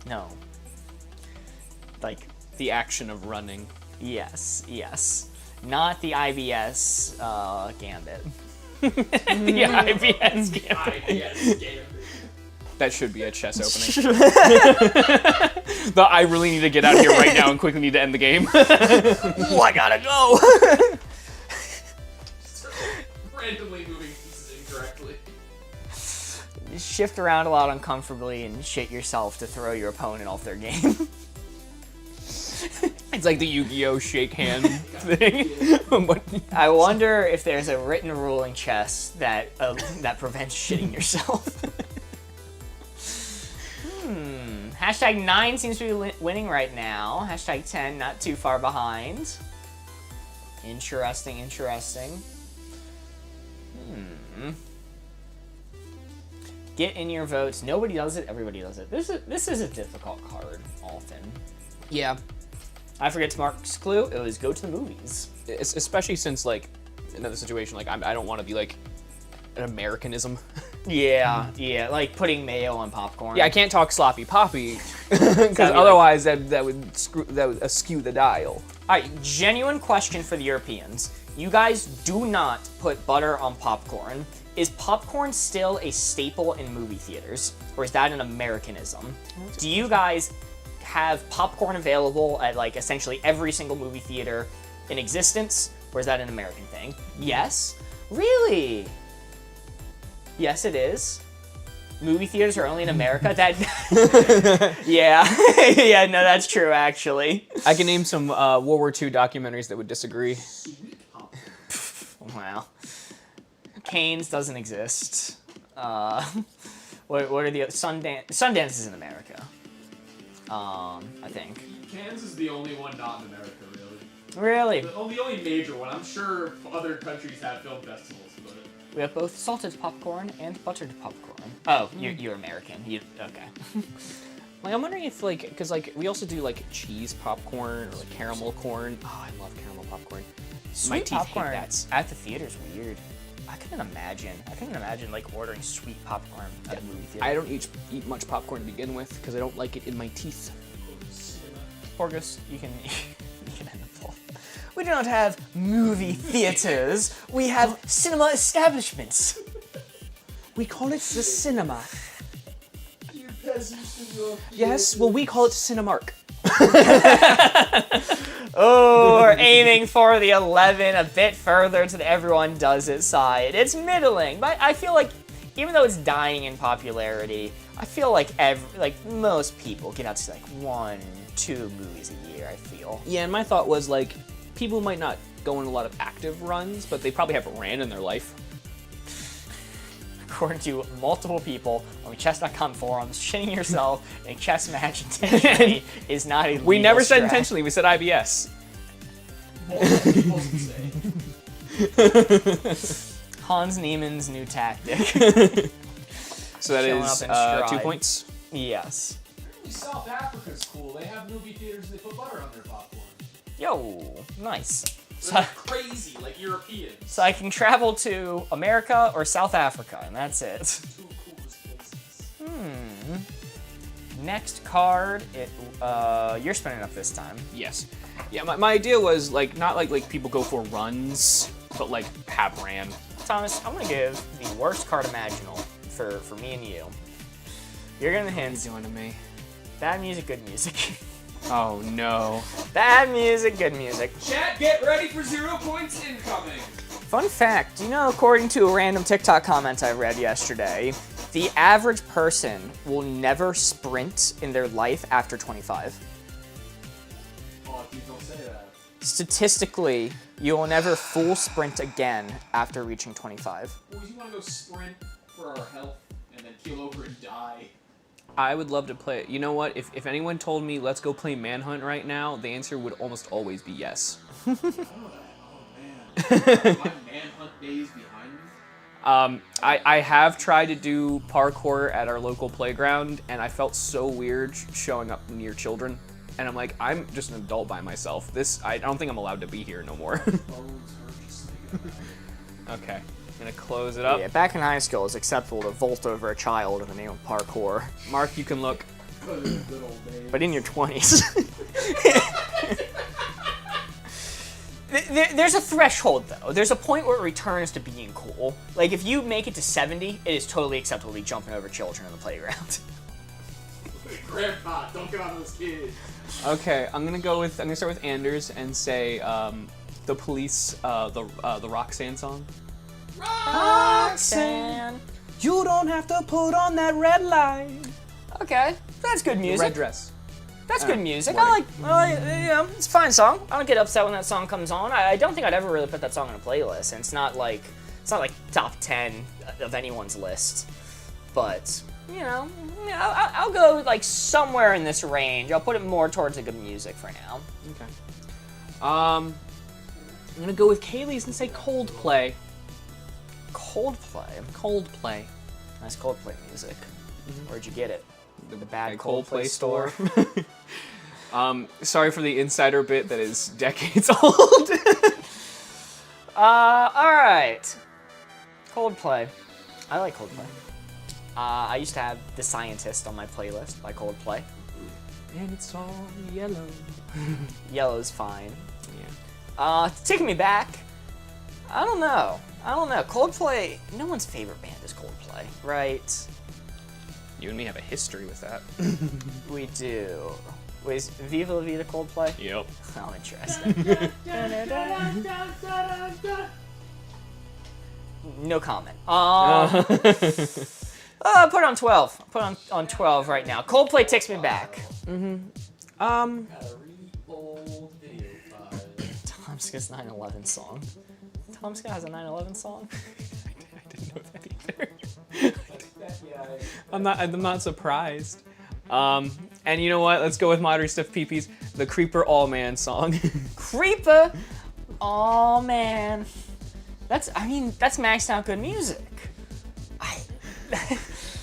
S1: No. Like,
S2: The action of running.
S1: yes. Not the IBS gambit. The IBS gambit.
S3: Yes, game.
S2: That should be a chess opening. But I really need to get out of here right now and quickly need to end the game.
S1: Ooh, I gotta go.
S3: Randomly moving pieces incorrectly.
S1: You shift around a lot uncomfortably and shit yourself to throw your opponent off their game.
S2: It's like the Yu-Gi-Oh! Shake hand thing.
S1: I wonder if there's a written rule in chess that prevents shitting yourself. Hashtag 9 seems to be winning right now. Hashtag 10 not too far behind. Interesting. Get in your votes. Nobody does it. Everybody does it. This is a difficult card often.
S2: Yeah.
S1: I forget Mark's clue. It was go to the movies.
S2: Especially since, like, another situation, like, I don't want to be, like, an Americanism.
S1: Yeah, like putting mayo on popcorn.
S2: Yeah, I can't talk sloppy poppy, because otherwise that would askew the dial.
S1: Alright, genuine question for the Europeans. You guys do not put butter on popcorn. Is popcorn still a staple in movie theaters? Or is that an Americanism? Do you guys have popcorn available at, like, essentially every single movie theater in existence? Or is that an American thing? Yes? Really? Yes, it is. Movie theaters are only in America? Yeah, no, that's true, actually.
S2: I can name some World War II documentaries that would disagree.
S1: Wow. Canes doesn't exist. What are the Sundance is in America. I think.
S3: Kansas is the only one not in America, really.
S1: Really?
S3: The only major one. I'm sure other countries have film festivals, but...
S1: We have both salted popcorn and buttered popcorn. Oh, you're American. Okay.
S2: Like, I'm wondering if, like, because, like, we also do, like, cheese popcorn or, like, caramel corn. Oh, I love caramel popcorn.
S1: Sweet
S2: teeth hate
S1: popcorn
S2: that.
S1: at the theater's weird. I couldn't imagine like ordering sweet popcorn at a movie theater.
S2: I don't eat much popcorn to begin with because I don't like it in my teeth.
S1: Orgus, you can end the poll. We do not have movie theaters. We have cinema establishments.
S2: We call it the cinema. Yes, well, we call it Cinemark.
S1: Oh, we're aiming for the 11, a bit further to the everyone does it side. It's middling, but I feel like even though it's dying in popularity, I feel like most people get out to see like 1-2 movies a year, I feel.
S2: Yeah, and my thought was, like, people might not go on a lot of active runs, but they probably haven't ran in their life.
S1: According to multiple people on the chess.com forums, shitting yourself in a chess match intentionally is not a legal
S2: We never said
S1: strat.
S2: intentionally, we said IBS.
S1: Hans Niemann's new tactic.
S2: So that
S1: Showing
S2: is
S1: up in stride.
S2: 2 points.
S1: Yes.
S3: South Africa's cool. They have movie theaters and they put butter on their popcorn.
S1: Yo, nice.
S3: They're crazy, like Europeans.
S1: So I can travel to America or South Africa, and that's it.
S3: Too cool.
S1: Next card, you're spinning up this time.
S2: Yes. Yeah, my idea was like not like people go for runs, but like have ran.
S1: Thomas, I'm gonna give the worst card imaginable for me and you. You're gonna hint.
S2: What are you doing to me?
S1: Bad music, good music.
S2: Oh no.
S1: Bad music, good music.
S3: Chat, get ready for 0 points incoming.
S1: Fun fact, according to a random TikTok comment I read yesterday, the average person will never sprint in their life after 25.
S3: Oh, you don't say that.
S1: Statistically, you will never full sprint again after reaching 25.
S3: Boys, you want to go sprint for our health and then keel over and die?
S2: I would love to play. You know what? If anyone told me let's go play Manhunt right now, the answer would almost always be yes.
S3: Oh man. My manhunt days behind me.
S2: I have tried to do parkour at our local playground, and I felt so weird showing up near children. And I'm like, I'm just an adult by myself. I don't think I'm allowed to be here no more. Okay, I'm gonna close it up.
S1: Yeah, back in high school, it's acceptable to vault over a child in the name of parkour.
S2: Mark, you can look.
S1: But in your 20s. There's a threshold, though. There's a point where it returns to being cool. Like, if you make it to 70, it is totally acceptable to be jumping over children on the playground.
S3: Grandpa, don't get on those kids.
S2: Okay, I'm gonna start with Anders and say the Police, the Roxanne song.
S1: Roxanne.
S2: You don't have to put on that red light.
S1: Okay, that's good music.
S2: Red dress.
S1: That's good music.
S2: warning.
S1: It's a fine song. I don't get upset when that song comes on. I don't think I'd ever really put that song on a playlist, and it's not like top 10 of anyone's list. But I'll go like somewhere in this range. I'll put it more towards the good music for now.
S2: Okay. I'm gonna go with Kaylee's and say Coldplay.
S1: Coldplay. Nice Coldplay music. Where'd you get it? The bad Coldplay store.
S2: Sorry for the insider bit that is decades old.
S1: All right. Coldplay. I like Coldplay. I used to have The Scientist on my playlist by Coldplay.
S2: And it's all yellow.
S1: Yellow's fine.
S2: Yeah.
S1: Taking me back. I don't know. Coldplay, no one's favorite band is Coldplay, right?
S2: You and me have a history with that.
S1: We do. Was Viva La Vida Coldplay?
S2: Yep.
S1: Oh, interesting. No comment. Put it on 12. Put it on 12 right now. Coldplay takes me back. Tom Scott's 9/11 song. Tom Scott has a 9/11 song?
S2: I didn't know that either. I'm not surprised. And you know what? Let's go with Modern Stuff PP's The Creeper All Man song.
S1: Creeper! Oh man. That's maxed out good music.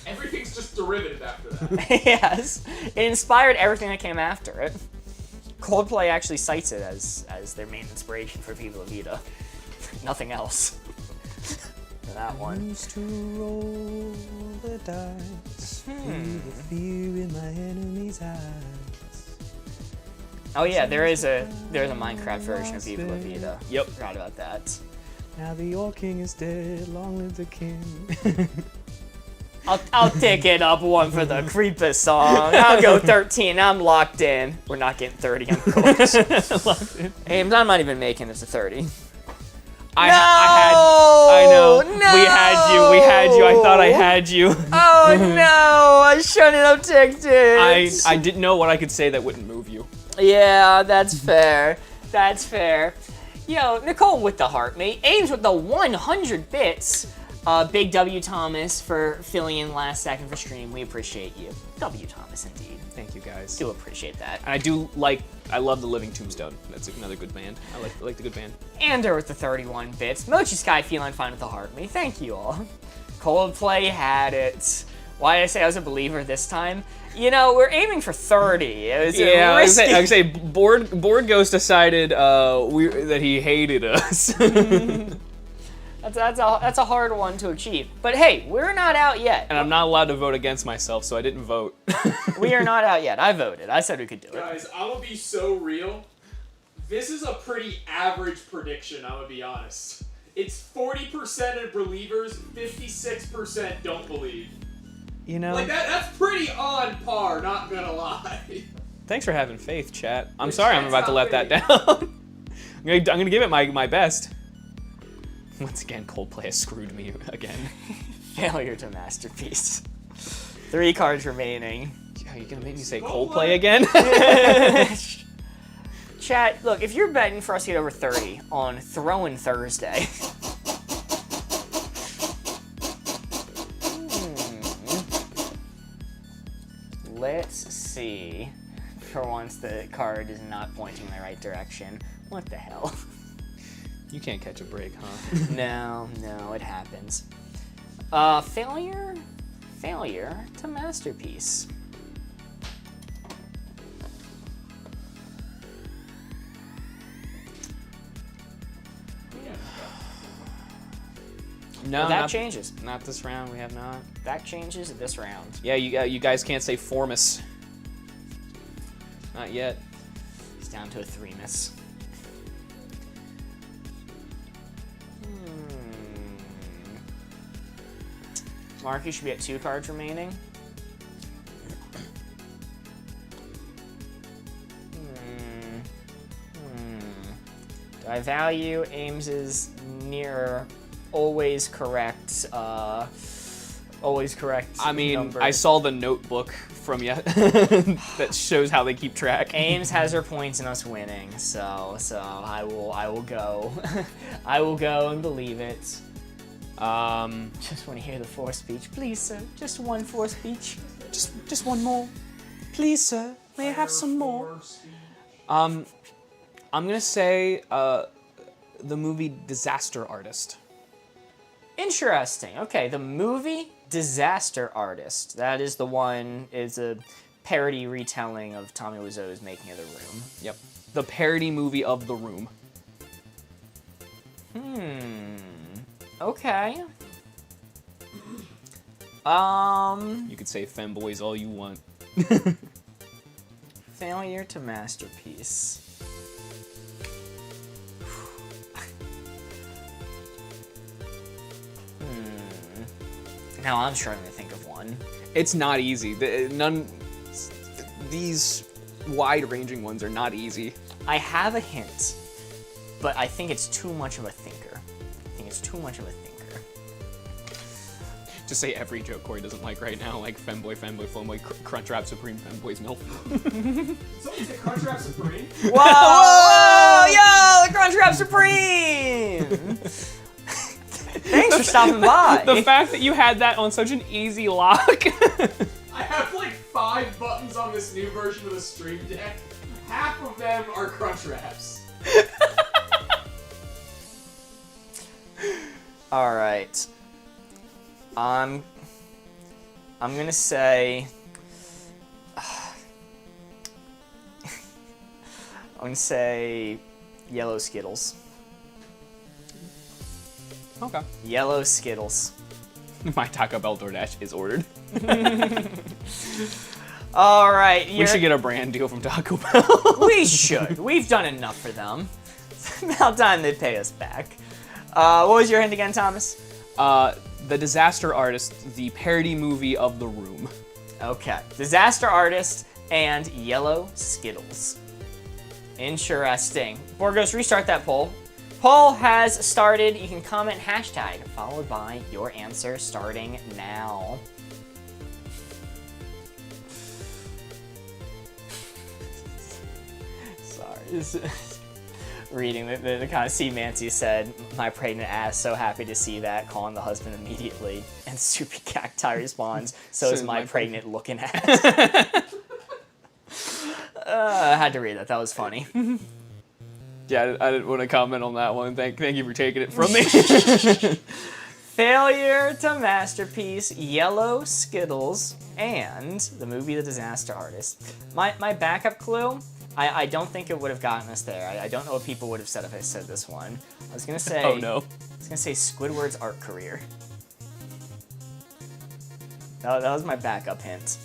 S3: Everything's just derivative after that.
S1: Yes. It inspired everything that came after it. Coldplay actually cites it as their main inspiration for Viva La Vida. Nothing else. That one.
S2: Used to roll the dice, feel the fear in my enemy's eyes.
S1: Oh yeah, there's a Minecraft version of Viva La Vida.
S2: Yep.
S1: Forgot about that.
S2: Now the old king is dead, long live the king.
S1: I'll take it up one for the Creeper song. I'll go 13. I'm locked in. We're not getting 30, of course.
S2: Locked in.
S1: Ames, I'm not even making it to 30.
S2: I know.
S1: No!
S2: We had you. I thought I had you.
S1: Oh no! I shouldn't have ticked it.
S2: I didn't know what I could say that wouldn't move you.
S1: Yeah, that's fair. That's fair. Yo, Nicole with the heart, mate. Ames with the 100 bits. Big W Thomas for filling in last second for stream. We appreciate you. W Thomas, indeed.
S2: Thank you guys.
S1: Do appreciate that.
S2: And I love the Living Tombstone. That's another good band. I like the good band.
S1: Ander with the 31 bits. Mochi Sky feeling fine with the heart, mate. Thank you all. Coldplay had it. Why did I say I was a believer this time? We're aiming for 30. It was
S2: I
S1: risky.
S2: would say Board Ghost decided that he hated us.
S1: That's a hard one to achieve. But hey, we're not out yet.
S2: And I'm not allowed to vote against myself, so I didn't vote.
S1: We are not out yet. I voted. I said we could do it.
S3: Guys, I'm gonna be so real. This is a pretty average prediction, I'm gonna be honest. It's 40% of believers, 56% don't believe.
S2: You know?
S3: Like, that's pretty on par, not gonna lie.
S2: Thanks for having faith, chat. I'm
S3: The
S2: sorry I'm
S3: chat's
S2: about to
S3: not
S2: let that down. I'm gonna give it my best. Once again, Coldplay has screwed me again.
S1: Failure to masterpiece. 3 cards remaining.
S2: Are you gonna make me say
S3: Coldplay?
S2: Coldplay again?
S1: Chat, look, if you're betting for us to get over 30 on Throwing Thursday. Let's see. For once, the card is not pointing in the right direction. What the hell?
S2: You can't catch a break, huh?
S1: No, it happens. Failure to masterpiece.
S2: No,
S1: Well, that
S2: not,
S1: changes.
S2: not this round. We have not.
S1: That changes this round.
S2: Yeah, you guys can't say Formus. Not yet.
S1: It's down to a 3-miss. Mark, you should be at 2 cards remaining. Do I value Ames's near always correct
S2: I mean,
S1: number?
S2: I saw the notebook from you that shows how they keep track.
S1: Ames has her points in us winning, so I will go. I will go and believe it. Just want to hear the 4 speech, please, sir. Just one 4 speech.
S2: Just one more. Please, sir. May I have some more? I'm gonna say the movie Disaster Artist.
S1: Interesting. Okay, the movie Disaster Artist. That is the one. Is a parody retelling of Tommy Wiseau's Making of the Room.
S2: Yep. The parody movie of The Room.
S1: Okay.
S2: You could say femboys all you want.
S1: Failure to masterpiece. Now I'm struggling to think of one.
S2: It's not easy. These wide-ranging ones are not easy.
S1: I have a hint, but I think it's too much of a thinker.
S2: Just say every joke Corey doesn't like right now, like femboy, Crunchwrap Supreme, femboys, MILF.
S3: Somebody said Crunchwrap Supreme?
S1: Whoa! Yo, the Crunchwrap Supreme! Thanks for stopping by.
S2: The fact that you had that on such an easy lock.
S3: I have like 5 buttons on this new version of the Stream Deck. Half of them are Crunchwraps.
S1: All right. I'm gonna say. I'm gonna say yellow Skittles.
S2: Okay.
S1: Yellow Skittles.
S2: My Taco Bell DoorDash is ordered.
S1: All right.
S2: We should get a brand deal from Taco Bell.
S1: We should. We've done enough for them. It's about time they pay us back. What was your hint again, Thomas?
S2: The Disaster Artist, the parody movie of The Room.
S1: Okay. Disaster Artist and yellow Skittles. Interesting. Borgos, restart that poll. Poll has started. You can comment hashtag followed by your answer starting now. Sorry. Reading the kind of see Mancy said, my pregnant ass so happy to see that, calling the husband immediately. And Soupy Cacti responds, so is my pregnant looking ass. I had to read that. That was funny.
S2: Yeah, I didn't want to comment on that one. Thank you for taking it from me.
S1: Failure to masterpiece, yellow Skittles, and the movie The Disaster Artist. My backup clue, I don't think it would have gotten us there. I don't know what people would have said if I said this one. I was gonna say.
S2: Oh no.
S1: I was gonna say Squidward's art career. That was my backup hint.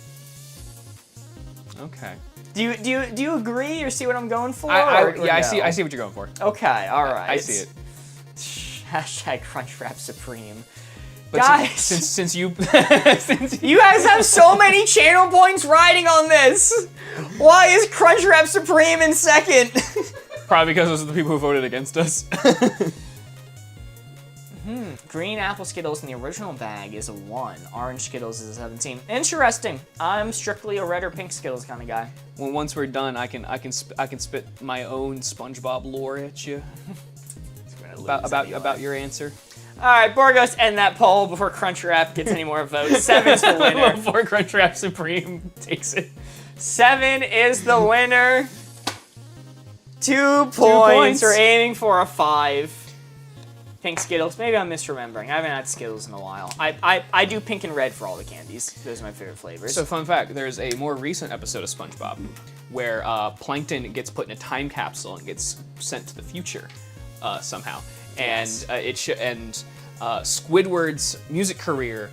S2: Okay.
S1: Do you agree or see what I'm going for?
S2: Yeah,
S1: or
S2: I
S1: no?
S2: see what you're going for.
S1: Okay, all right.
S2: I see it.
S1: Hashtag Crunchwrap Supreme.
S2: But
S1: Guys,
S2: since you
S1: you guys have so many channel points riding on this. Why is Crunchwrap Supreme in second?
S2: probably because those are the people who voted against us.
S1: Green apple Skittles in the original bag is a 1. Orange Skittles is a 17. Interesting. I'm strictly a red or pink Skittles kind of guy.
S2: Well, once we're done, I can spit my own SpongeBob lore at you about your answer.
S1: All right, Borgos, end that poll before Crunchwrap gets any more votes. 7's the winner.
S2: Before Crunchwrap Supreme takes it.
S1: 7 is the winner. 2 points.
S2: points.
S1: We're aiming for a 5. Pink Skittles. Maybe I'm misremembering. I haven't had Skittles in a while. I do pink and red for all the candies. Those are my favorite flavors.
S2: So fun fact, there's a more recent episode of SpongeBob where Plankton gets put in a time capsule and gets sent to the future somehow.
S1: Yes.
S2: And Squidward's music career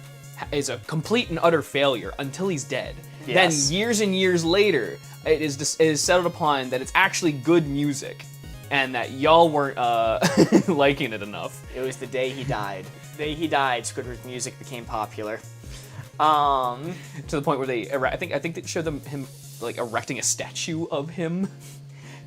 S2: is a complete and utter failure until he's dead.
S1: Yes.
S2: Then years and years later, it is settled upon that it's actually good music. And that y'all weren't liking it enough.
S1: It was the day he died. The day he died, Squidward's music became popular. To
S2: the point where I think they showed him like erecting a statue of him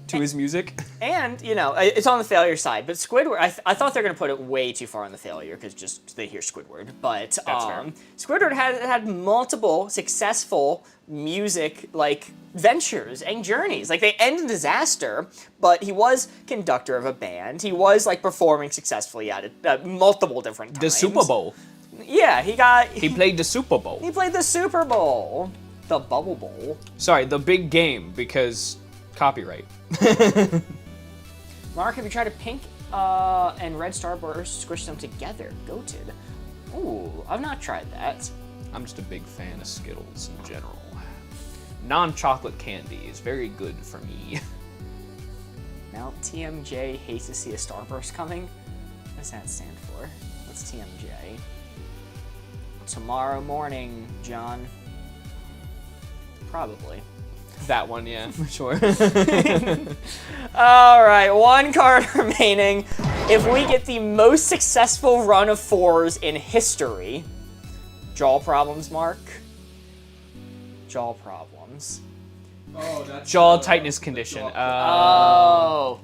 S2: to his music.
S1: And, you know, it's on the failure side, but Squidward, I thought they were going to put it way too far on the failure because just they hear Squidward. But
S2: That's fair.
S1: Squidward had multiple successful music, like, ventures and journeys. Like, they end in disaster, but he was conductor of a band. He was, like, performing successfully at it multiple different times.
S2: The Super Bowl.
S1: Yeah,
S2: He played the Super Bowl.
S1: He played the Super Bowl. The Bubble Bowl.
S2: Sorry, the big game, because copyright.
S1: Mark, have you tried a pink and red Starburst, squish them together? Goated. Ooh, I've not tried that.
S2: I'm just a big fan of Skittles in general. Non-chocolate candy is very good for me.
S1: Now, TMJ hates to see a Starburst coming. What does that stand for? What's TMJ? Tomorrow morning, John. Probably.
S2: That one, yeah, for sure.
S1: All right, 1 card remaining. If we get the most successful run of 4s in history, jaw problems, Mark? Jaw problems.
S3: Oh, that's
S2: Jaw tightness condition. Lockjaw.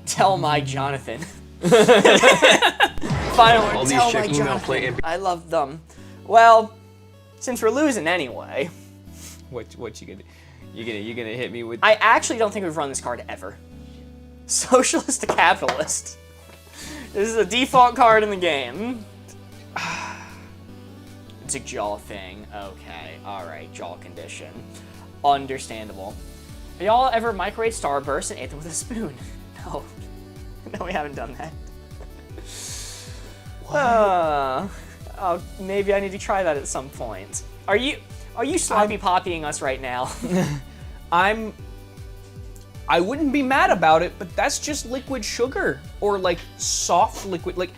S1: Tell Mike Jonathan. Final
S4: All
S1: word,
S4: these
S1: tell
S4: check
S1: Mike
S4: email
S1: Jonathan.
S4: play and-
S1: I love them. Well, since we're losing anyway,
S2: What you gonna hit me with?
S1: I actually don't think we've run this card ever. Socialist to Capitalist. This is a default card in the game. It's a jaw thing. Okay, alright, jaw condition. Understandable. Have y'all ever microwaved Starburst and ate them with a spoon? No. No, we haven't done that. Maybe I need to try that at some point. Are you sloppy poppying us right now?
S2: I wouldn't be mad about it, but that's just liquid sugar or like soft liquid. Like,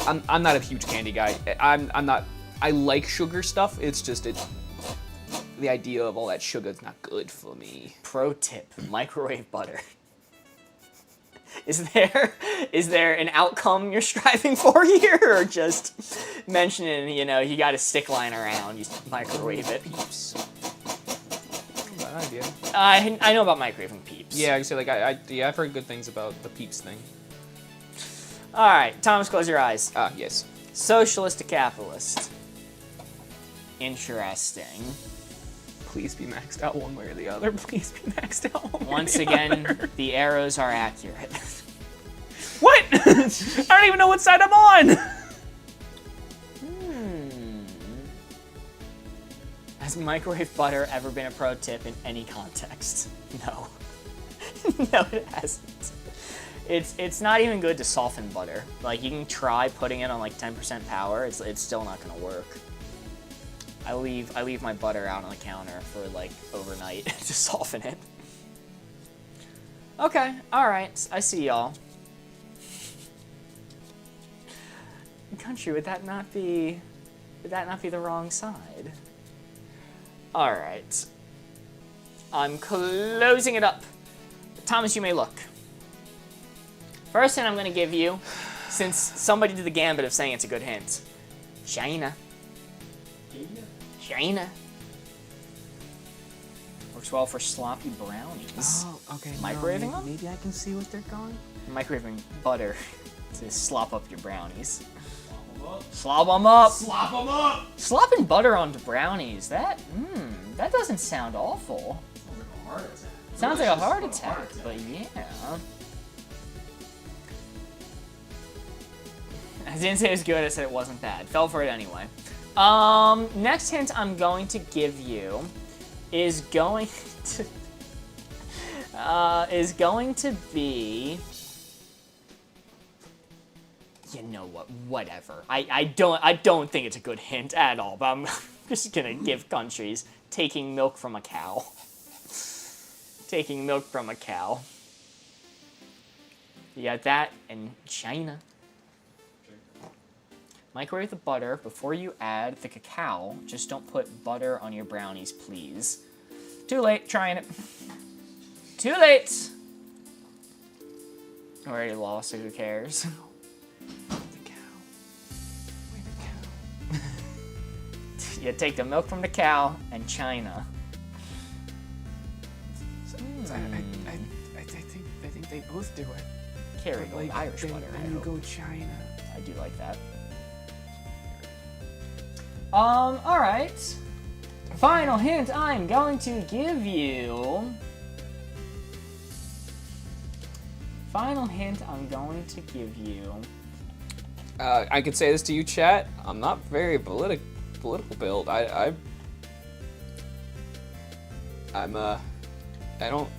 S2: I'm not a huge candy guy. I'm not. I like sugar stuff. It's just the idea of all that sugar is not good for me.
S1: Pro tip: microwave butter. Is there an outcome you're striving for here, or just mentioning, you know, you got a stick lying around, you microwave it?
S2: Peeps. Bad idea.
S1: I know about microwaving Peeps.
S2: Yeah, I say like I've heard good things about the Peeps thing.
S1: All right, Thomas, close your eyes.
S2: Yes.
S1: Socialist to capitalist. Interesting.
S2: Please be maxed out one way or the other. Please be maxed out one way
S1: Once
S2: or the
S1: again,
S2: other.
S1: the arrows are accurate.
S2: What? I don't even know what side I'm on.
S1: Has microwave butter ever been a pro tip in any context? No. No, it hasn't. It's not even good to soften butter. Like, you can try putting it on like 10% power. It's still not gonna work. I leave my butter out on the counter for like overnight to soften it. Okay, all right, I see y'all. Country, would that not be the wrong side? All right, I'm closing it up. Thomas, you may look. First hint I'm going to give you, since somebody did the gambit of saying it's a good hint. China. China. Works well for sloppy brownies.
S2: Oh, okay.
S1: Microwaving them?
S2: Maybe I can see what they're going.
S1: Microwaving butter to slop up your brownies. Slop them up.
S3: Slop them up.
S1: Slopping butter onto brownies. That doesn't sound awful.
S3: Sounds like a heart attack.
S1: Sounds like a heart attack, but yeah. I didn't say it was good, I said it wasn't bad. Fell for it anyway. Next hint I'm going to give you is going to be, you know what, whatever. I don't think it's a good hint at all, but I'm just gonna give countries taking milk from a cow. Taking milk from a cow. You got that and China. Microwave the butter before you add the cacao. Just don't put butter on your brownies, please. Too late, trying it. Too late! Already lost, so who cares?
S2: The cow. Where the cow?
S1: You take the milk from the cow and China.
S2: I think they both do it.
S1: Carry go Irish butter.
S2: Then you go China.
S1: I do like that. Alright. Final hint I'm going to give you.
S2: I could say this to you, chat. I'm not very political build. I don't.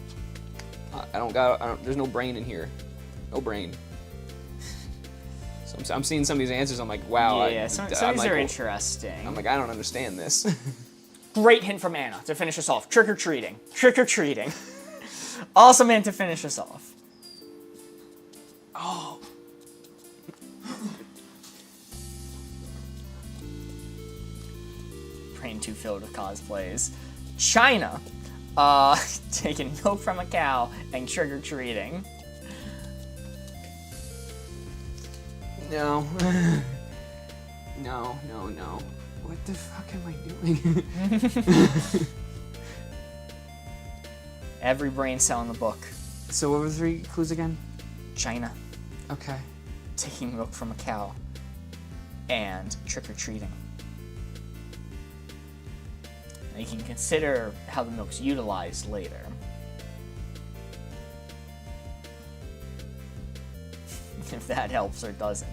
S2: There's no brain in here. No brain. So I'm seeing some of these answers. I'm like, wow.
S1: Yeah, some of these are interesting.
S2: I'm like, I don't understand this.
S1: Great hint from Anna to finish us off. Trick or treating. Trick or treating. Awesome hint to finish us off.
S2: Oh.
S1: Brain too filled with cosplays. China. Taking milk from a cow and trick or treating.
S2: No. No. What the fuck am I doing?
S1: Every brain cell in the book.
S2: So what were the 3 clues again?
S1: China.
S2: Okay.
S1: Taking milk from a cow. And trick or treating. You can consider how the milk's utilized later. If that helps or doesn't.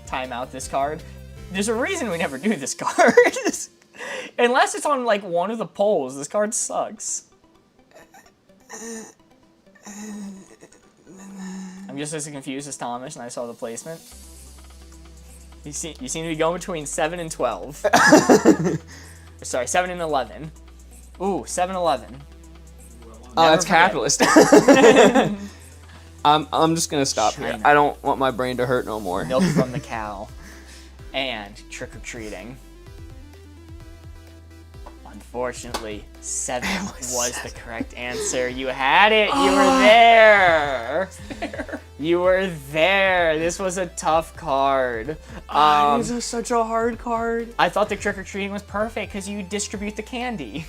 S1: Time out this card. There's a reason we never do this card. Unless it's on like one of the polls, this card sucks. I'm just as confused as Thomas and I saw the placement. You seem to be going between 7 and 12. Sorry, 7 and 11. Ooh, 7-11.
S2: Oh, that's capitalist. I'm just gonna stop here. I don't want my brain to hurt no more.
S1: Milk from the cow. And trick or treating. Unfortunately, 7 was the correct answer. You had it. You were there. You were there. This was a tough card.
S2: This is such a hard card.
S1: I thought the trick or treating was perfect because you distribute the candy.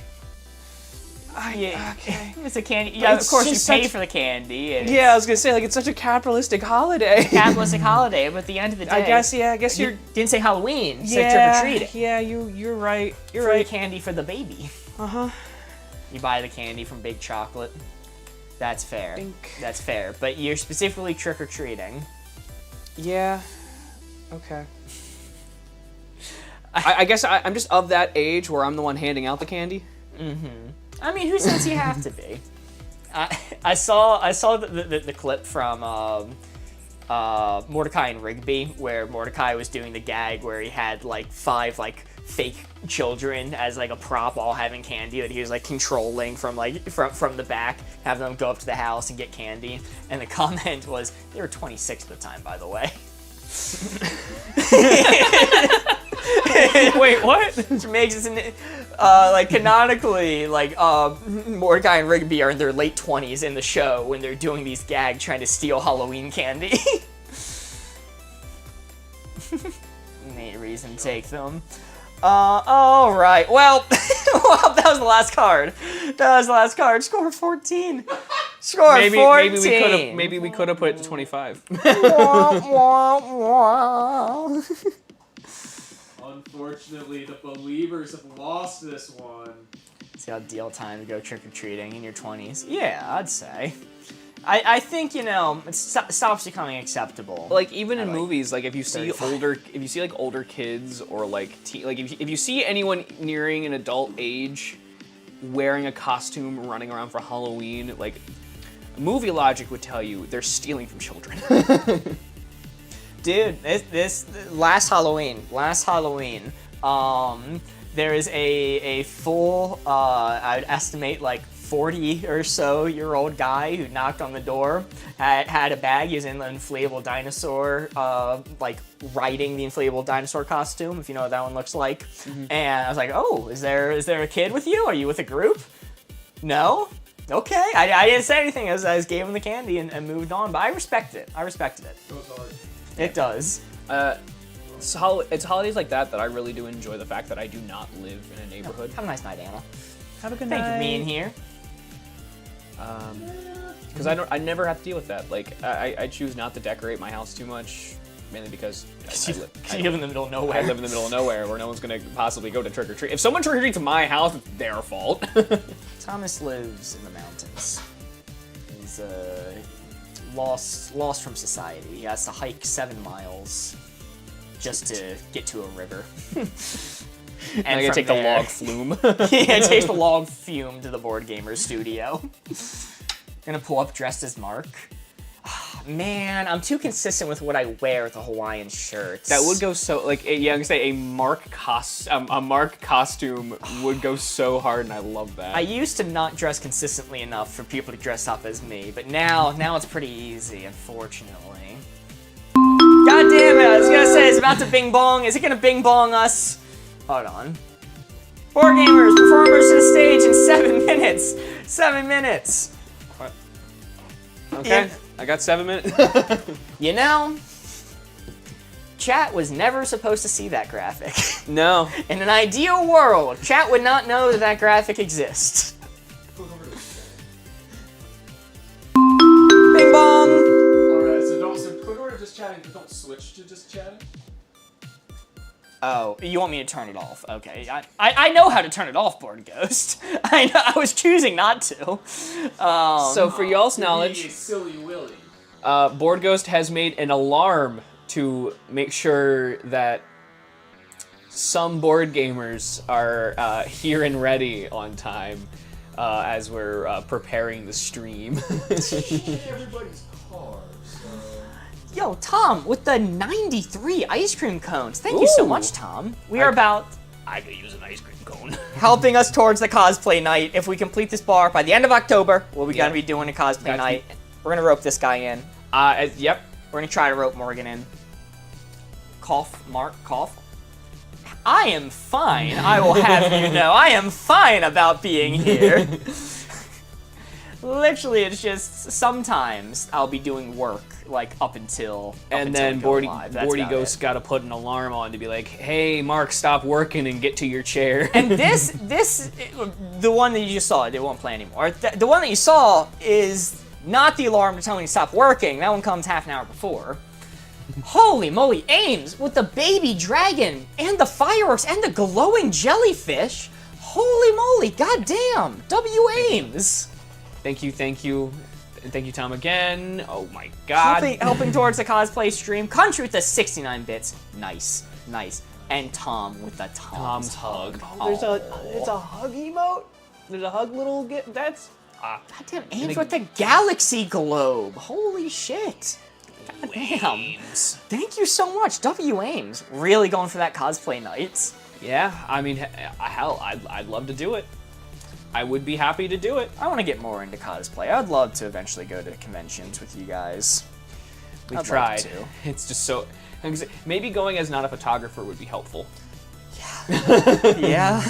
S2: Okay.
S1: It's a candy. Yeah, of course you pay for the candy.
S2: Yeah, I was gonna say like it's such a capitalistic holiday.
S1: Capitalistic holiday, but at the end of the day,
S2: I guess
S1: you didn't say Halloween. You said trick or treating.
S2: Yeah, you're right. You're
S1: Free
S2: right.
S1: candy for the baby. You buy the candy from Big Chocolate. That's fair. That's fair. But you're specifically trick or treating.
S2: Yeah. Okay. I guess I'm just of that age where I'm the one handing out the candy.
S1: I mean, who says you have to be? I saw the clip from Mordecai and Rigby, where Mordecai was doing the gag where he had like 5 like fake children as like a prop, all having candy that he was like controlling from the back, having them go up to the house and get candy. And the comment was, they were 26 at the time, by the way.
S2: Wait, what?
S1: Which makes it like canonically, like Mordecai and Rigby are in their late 20s in the show when they're doing these gags trying to steal Halloween candy. Any reason to take them. All right. Well, well, that was the last card. That was the last card. Score 14. Score 14.
S2: Maybe we could have put it to 25.
S1: Wah, wah, wah.
S3: Unfortunately, the believers have lost this one.
S1: See how deal time to go trick-or-treating in your 20s? Yeah, I'd say. I think, you know, it stops becoming acceptable.
S2: Like even in
S1: like
S2: movies, like if you see
S1: 35.
S2: older kids or like if you see anyone nearing an adult age wearing a costume running around for Halloween, like movie logic would tell you they're stealing from children.
S1: Dude, this last Halloween, there is a full, I'd estimate like 40 or so year old guy who knocked on the door, had a bag. He was in the inflatable dinosaur, like riding the inflatable dinosaur costume, if you know what that one looks like. And I was like, oh, is there a kid with you? Are you with a group? No? Okay. I didn't say anything as I just gave him the candy and moved on, but I respected it.
S3: It goes hard.
S1: It does.
S2: It's holidays like that I really do enjoy the fact that I do not live in a neighborhood.
S1: Have a nice night, Anna.
S2: Have a good
S1: Thank you for being here.
S2: Because I never have to deal with that. Like I choose not to decorate my house too much, mainly because
S1: You live in the middle of nowhere.
S2: I live in the middle of nowhere where no one's gonna possibly go to trick or treat. If someone trick or treats at my house, it's their fault.
S1: Thomas lives in the mountains. He's lost from society. He has to hike 7 miles just to get to a river.
S2: And I gotta take the log flume.
S1: Yeah, it takes the log fume to the Board Gamer studio. Gonna pull up dressed as Mark. Man, I'm too consistent with what I wear with the Hawaiian shirts.
S2: That would go so like yeah, I'm gonna say a Mark costume would go so hard, and I love that.
S1: I used to not dress consistently enough for people to dress up as me, but now it's pretty easy, unfortunately. God damn it! I was gonna say it's about to bing bong. Is it gonna bing bong us? Hold on. Board gamers, performers to the stage in 7 minutes. 7 minutes.
S2: What? Okay.
S1: Yeah.
S2: I got 7 minutes.
S1: You know, chat was never supposed to see that graphic.
S2: No.
S1: In an ideal world, chat would not know that that graphic exists. Bing bong!
S3: Alright, so click over to just chatting, but don't switch to just chatting.
S1: Oh, you want me to turn it off? Okay, I know how to turn it off, Board Ghost. I was choosing not to.
S2: So for y'all's
S3: You're
S2: knowledge,
S3: being a silly Willy.
S2: Board Ghost has made an alarm to make sure that some board gamers are here and ready on time as we're preparing the stream.
S3: Everybody's car, so...
S1: Yo, Tom, with the 93 ice cream cones. Thank you so much, Tom. We are about...
S2: I could use an ice cream cone.
S1: helping us towards the cosplay night. If we complete this bar by the end of October, we're gonna be doing a cosplay night. We're gonna rope this guy in.
S2: Yep.
S1: We're gonna try to rope Morgan in. Cough, Mark, cough. I am fine. I will have you know. I am fine about being here. Literally, it's just sometimes I'll be doing work like up until
S2: And then Bordy Ghost got to put an alarm on to be like, "Hey, Mark, stop working and get to your chair."
S1: And the one that you just saw, it won't play anymore. The one that you saw is not the alarm to tell me to stop working. That one comes half an hour before. Holy moly, Ames with the baby dragon and the fireworks and the glowing jellyfish. Holy moly, goddamn. W Ames.
S2: Thank you, Tom, again. Oh my god.
S1: Helping towards the cosplay stream. Country with the 69 bits. Nice. And Tom with the Tom's hug.
S2: Oh, it's a hug emote. There's a hug little that's
S1: Goddamn, Ames with the Galaxy Globe. Holy shit. Goddamn.
S2: Ames.
S1: Thank you so much, W. Ames. Really going for that cosplay night.
S2: Yeah, I mean, hell, I'd love to do it. I would be happy to do it.
S1: I want to get more into cosplay. I'd love to eventually go to conventions with you guys.
S2: We've
S1: I'd
S2: tried.
S1: love
S2: It's just so... Maybe going as not a photographer would be helpful.
S1: Yeah.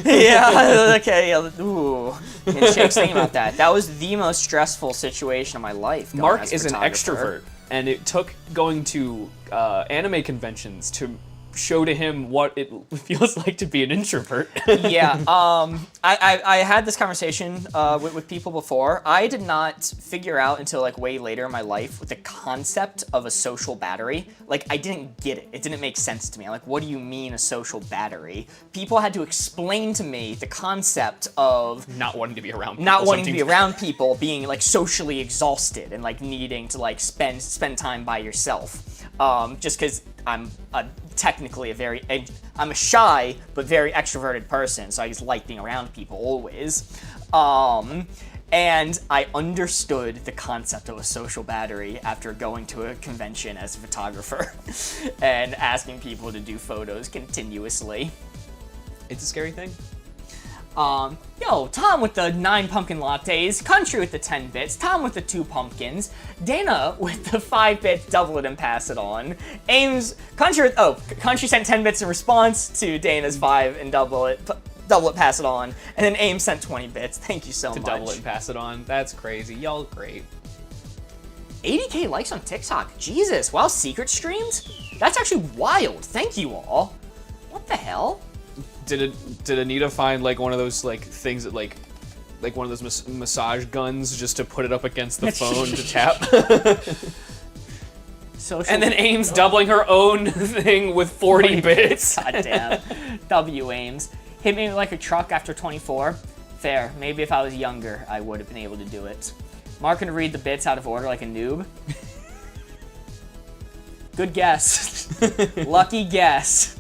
S1: Yeah, okay. Ooh. And Shake's thinking about that. That was the most stressful situation of my life. going
S2: Mark
S1: as a
S2: is an
S1: photographer.
S2: extrovert, and it took going to anime conventions to show to him what it feels like to be an introvert.
S1: Yeah, I had this conversation with people before. I did not figure out until like way later in my life with the concept of a social battery. Like, I didn't get it. It didn't make sense to me. I'm like, what do you mean a social battery? People had to explain to me the concept of
S2: Not wanting to be around people.
S1: not wanting to be around people, being like socially exhausted and like needing to like spend time by yourself. Just because I'm technically I'm a shy but very extroverted person, so I just like being around people always. And I understood the concept of a social battery after going to a convention as a photographer and asking people to do photos continuously.
S2: It's a scary thing.
S1: Yo, Tom with the 9 pumpkin lattes, Country with the 10 bits, Tom with the 2 pumpkins, Dana with the 5 bits, double it and pass it on, Ames, Country sent 10 bits in response to Dana's 5 and double it, pass it on, and then Ames sent 20 bits. Thank you so much.
S2: To double it and pass it on. That's crazy. Y'all great.
S1: 80k likes on TikTok. Jesus, wow, secret streamed? That's actually wild. Thank you all. What the hell?
S2: Did Anita find like one of those like things that like one of those massage guns just to put it up against the phone to tap? And then Ames doubling her own thing with 40 bits.
S1: Goddamn. W Ames. Hit me like a truck after 24. Fair. Maybe if I was younger, I would have been able to do it. Mark can read the bits out of order like a noob. Good guess. Lucky guess.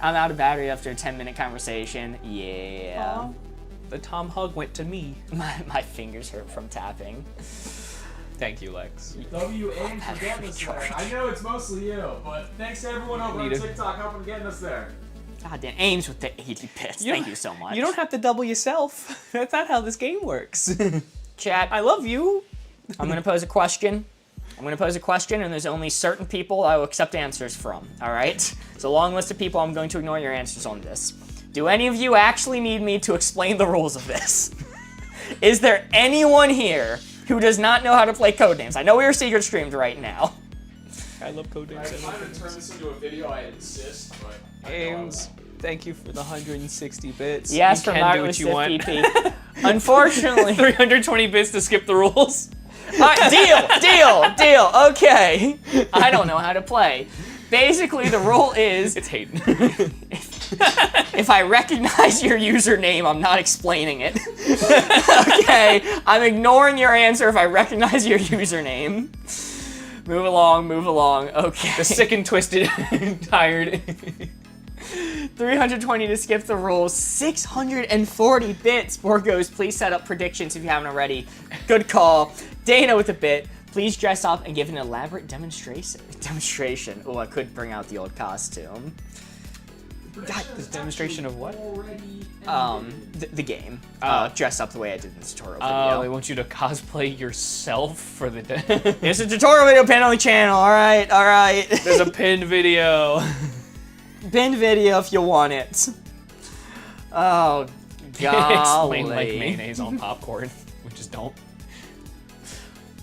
S1: I'm out of battery after a 10-minute conversation. Yeah.
S2: Aww. The Tom hug went to me.
S1: My fingers hurt from tapping.
S2: Thank you, Lex.
S3: W Ames for getting us there. I know it's mostly you, but thanks to everyone over on TikTok helping getting us there.
S1: God damn, Ames with the 80 bits. Thank you so much.
S2: You don't have to double yourself. That's not how this game works.
S1: Chat,
S2: I love you.
S1: I'm going to pose a question. And there's only certain people I will accept answers from, all right? It's a long list of people. I'm going to ignore your answers on this. Do any of you actually need me to explain the rules of this? Is there anyone here who does not know how to play Codenames? I know we are secret streamed right now.
S2: I love Codenames.
S3: If I would turn this into a video, I insist, but
S2: Ames, thank you for the 160 bits.
S1: Yes,
S2: you
S1: for
S2: can do
S1: Martin
S2: what you want.
S1: PP. Unfortunately.
S2: 320 bits to skip the rules.
S1: Deal. Okay. I don't know how to play. Basically, the rule is
S2: It's Hayden.
S1: if I recognize your username, I'm not explaining it. Okay, I'm ignoring your answer if I recognize your username. Move along. Okay.
S2: The sick and twisted, tired.
S1: 320 to skip the rules. 640 bits. Borgos, please set up predictions if you haven't already. Good call. Dana with a bit. Please dress up and give an elaborate demonstration. Oh, I could bring out the old costume.
S2: God, this demonstration of what?
S1: The game. Dress up the way I did in the tutorial video.
S2: Oh, they want you to cosplay yourself for the day.
S1: There's a tutorial video pinned on the channel. All right.
S2: There's a pinned video.
S1: Pinned video if you want it. Oh, golly.
S2: Explain like mayonnaise on popcorn. We just don't.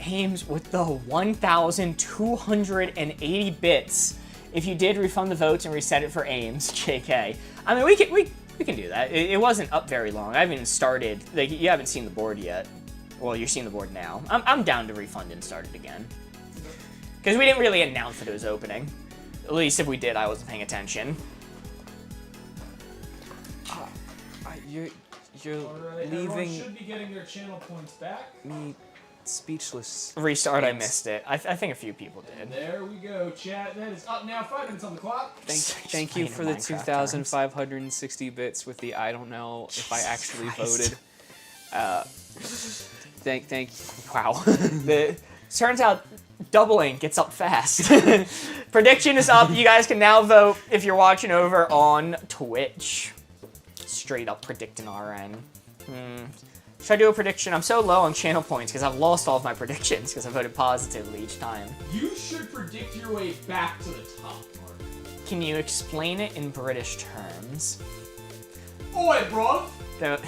S1: Ames with the 1,280 bits. If you did refund the votes and reset it for Ames, JK. I mean, we can do that. It wasn't up very long. I haven't even started. Like, you haven't seen the board yet. Well, you're seeing the board now. I'm down to refund and start it again. Because we didn't really announce that it was opening. At least if we did, I wasn't paying attention.
S2: You're
S3: Alright,
S2: leaving
S3: everyone should be getting their channel points back.
S2: me Speechless.
S1: Restart, I
S2: Thanks.
S1: missed it. I think a few people did.
S3: And there we go, chat. That is up now. 5 minutes on the clock.
S2: Thank you for the
S1: Minecraft
S2: 2,560 bits with the I don't know if I actually
S1: Christ.
S2: voted. Thank. Wow.
S1: Turns out doubling gets up fast. Prediction is up. You guys can now vote if you're watching over on Twitch. Straight up predicting RN. Should I do a prediction? I'm so low on channel points because I've lost all of my predictions because I voted positively each time.
S3: You should predict your way back to the top, Mark.
S1: Can you explain it in British terms?
S3: Oi, bruv!
S1: There,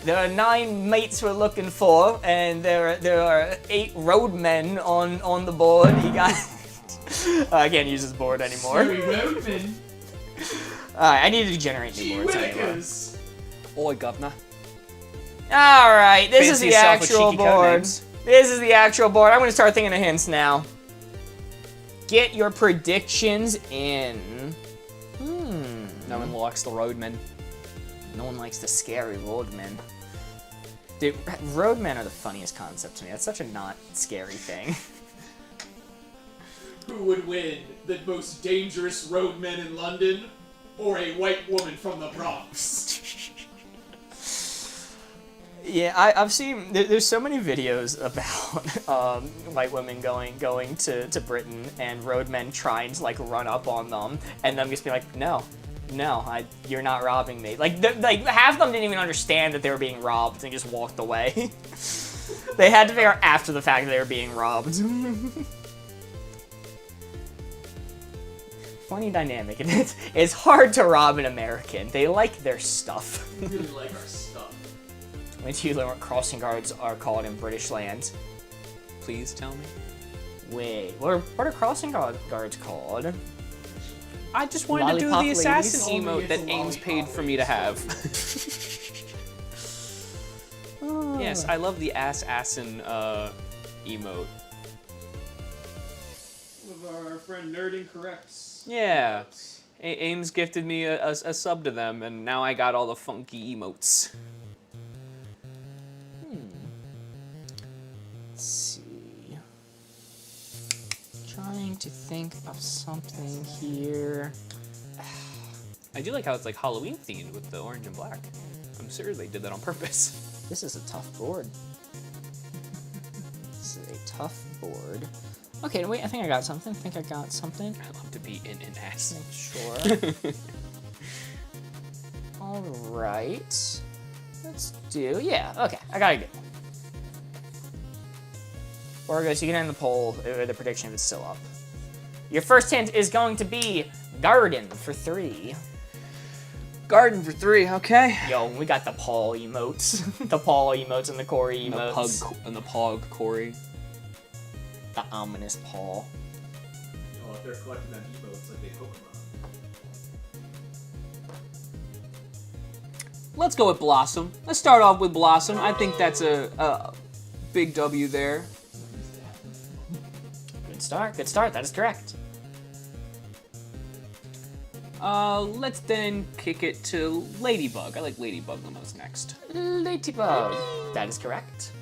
S1: there are 9 mates we're looking for, and there are 8 roadmen on the board. You got. I can't use this board anymore.
S3: Scary roadman.
S1: Alright, I need to generate new
S3: Gee
S1: boards anyway.
S3: willikers.
S2: Oi, governor.
S1: Alright, this is
S2: Fancy
S1: the
S2: yourself with
S1: actual
S2: cheeky
S1: board.
S2: codenames.
S1: This is the actual board. I'm gonna start thinking of hints now. Get your predictions in.
S2: No one likes the roadmen.
S1: No one likes the scary roadmen. Dude, roadmen are the funniest concept to me. That's such a not scary thing.
S3: Who would win, the most dangerous roadman in London, or a white woman from the Bronx?
S1: Yeah, I've seen. There's so many videos about white women going to Britain and roadmen trying to like run up on them, and them just being like, no, you're not robbing me. Like half of them didn't even understand that they were being robbed and just walked away. They had to figure out after the fact that they were being robbed. Funny dynamic. It's hard to rob an American. They like their stuff.
S3: We really like our stuff.
S1: When do you learn what crossing guards are called in British land?
S2: Please tell me.
S1: Wait, what are crossing guards called?
S2: I just wanted to do
S1: Lollipop
S2: the assassin
S3: ladies?
S2: emote
S3: Only
S2: that
S3: it's a
S2: Ames paid
S3: lollipop
S2: for me to have. Yes,
S1: Oh.
S2: I love the assassin emote.
S3: With our friend Nerding Corrects.
S2: Yeah. Ames gifted me a sub to them, and now I got all the funky emotes.
S1: Let's see. Trying to think of something here.
S2: I do like how it's like Halloween themed with the orange and black. I'm sure they did that on purpose.
S1: This is a tough board. This is a tough board. Okay, wait, I think I got something.
S2: I love to be in an ass.
S1: Sure. All right. Let's do, yeah, okay, I got a good one. Borgos, you can end the poll, or the prediction if it's still up. Your first hint is going to be garden for 3.
S2: Garden for 3, okay.
S1: Yo, we got the Paul emotes. The Paul emotes and the Corey
S2: And
S1: emotes.
S2: the pog Corey.
S1: The ominous Paul.
S3: Oh, if they're collecting them emotes like they Pokemon.
S2: Let's go with Blossom. Let's start off with Blossom. I think that's a big W there.
S1: Good start, that is correct.
S2: Let's then kick it to Ladybug. I like Ladybug the most next.
S1: Ladybug. That is correct.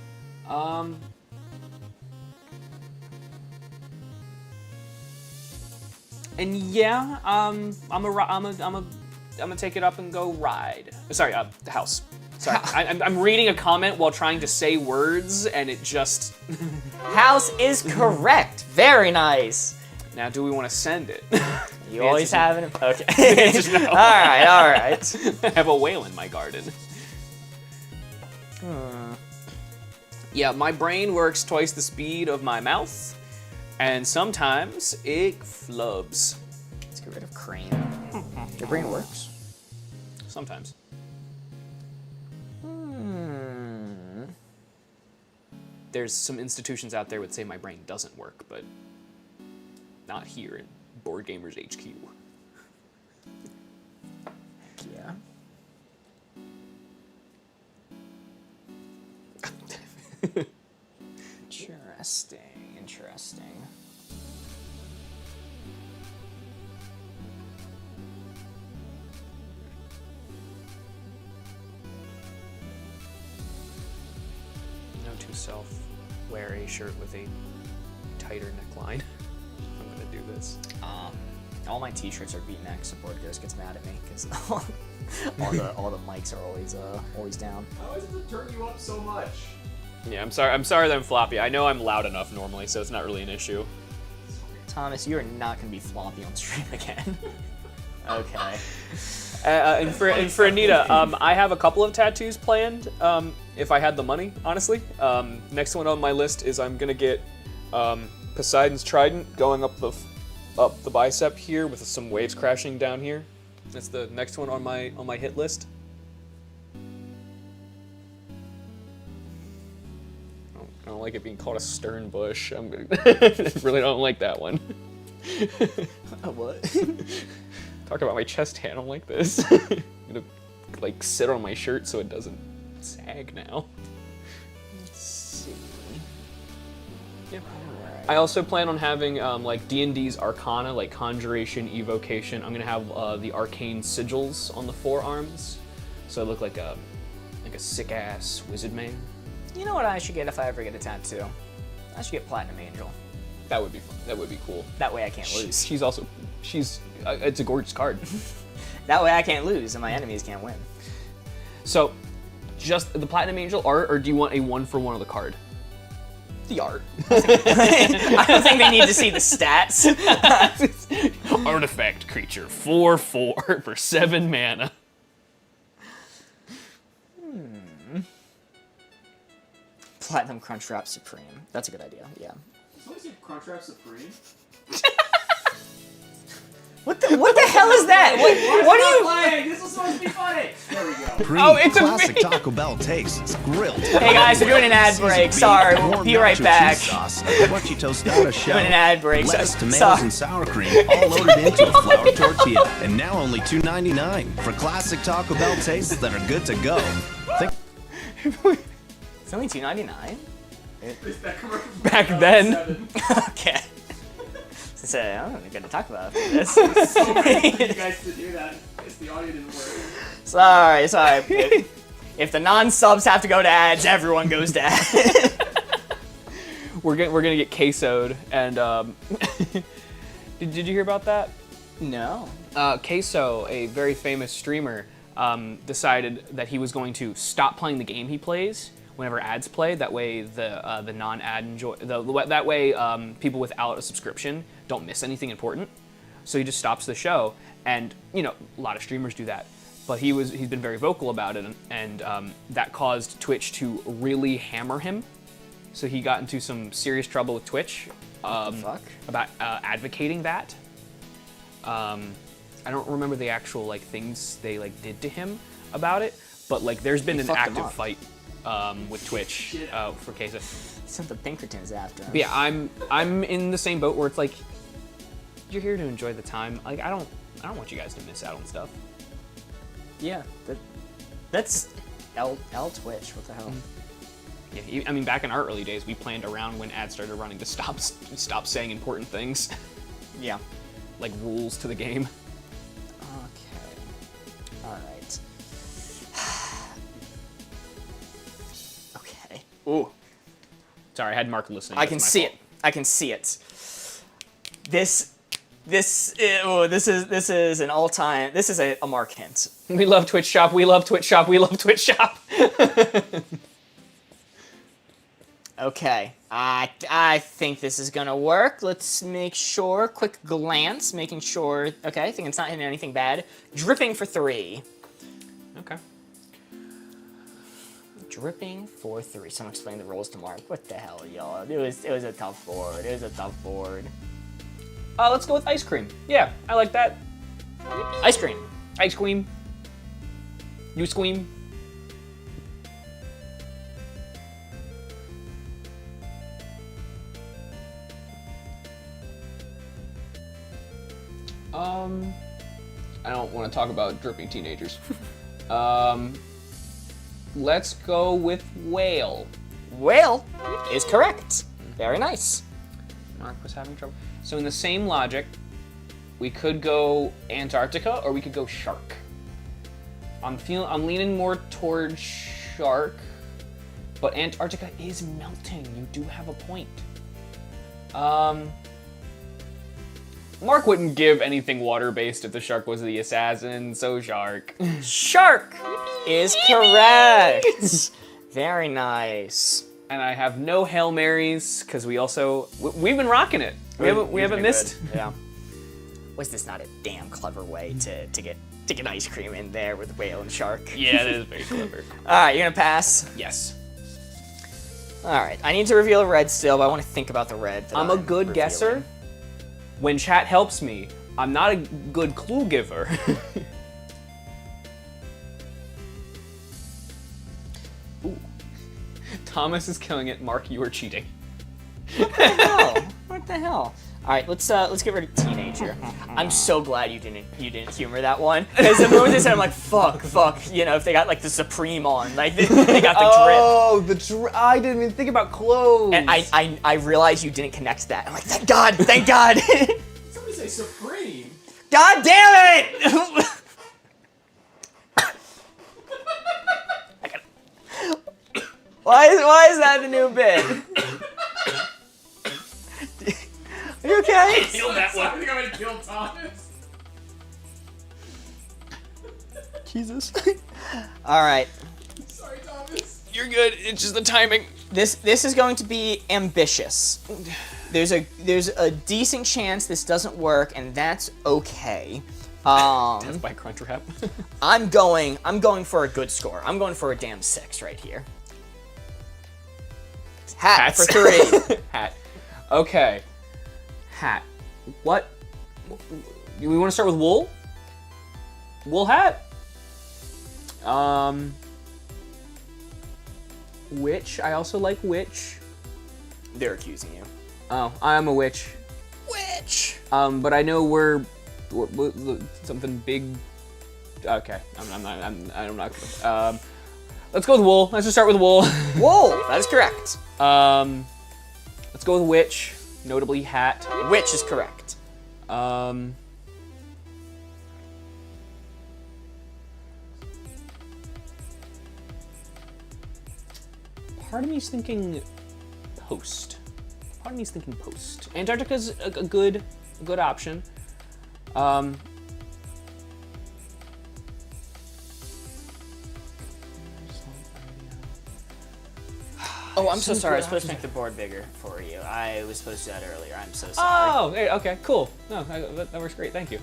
S2: And yeah, I'm gonna take it up and go ride. Sorry, the house. Sorry, I'm reading a comment while trying to say words, and it just.
S1: House is correct. Very nice.
S2: Now, do we want to send it?
S1: You
S2: The
S1: always
S2: answer's-
S1: have it. Okay.
S2: Just no.
S1: All right.
S2: I have a whale in my garden. Yeah, my brain works twice the speed of my mouth, and sometimes it flubs.
S1: Let's get rid of Crane. Your brain works.
S2: Sometimes. There's some institutions out there that say my brain doesn't work, but not here in Board Gamers HQ.
S1: Yeah. Interesting.
S2: myself wear a shirt with a tighter neckline. I'm gonna do this.
S1: All my T-shirts are V-neck, so Board Ghost gets mad at me because all the mics are always down.
S3: How is it to turn you up so much?
S2: Yeah, I'm sorry that I'm floppy. I know I'm loud enough normally, so it's not really an issue.
S1: Thomas, you are not going to be floppy on stream again. Okay.
S2: And for Anita, I have a couple of tattoos planned. If I had the money, honestly. Next one on my list is I'm gonna get Poseidon's trident going up the bicep here with some waves crashing down here. That's the next one on my hit list. I don't like it being called a stern bush. I really don't like that one.
S1: What?
S2: Talk about my chest hair. I don't like this. I'm gonna like sit on my shirt so it doesn't sag now.
S1: Let's see.
S2: Yeah. I also plan on having like D&D's Arcana, like Conjuration, Evocation. I'm gonna have the arcane sigils on the forearms, so I look like a sick-ass wizard man.
S1: You know what I should get if I ever get a tattoo? I should get Platinum Angel.
S2: That would be fun. That would be cool.
S1: That way I can't lose.
S2: It's a gorgeous card.
S1: That way I can't lose and my enemies can't win.
S2: So, just the Platinum Angel art, or do you want a 1-for-1 of the card?
S1: The art. I don't think they need to see the stats.
S2: Artifact creature, 4/4 for 7 mana.
S1: Platinum Crunchwrap Supreme. That's a good idea, yeah.
S3: Somebody say Crunchwrap Supreme?
S1: What the hell is that? What are you...
S3: playing? This was supposed to be funny. There we go.
S4: Cream,
S2: it's a
S4: classic
S2: video.
S4: Taco Bell tastes grilled.
S1: Hey guys, we're doing an ad break. Sorry, we'll be right back.
S4: What you tostada shell.
S1: Doing an ad break.
S4: Lettuce, tomatoes,
S1: Sorry.
S4: and sour cream all loaded into a flour tortilla. And now only $2.99 for classic Taco Bell tastes that are good to go.
S1: It's only $2.99?
S3: Is that commercial
S2: Back
S3: from
S2: then.
S3: 2007?
S1: Okay. So I'm going to talk about this.
S3: So many for you guys to do that. It's the audio didn't work.
S1: Sorry. If the non-subs have to go to ads, everyone goes to ads.
S2: We're gonna get quesoed, and did you hear about that?
S1: No.
S2: Queso, a very famous streamer, decided that he was going to stop playing the game he plays whenever ads play. That way, the non-ad enjoy. That way, people without a subscription don't miss anything important. So he just stops the show, and a lot of streamers do that. But he's been very vocal about it, and that caused Twitch to really hammer him. So he got into some serious trouble with Twitch
S1: fuck?
S2: about advocating that. I don't remember the actual things they did to him about it, but there's been an
S1: fucked him
S2: active
S1: up.
S2: fight with Twitch for Queso.
S1: Sent the Pinkertons after him.
S2: But yeah, I'm in the same boat where it's you're here to enjoy the time. I don't want you guys to miss out on stuff.
S1: Yeah. That's L Twitch. What the hell?
S2: Yeah, I mean, back in our early days, we planned around when ads started running to stop saying important things,
S1: Yeah.
S2: like rules to the game.
S1: Okay. All right. Okay.
S2: Ooh. Sorry, I had Mark listening.
S1: I can see it. I can see it. This is an all-time. This is a Mark hint.
S2: We love Twitch Shop. We love Twitch Shop. We love Twitch Shop.
S1: Okay. I think this is gonna work. Let's make sure. Quick glance, making sure. Okay, I think it's not hitting anything bad. Dripping for 3.
S2: Okay.
S1: Dripping for 3. Someone explain the rules to Mark. What the hell, y'all? It was a tough board. It was a tough board.
S2: Let's go with ice cream. Yeah, I like that.
S1: Ice cream.
S2: Ice cream. You squeam. I don't want to talk about dripping teenagers. Let's go with whale.
S1: Whale is correct. Very nice.
S2: Mark was having trouble. So in the same logic, we could go Antarctica or we could go shark. I'm leaning more towards shark But Antarctica is melting. You do have a point. Mark wouldn't give anything water-based if the shark was the assassin, so shark.
S1: Shark is correct. Very nice.
S2: And I have no Hail Marys, because we've been rocking it. We haven't missed.
S1: Good. Yeah. Was this not a damn clever way to get ice cream in there with whale and shark?
S2: Yeah, that is very clever.
S1: All right, you're gonna pass.
S2: Yes.
S1: All right, I need to reveal a red still, but I want to think about the red. That
S2: I'm a good
S1: revealing.
S2: guesser. When chat helps me, I'm not a good clue giver. Ooh. Thomas is killing it. Mark, you are cheating.
S1: What the hell? What the hell? All right, let's get rid of teenager. I'm so glad you didn't humor that one, because the moment they said, I'm like, fuck, you know, if they got like the Supreme on, like they got the drip.
S2: Oh, the drip. I didn't even think about clothes.
S1: And I realized you didn't connect that. I'm like, thank God, thank God.
S3: Somebody say Supreme.
S1: God damn it! Why is that the new bit? Are you okay?
S3: Killed that one. I think I'm gonna kill Thomas.
S1: Jesus. All right.
S3: Sorry, Thomas.
S2: You're good. It's just the timing.
S1: This is going to be ambitious. There's a decent chance this doesn't work, and that's okay.
S2: Death by Crunchwrap.
S1: I'm going for a good score. I'm going for a damn 6 right here. Hat for 3.
S2: Hat. Okay. Hat. What? Do we want to start with wool? Wool hat? Witch. I also like witch.
S1: They're accusing you.
S2: Oh, I'm a witch.
S1: Witch.
S2: But I know we're something big. Okay, I'm not. Let's go with wool. Let's just start with wool.
S1: Wool. That is correct.
S2: Let's go with witch. Notably hat.
S1: Witch is correct.
S2: Part of me's thinking post. Antarctica's a good option.
S1: Oh, I'm so sorry. I was supposed to make the board bigger for you. I was supposed to do that earlier. I'm so sorry.
S2: Oh, hey, okay, cool. No, that works great. Thank you.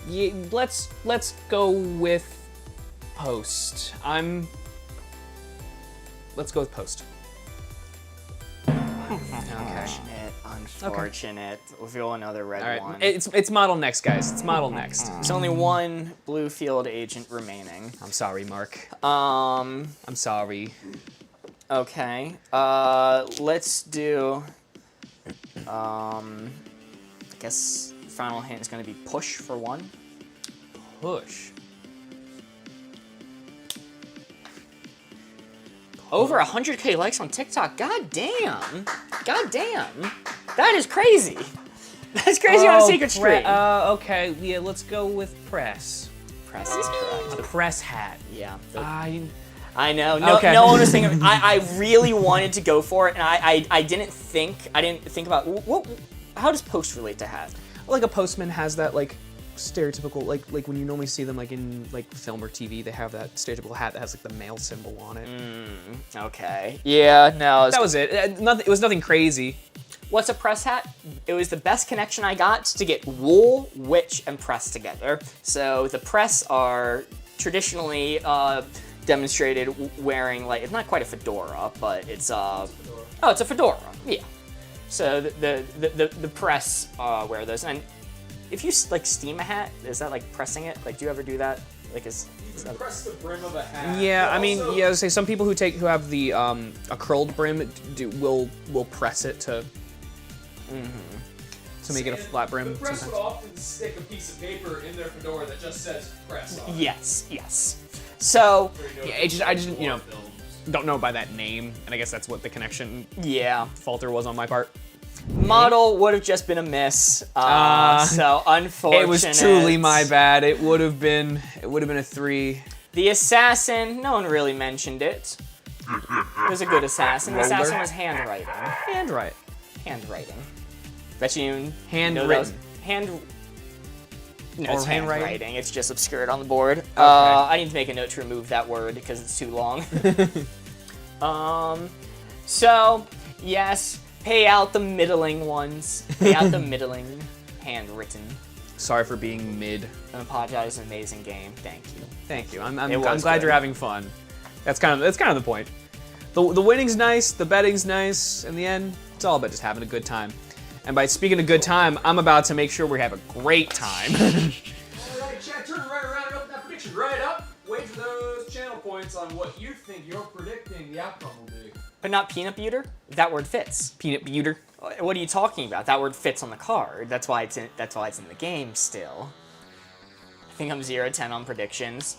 S2: Yeah, let's go with post. Let's go with post.
S1: Unfortunate. We'll feel another red
S2: All right,
S1: one.
S2: it's model next, guys. It's model next.
S1: There's only one blue field agent remaining.
S2: I'm sorry, Mark.
S1: I'm
S2: sorry.
S1: Okay. Let's do. I guess final hint is going to be push for 1.
S2: Push.
S1: Over 100K likes on TikTok. God damn. That is crazy. That's crazy on a secret stream.
S2: Okay, yeah, let's go with press.
S1: Press is correct.
S2: A press hat.
S1: Yeah.
S2: I
S1: know. No,
S2: okay.
S1: no one was thinking. I really wanted to go for it, and I didn't think about what. How does post relate to hat?
S2: Like a postman has that like stereotypical like when you normally see them like in like film or TV, they have that stereotypical hat that has like the male symbol on it.
S1: Okay. Yeah. No.
S2: That was it. It was nothing crazy.
S1: What's a press hat? It was the best connection I got to get wool, witch, and press together. So the press are traditionally demonstrated wearing like, it's not quite a fedora, but it's it's a fedora. Yeah. So the press wear those, and if you like steam a hat, is that like pressing it? Like, do you ever do that? Like, is that...
S3: Press the brim of a hat.
S2: Yeah, I mean,
S3: also...
S2: yeah. Say some people who have the a curled brim will press it to make it a flat brim.
S3: The press
S2: sometimes.
S3: would often stick a piece of paper in their fedora that just says press on it.
S1: Yes. So
S2: Yeah, I just don't know by that name, and I guess that's what the connection
S1: yeah.
S2: falter was on my part.
S1: Model would have just been a miss. So unfortunate.
S2: It was truly my bad. It would have been a 3.
S1: The assassin, no one really mentioned it. It was a good assassin. The assassin was handwriting. Handwriting. Bet you know
S2: Handwritten.
S1: No,
S2: Or
S1: it's
S2: handwriting?
S1: handwriting. It's just obscured on the board. I need to make a note to remove that word because it's too long. So, yes, pay out the middling ones. Pay out the middling handwritten.
S2: Sorry for being mid.
S1: I apologize. An amazing game. Thank you.
S2: Thank you. I'm
S1: It was
S2: glad
S1: good.
S2: you're having fun. That's kind of the point. The winning's nice, the betting's nice. In the end, it's all about just having a good time. And by speaking of good time, I'm about to make sure we have a great time.
S3: Alright, chat, turn right around and open that prediction right up. Wait for those channel points on what you think you're predicting the outcome will be.
S1: But not peanut butter. That word fits.
S2: Peanut butter.
S1: What are you talking about? That word fits on the card. That's why it's in the game still. I think I'm 0-10 on predictions.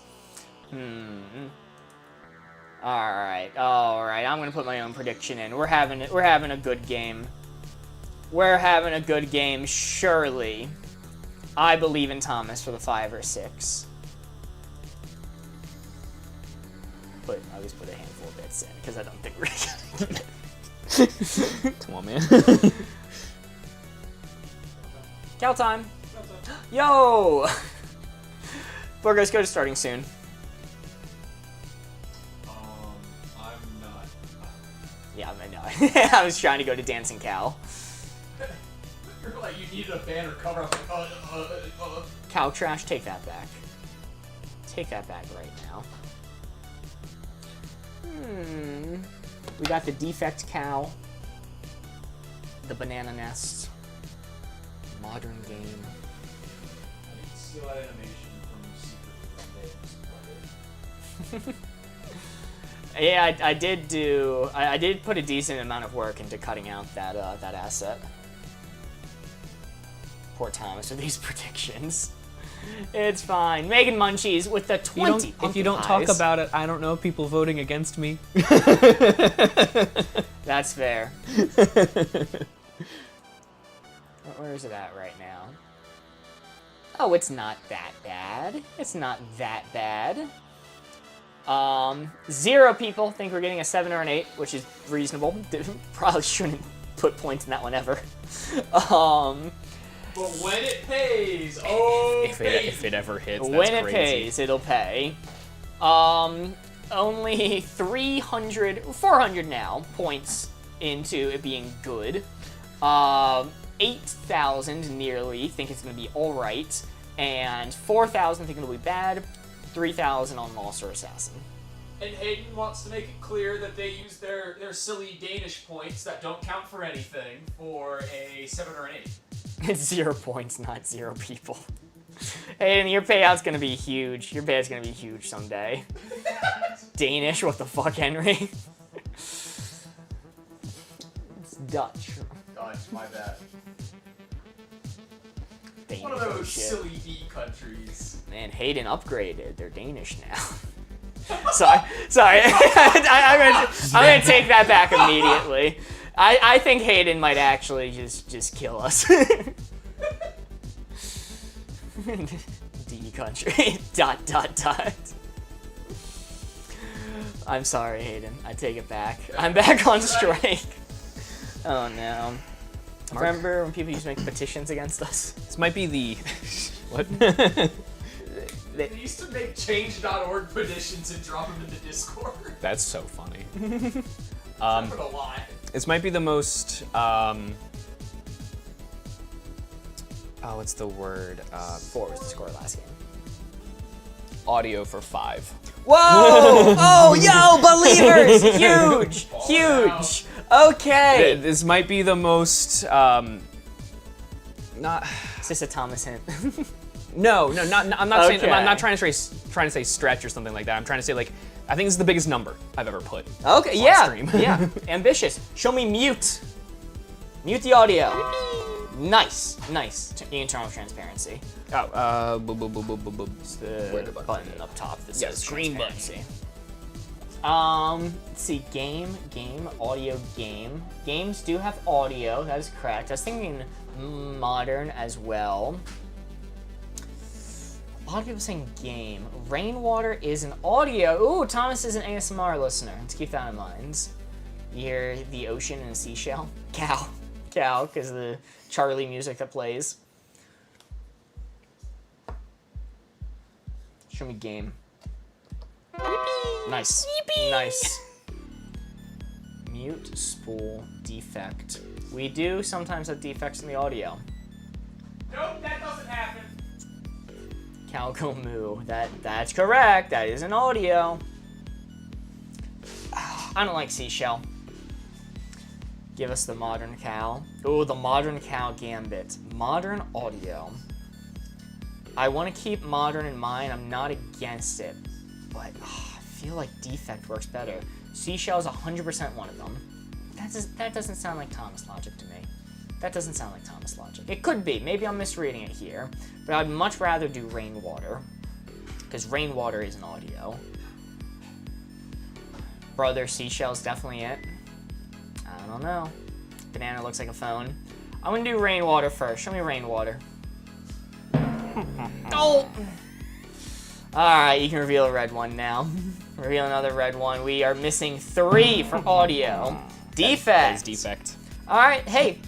S1: All right. I'm gonna put my own prediction in. We're having a good game. We're having a good game. Surely, I believe in Thomas for the 5 or 6. But I always put a handful of bits in because I don't think we're gonna get it.
S2: Come on, man.
S1: Cow time. Yo! Burgos, go to starting soon.
S3: I'm not.
S1: Yeah, I know. I was trying to go to Dancing Cow.
S3: You're like, you needed a banner cover. I was like,
S1: Cow trash, take that back. Take that back right now. We got the defect cow. The banana nest. Modern game.
S3: Still animation from Secret
S1: Yeah, I did put a decent amount of work into cutting out that asset. Poor Thomas with these predictions. It's fine. Megan Munchies with the 20
S2: If you don't talk about it, I don't know people voting against me.
S1: That's fair. Where is it at right now? Oh, it's not that bad. It's not that bad. 0 people think we're getting a 7 or an 8, which is reasonable. Probably shouldn't put points in that one ever.
S3: But when it pays, oh,
S2: If it ever hits, that's
S1: When it
S2: crazy.
S1: pays, it'll pay. Only 400 now points into it being good. 8,000 nearly think it's gonna be alright, and 4,000 think it'll be bad. 3,000 on Lost or Assassin.
S3: And Hayden wants to make it clear that they use their silly Danish points that don't count for anything for a 7 or an 8.
S1: It's 0 points, not 0 people. Hayden, your payout's gonna be huge. Your payout's gonna be huge someday. Danish? What the fuck, Henry? It's Dutch.
S3: Dutch, my bad.
S1: Danish,
S3: One of
S1: oh
S3: those
S1: shit.
S3: silly D countries.
S1: Man, Hayden upgraded. They're Danish now. Sorry. I'm gonna take that back immediately. I think Hayden might actually just kill us. D country. ... I'm sorry, Hayden. I take it back. I'm back on strike. Oh no. Remember when people used to make petitions against us?
S2: This might be the what?
S3: They used to make change.org petitions and drop them into Discord.
S2: That's so funny.
S3: I'm gonna lie.
S2: This might be the most what's the word?
S1: 4 was the score last game.
S2: Audio for 5.
S1: Whoa! Oh, yo, believers! Huge! Huge! Okay!
S2: This might be the most not.
S1: Is this a Thomas hint?
S2: No, not. I'm not saying.
S1: Okay.
S2: I'm not trying to say stretch or something like that. I'm trying to say like I think this is the biggest number I've ever put.
S1: Okay,
S2: On
S1: yeah.
S2: stream.
S1: Yeah. Ambitious. Show me mute. Mute the audio. Nice. Internal transparency.
S2: Oh,
S1: It's the
S2: Where the button
S1: button
S2: is.
S1: up top that
S2: Yeah,
S1: says
S2: screen button.
S1: transparency. Let's see, game, audio, game. Games do have audio, that is correct. I was thinking modern as well. A lot of people saying game. Rainwater is an audio. Ooh, Thomas is an ASMR listener. Let's keep that in mind. You hear the ocean and a seashell. Cow, because of the Charlie music that plays. Show me game. Yippee! Nice. Yippee! Nice. Mute, spool, defect. We do sometimes have defects in the audio.
S3: Nope, that doesn't happen.
S1: Calco moo. That's correct. That is an audio. I don't like seashell. Give us the modern cow. Oh, the modern cow gambit. Modern audio. I want to keep modern in mind. I'm not against it, but I feel like defect works better. Seashell is 100% one of them. That doesn't sound like Thomas logic to me. That doesn't sound like Thomas logic. It could be. Maybe I'm misreading it here, but I'd much rather do rainwater, because rainwater is an audio. Brother, seashell is definitely it. I don't know. Banana looks like a phone. I'm gonna do rainwater first. Show me rainwater. Oh! Alright, you can reveal a red one now. Reveal another red one. We are missing 3 for audio. Defect.
S2: That is defect.
S1: Alright, hey,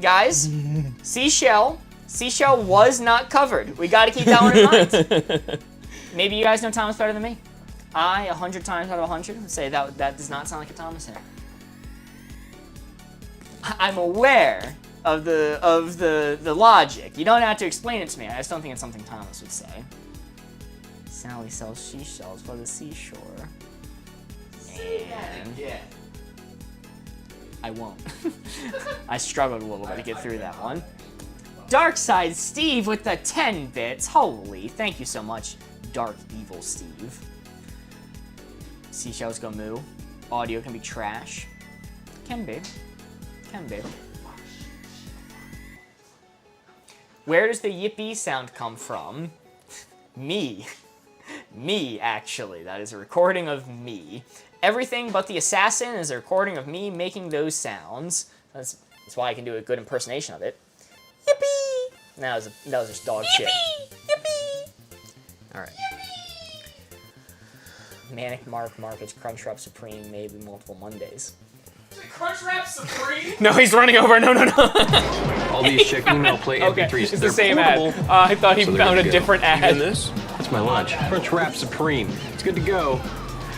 S1: guys. Seashell was not covered. We gotta keep that one in mind. Maybe you guys know Thomas better than me. I, 100 times out of 100, would say that does not sound like a Thomas hit. I'm aware of the logic. You don't have to explain it to me. I just don't think it's something Thomas would say. Sally sells seashells by the seashore. And I won't. I struggled a little bit to get through that one. Darkside Steve with the 10 bits. Holy, thank you so much, Dark Evil Steve. Seashells go moo. Audio can be trash. Can be. Can be. Where does the yippee sound come from? Me. Me, actually. That is a recording of me. Everything but the assassin is a recording of me making those sounds. That's why I can do a good impersonation of it. Yippee! That was just dog shit. Yippee! Alright. Manic Markets Crunchwrap Supreme, maybe multiple Mondays.
S3: Crunchwrap Supreme?
S2: No, he's running over. No.
S5: All these chicken mail plate
S2: Okay,
S5: MP3s.
S2: it's the same ad. I thought he
S5: So they're
S2: found
S5: good
S2: a
S5: to go.
S2: different ad.
S5: Even this? That's my lunch. Crunchwrap Supreme. It's good to go.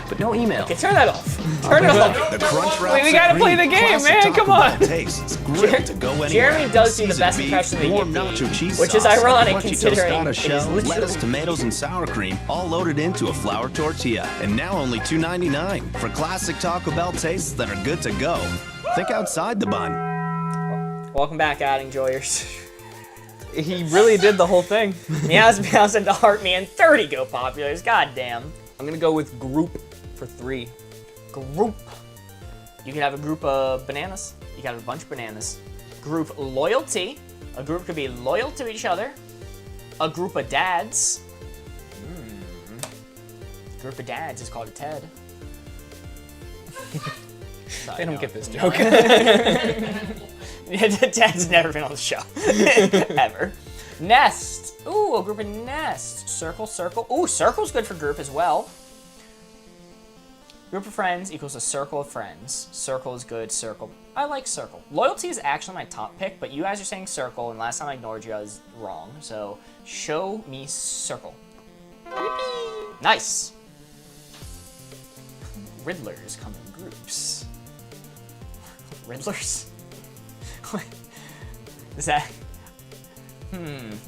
S5: But no email.
S1: Okay, turn that off. Turn it off.
S4: The Crunchwrap
S2: Wait, we gotta play the
S4: Supreme
S2: game,
S4: classic
S2: man,
S4: Taco
S2: come
S4: Bell
S2: on.
S4: Tastes grilled to go anywhere.
S1: Jeremy does do the
S4: Seasoned
S1: best
S4: beef,
S1: impression of the
S4: warm
S1: yippee,
S4: nacho cheese
S1: which is
S4: sauce,
S1: ironic
S4: crunchy
S1: considering
S4: tostada
S1: it is
S4: shell,
S1: literally-
S4: lettuce, tomatoes, and sour cream, all loaded into a flour tortilla, and now only $2.99 for classic Taco Bell tastes that are good to go. Think outside the bun.
S1: Welcome back, Ad Enjoyers.
S2: He really did the whole thing.
S1: Meows into Heartme and 30 Go Populars. God damn.
S2: I'm gonna go with group for 3.
S1: Group. You could have a group of bananas. You could have a bunch of bananas. Group loyalty. A group could be loyal to each other. A group of dads. Group of dads is called a Ted.
S2: They don't get this joke.
S1: Dad's never been on the show. Ever. Nest. Ooh, a group of nest. Circle. Ooh, circle's good for group as well. Group of friends equals a circle of friends. Circle is good, circle. I like circle. Loyalty is actually my top pick, but you guys are saying circle, and last time I ignored you, I was wrong. So, show me circle. Nice. Riddlers come in groups. Riddlers? Is that...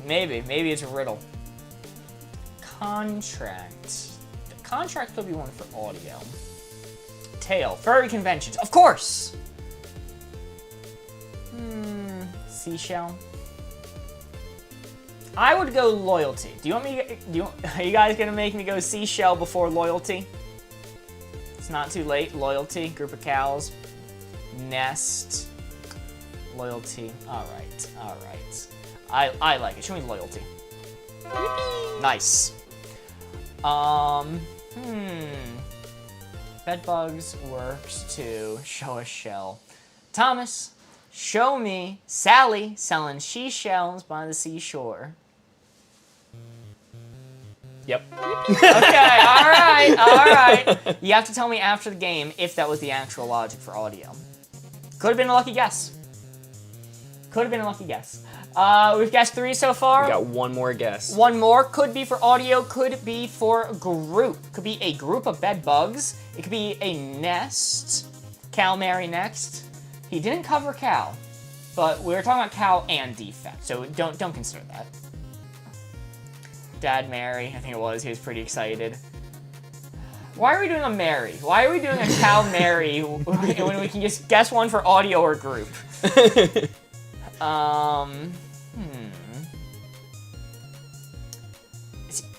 S1: maybe it's a riddle. Contract. Contract could be one for audio. Tail. Furry conventions. Of course! Seashell. I would go loyalty. Do you want me are you guys gonna make me go seashell before loyalty? It's not too late. Loyalty. Group of cows. Nest. Loyalty. Alright. I like it. Show me loyalty. Nice. Bedbugs works to show a shell. Thomas, show me Sally selling seashells by the seashore.
S2: Yep.
S1: Okay, alright. You have to tell me after the game if that was the actual logic for audio. Could have been a lucky guess. We've guessed 3 so far.
S2: We got one more guess.
S1: One more could be for audio, could be for group. Could be a group of bed bugs. It could be a nest. Cal, Mary next. He didn't cover Cal, but we were talking about Cal and defect, so don't consider that. Dad, Mary, I think it was. He was pretty excited. Why are we doing a Mary? Why are we doing a Cal Mary when we can just guess one for audio or group?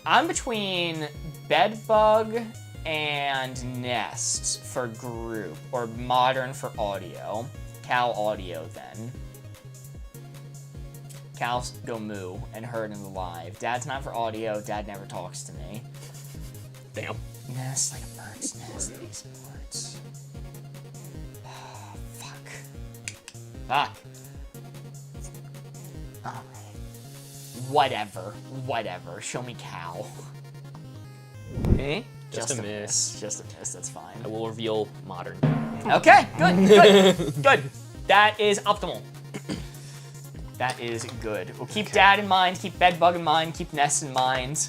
S1: I'm between bedbug and nest for group, or modern for audio. Cal audio then. Cal's go moo and heard in the live. Dad's not for audio. Dad never talks to me.
S2: Damn.
S1: Nest like a bird's nest. These words. Oh, fuck. Alright. Whatever. Show me Cal. Eh?
S2: Just a miss.
S1: Just a miss, that's fine.
S2: I will reveal modern.
S1: Okay, good. That is optimal. That is good. We'll keep Dad in mind, keep Bedbug in mind, keep Nest in mind.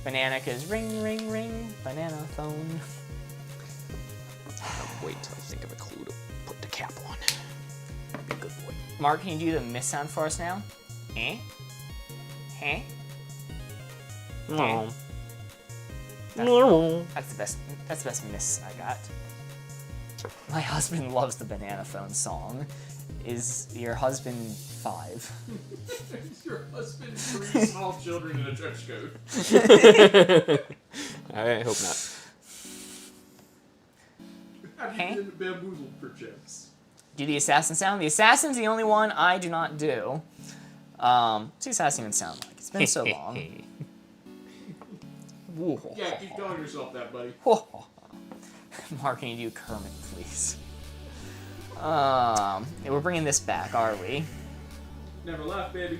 S1: Banana's ring, ring, ring, banana phone.
S2: Wait till I think of a clue to put the cap on. Be a good boy.
S1: Mark, can you do the miss sound for us now? Eh? Eh?
S2: No.
S1: That's the best miss I got. My husband loves the banana phone song. Is your husband 5?
S3: Is your husband 3 small children in a trench coat?
S2: I hope not.
S3: Have you been bamboozled for chips?
S1: Do the assassin sound? The assassin's the only one I do not do. What's the assassin even sound like? It's been so long.
S3: Yeah, keep telling yourself that, buddy.
S1: Mark, can you do Kermit, please? Yeah, we're bringing this back, are we?
S3: Never left, baby.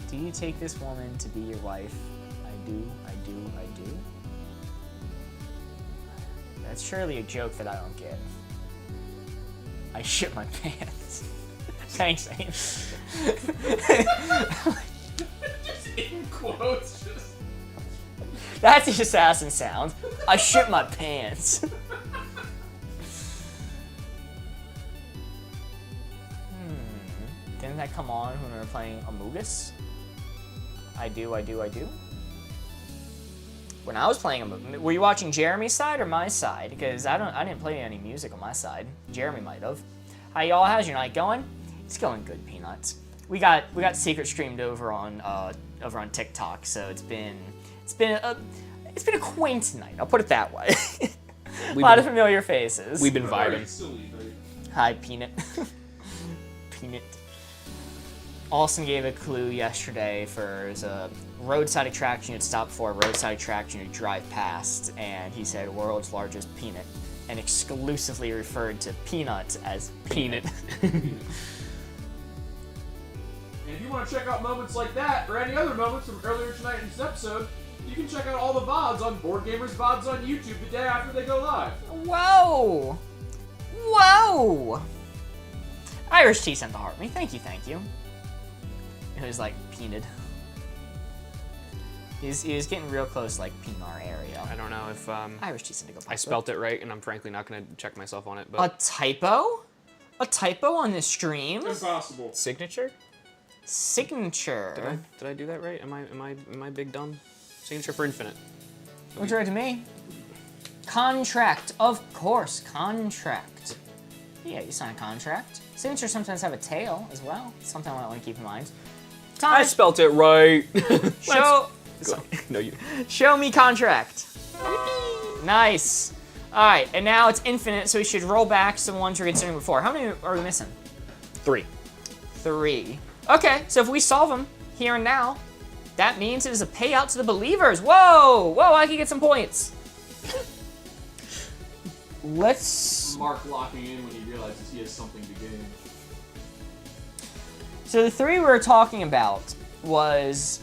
S1: Do you take this woman to be your wife? I do. That's surely a joke that I don't get. I shit my pants. Thanks, Ames.
S3: Just in quotes, just...
S1: That's the assassin sound. I shit my pants. Didn't that come on when we were playing Amogus? I do. When I was playing Amogus, were you watching Jeremy's side or my side? Because I didn't play any music on my side. Jeremy might have. How y'all? How's your night going? It's going good, Peanuts. We got secret streamed over on TikTok, so it's been a quaint night. I'll put it that way. A lot of familiar faces.
S2: We've been vibing.
S1: Hi, Peanut. Peanut. Austin gave a clue yesterday for a roadside attraction you'd stop for, a roadside attraction you'd drive past, and he said world's largest peanut, and exclusively referred to peanuts as peanut.
S3: And if you want to check out moments like that, or any other moments from earlier tonight in this episode, you can check out all the VODs on Board Gamers VODs on YouTube the day after they go live.
S1: Whoa! Irish tea sent the heart me. Thank you. It was like peanut. He was getting real close, like Pinar area.
S2: I don't know if
S1: Irish tea sent to go.
S2: I spelt it right, and I'm frankly not going to check myself on it. But
S1: a typo? A typo on this stream?
S3: Impossible.
S2: signature?
S1: Signature.
S2: Did I do that right? Am I big dumb? Signature for infinite.
S1: What's right to me? Contract, of course, contract. Yeah, you sign a contract. Signatures sometimes have a tail as well. Something I want to keep in mind.
S2: I spelt it right.
S1: Show me contract. Nice. All right, and now it's infinite, so we should roll back some ones we were considering before. How many are we missing?
S2: 3.
S1: 3. Okay, so if we solve them, here and now. That means it is a payout to the believers. Whoa! Whoa, I can get some points. Let's...
S3: Mark locking in when he realizes he has something to gain.
S1: So the three we were talking about was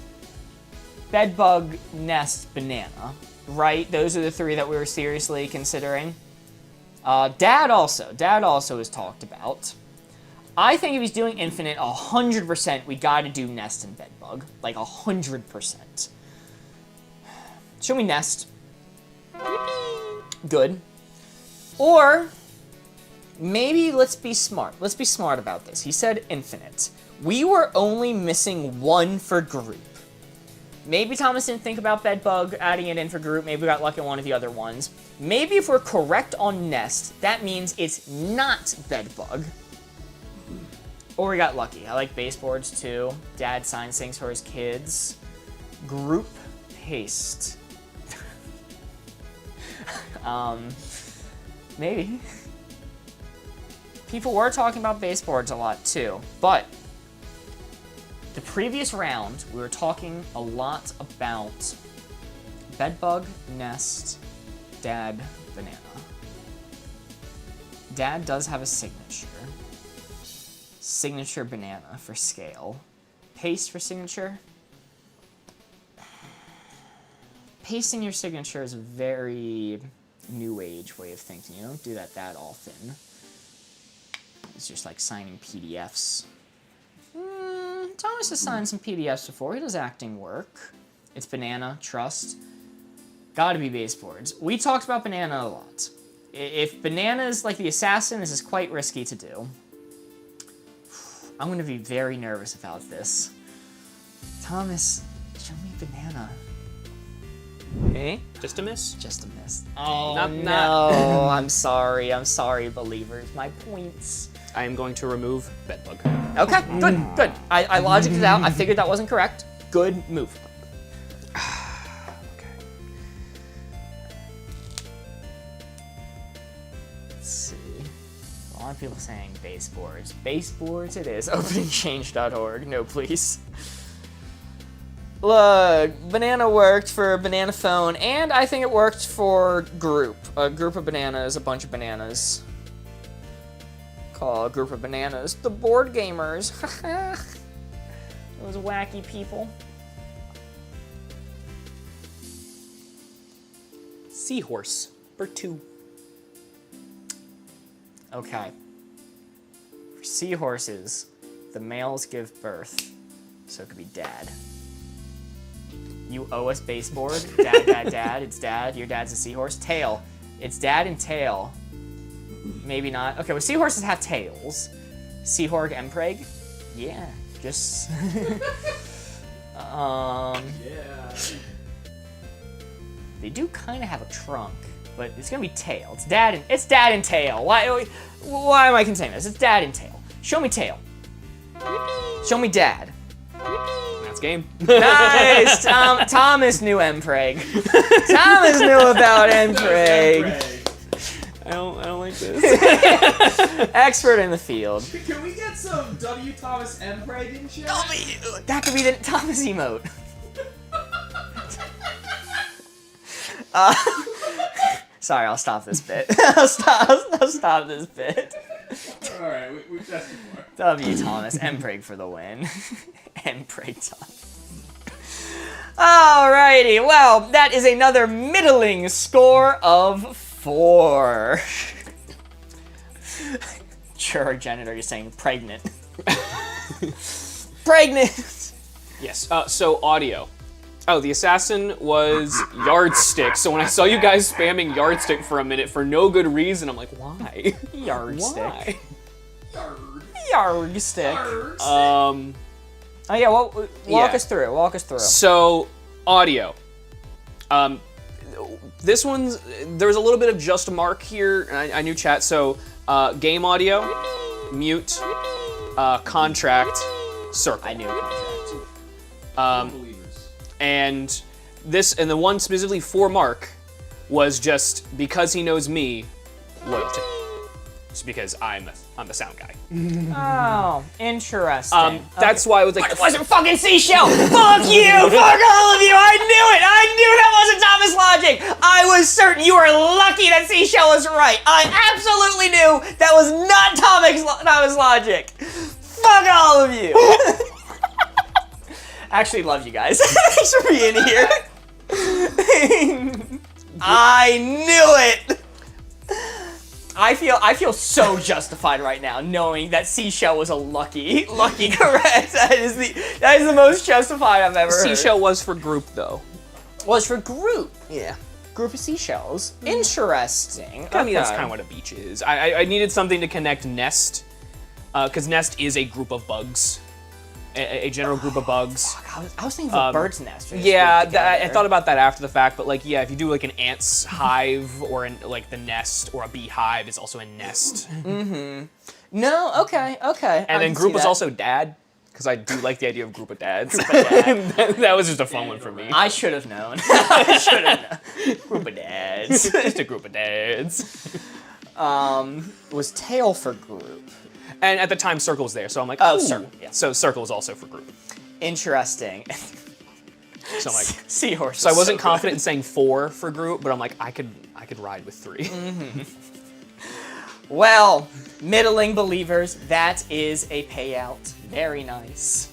S1: Bedbug, Nest, Banana, right? Those are the three that we were seriously considering. Dad also is talked about. I think if he's doing Infinite, 100% we gotta do Nest and Bedbug. Like, 100%. Show me Nest. Good. Or, maybe let's be smart. Let's be smart about this. He said Infinite. We were only missing one for group. Maybe Thomas didn't think about Bedbug adding it in for group. Maybe we got lucky on one of the other ones. Maybe if we're correct on Nest, that means it's not Bedbug. Or we got lucky. I like baseboards too. Dad signs things for his kids. Group paste. Maybe. People were talking about baseboards a lot too, but the previous round we were talking a lot about Bedbug, Nest, Dad, Banana. Dad does have a signature. Signature Banana for scale. Paste for signature. Pasting your signature is a very new age way of thinking. You don't do that often. It's just like signing PDFs. Thomas has signed some PDFs before. He does acting work. It's Banana, trust. Gotta be baseboards. We talked about Banana a lot. If Banana is like the assassin, this is quite risky to do. I'm gonna be very nervous about this. Thomas, show me Banana.
S2: Hey, just a miss?
S1: Just a miss. Oh,
S2: Not-
S1: no. I'm sorry, believers. My points.
S2: I am going to remove Bedbug.
S1: Okay, good. I logicked it out. I figured that wasn't correct. Good move.
S2: Okay.
S1: Let's see. A lot of people saying baseboards. Baseboards it is. Openingchange.org. No, please. Look, Banana worked for Banana Phone, and I think it worked for Group. A group of bananas, a bunch of bananas. Call a group of bananas the board gamers. Those wacky people.
S2: Seahorse for 2.
S1: Okay. For seahorses, the males give birth, so it could be Dad. You owe us baseboard. Dad. It's Dad. Your dad's a seahorse. Tail. It's Dad and Tail. Maybe not. Okay, well, seahorses have tails. Seahorg Empreg? Yeah, just...
S3: Yeah.
S1: They do kind of have a trunk, but it's gonna be Tail. It's Dad and Tail. Why am I saying this? It's Dad and Tail. Show me Tail. Show me Dad.
S2: That's game.
S1: Nice! Thomas knew Empreg. Thomas knew about Empreg.
S2: I don't like this.
S1: Expert in the field.
S3: Can we get some W. Thomas Empreg in chat?
S1: That could be the Thomas emote. Sorry, I'll stop this bit. I'll stop this bit.
S3: Alright, we've tested more.
S1: W. Thomas, Empreg for the win. Empreg Thomas. Alrighty, well, that is another middling score of 4. Sure, our janitor is saying pregnant. Pregnant!
S2: Yes, so audio. Oh, the assassin was Yardstick, so when I saw you guys spamming Yardstick for a minute for no good reason, I'm like, why?
S1: Yardstick.
S2: Why?
S1: Yardstick. Oh yeah, well, walk us through.
S2: So, audio. This one's, there's a little bit of just mark here. I knew chat. So, game audio, mute, contract, circle.
S1: I knew contract.
S3: Believers.
S2: And the one specifically for Mark was just because he knows me, loyalty. just because I'm the sound guy.
S1: Oh, interesting.
S2: That's why I was like,
S1: It wasn't fucking Seashell! Fuck you! Fuck all of you! I knew it! I knew that wasn't Thomas Logic! I was certain you were lucky that Seashell was right. I absolutely knew that was not Thomas Logic. Fuck all of you! Actually love you guys. Thanks for being here. I knew it! I feel so justified right now knowing that Seashell was a lucky correct. That is the most justified I've ever heard.
S2: Seashell was for group though.
S1: Was for group.
S2: Yeah.
S1: Group of seashells. Interesting.
S2: I mean, that's kind of what a beach is. I needed something to connect Nest, because Nest is a group of bugs. A general group of bugs.
S1: I was thinking of a bird's nest.
S2: Yeah, I thought about that after the fact, but like, yeah, if you do like an ant's hive or like the nest, or a beehive is also a nest.
S1: Mm-hmm. No, okay.
S2: And then group was also dad, because I do like the idea of group of dads. That was just a fun one for me.
S1: I should have known. Group of dads.
S2: Just a group of dads.
S1: Was tail for group.
S2: And at the time, Circle was there, so I'm like,
S1: oh,
S2: ooh.
S1: Circle. Yeah.
S2: So Circle was also for group.
S1: Interesting.
S2: So I'm like,
S1: Seahorse.
S2: So I wasn't confident in saying 4 for group, but I'm like, I could ride with 3.
S1: Mm-hmm. Well, middling believers, that is a payout. Very nice.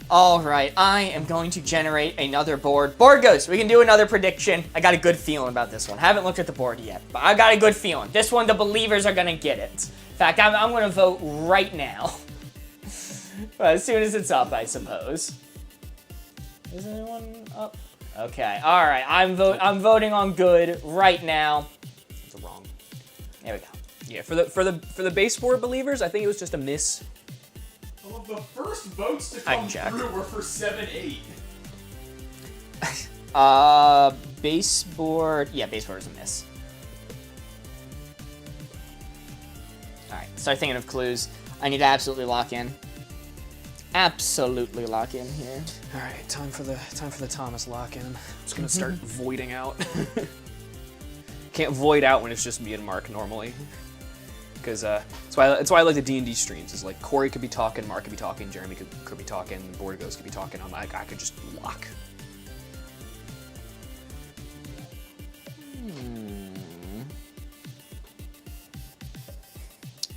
S1: All right, I am going to generate another board. Board goes. We can do another prediction. I got a good feeling about this one. Haven't looked at the board yet, but I got a good feeling. This one, the believers are gonna get it. In fact, I'm gonna vote right now. Well, as soon as it's up, I suppose. Is anyone up? Okay. All right. I'm voting on good right now.
S2: It's wrong.
S1: There we go.
S2: Yeah, for the baseboard believers, I think it was just a miss.
S3: Well, the first votes to come through were for 7-8.
S1: Baseboard. Yeah, baseboard is a miss. All right. Start thinking of clues. I need to absolutely lock in. Absolutely lock in here.
S2: All right, time for the Thomas lock-in. I'm just gonna start voiding out. Can't void out when it's just me and Mark normally, because that's why I like the D&D streams. Is like Corey could be talking, Mark could be talking, Jeremy could be talking, Borgos could be talking. I'm like, I could just lock.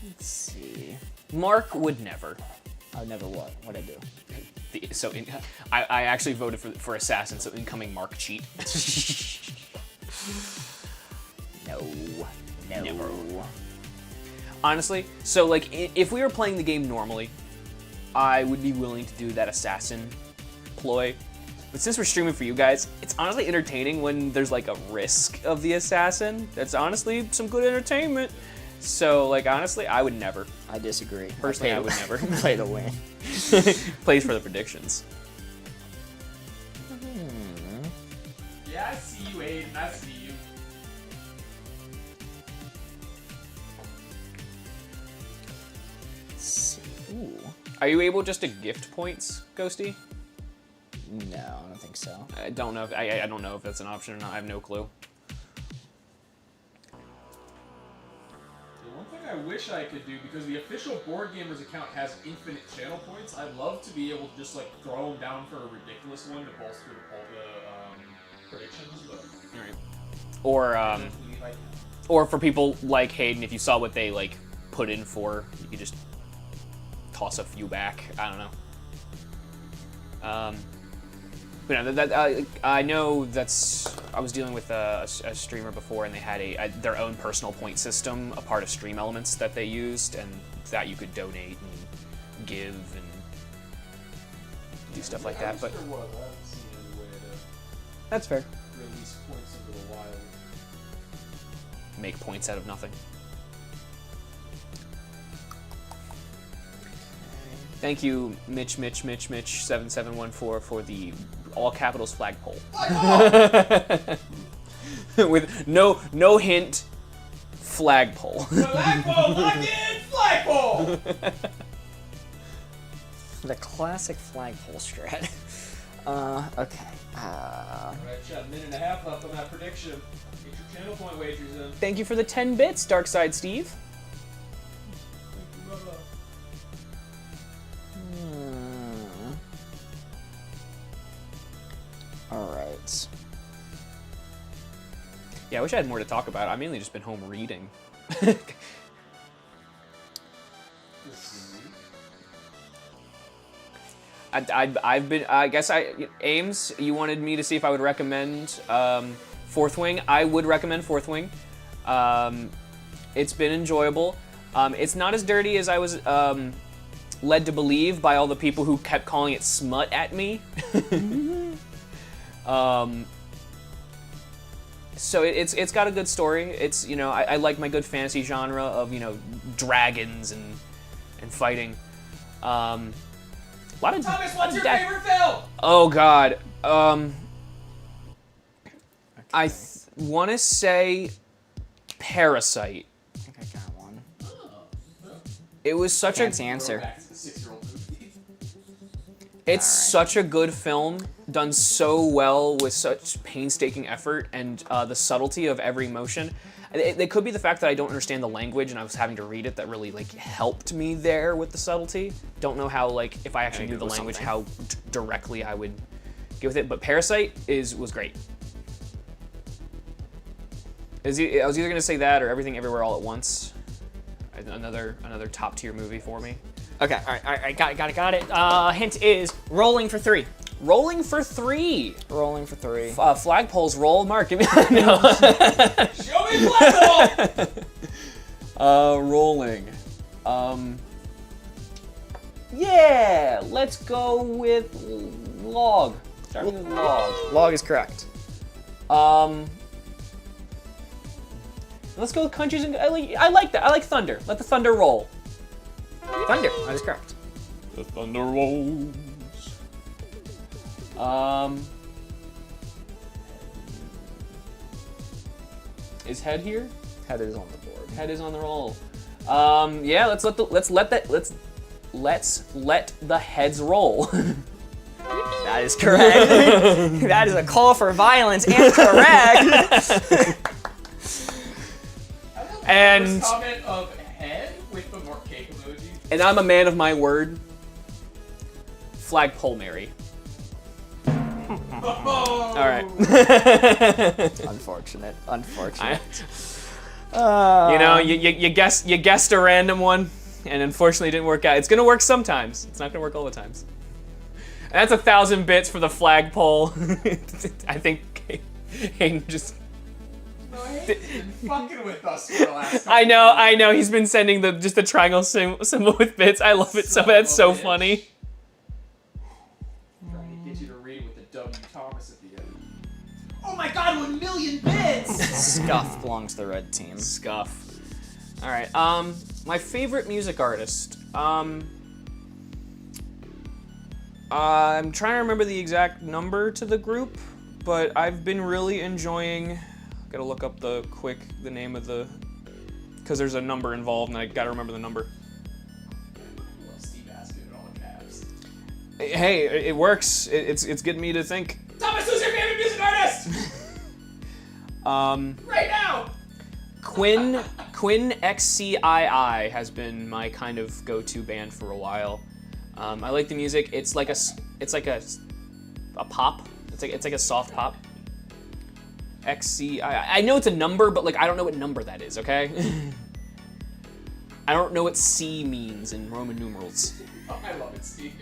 S1: Let's see.
S2: Mark would never.
S1: I would never what? What'd I do?
S2: I actually voted for assassin, so incoming Mark cheat.
S1: No.
S2: Never. Honestly, so like if we were playing the game normally, I would be willing to do that assassin ploy. But since we're streaming for you guys, it's honestly entertaining when there's like a risk of the assassin. That's honestly some good entertainment. So like honestly, I would never.
S1: I disagree.
S2: Personally, I would never.
S1: Play to win.
S2: Plays for the predictions.
S3: Yeah, I see you, Aiden. I see you.
S1: Let's see. Ooh.
S2: Are you able just to gift points, Ghosty?
S1: No, I don't think so.
S2: I don't know. I don't know if that's an option or not. I have no clue.
S3: One thing I wish I could do, because the official Board Gamers account has infinite channel points, I'd love to be able to just like throw them down for a ridiculous one to bolster all the predictions. But
S2: Or for people like Hayden, if you saw what they like put in for, you could just toss a few back. I don't know. But no, I know that's. I was dealing with a streamer before, and they had their own personal point system, a part of Stream Elements that they used, and that you could donate and give and do stuff like that. But that's fair.
S3: Release points into the wild.
S2: Make points out of nothing. Thank you, Mitch 7714 for the all capitals flagpole. With no hint, flagpole.
S3: Flagpole, lock in, flagpole.
S1: The classic flagpole strat. Okay.
S3: Alright, shot a minute and a half left on that prediction. Get your channel point wagers in.
S2: Thank you for the 10 bits, Darkside Steve.
S1: thoughts?
S2: Yeah, I wish I had more to talk about. I've mainly just been home reading. I guess Ames, you wanted me to see if I would recommend Fourth Wing. I would recommend Fourth Wing. It's been enjoyable. It's not as dirty as I was led to believe by all the people who kept calling it smut at me. So it's got a good story. It's, you know, I like my good fantasy genre of, you know, dragons and fighting. A lot of
S3: Thomas, what's your favorite film?
S2: Oh God. I want to say Parasite.
S1: I think I got one.
S2: It was such
S1: Fancy answer.
S3: Back to the 6-year-old movie.
S2: It's
S1: Alright.
S2: such a good film, done so well with such painstaking effort and the subtlety of every emotion. It could be the fact that I don't understand the language and I was having to read it that really like helped me there with the subtlety. Don't know how, like, if I actually knew the language, how directly I would get with it. But Parasite was great. I was either gonna say that or Everything Everywhere All at Once. Another top tier movie for me.
S1: Okay, all right, got it. Hint is rolling for 3.
S2: Rolling for 3.
S1: Rolling for 3.
S2: Flagpoles roll. Mark, give me no.
S3: Show me flagpole!
S2: Rolling. Yeah, let's go with log. Starting with log.
S1: Log is correct.
S2: Let's go with countries and I like that. I like thunder. Let the thunder roll.
S1: Thunder, that is correct.
S2: The thunder rolls. Is head here?
S1: Head is on the board.
S2: Head is on the roll. Yeah, let's let the heads roll.
S1: That is correct. That is a call for violence and correct.
S2: And
S3: Comment of head with the more cake emoji.
S2: and I'm a man of my word. Flagpole Mary.
S3: Oh.
S2: All right.
S1: Unfortunate.
S2: You know, you guessed a random one, and unfortunately it didn't work out. It's gonna work sometimes. It's not gonna work all the times. And that's 1,000 bits for the flagpole. I think Hayden just.
S3: No, Hayden's been fucking with us for the last couple
S2: I know. He's been sending just the triangle symbol with bits. I love it so. That's so funny.
S3: Trying to get you to read with the W. Thomas at the end. Oh my god, 1 million bits!
S1: Scuff belongs to the red team.
S2: Scuff. All right. My favorite music artist. I'm trying to remember the exact number to the group, but I've been really enjoying. Gotta look up the name of the, because there's a number involved, and I gotta remember the number.
S3: I love Steve asking it all in caps.
S2: Hey, it works. It's getting me to think.
S3: Thomas, who's your favorite music artist? Right now!
S2: Quinn XCII has been my kind of go-to band for a while. I like the music. It's like a pop. It's like a soft pop. XCII. I know it's a number, but like I don't know what number that is. Okay. I don't know what C means in Roman numerals.
S3: Oh, I love it, Steve.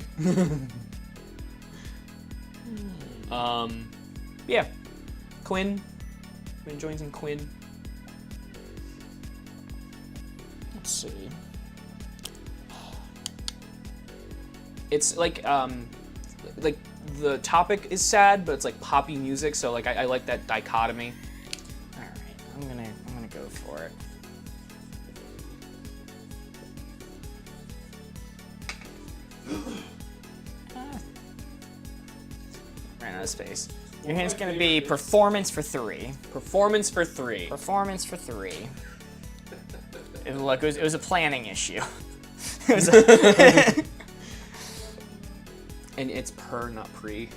S2: Yeah. Quinn. Been enjoying some Quinn.
S1: Let's see.
S2: It's like the topic is sad, but it's like poppy music, so like I like that dichotomy.
S1: All right, I'm gonna go for it. Ran out of space. Your hint's gonna be performance for 3.
S2: Performance for 3.
S1: Performance for 3. Look, it was a planning issue. It was a
S2: And it's per, not pre.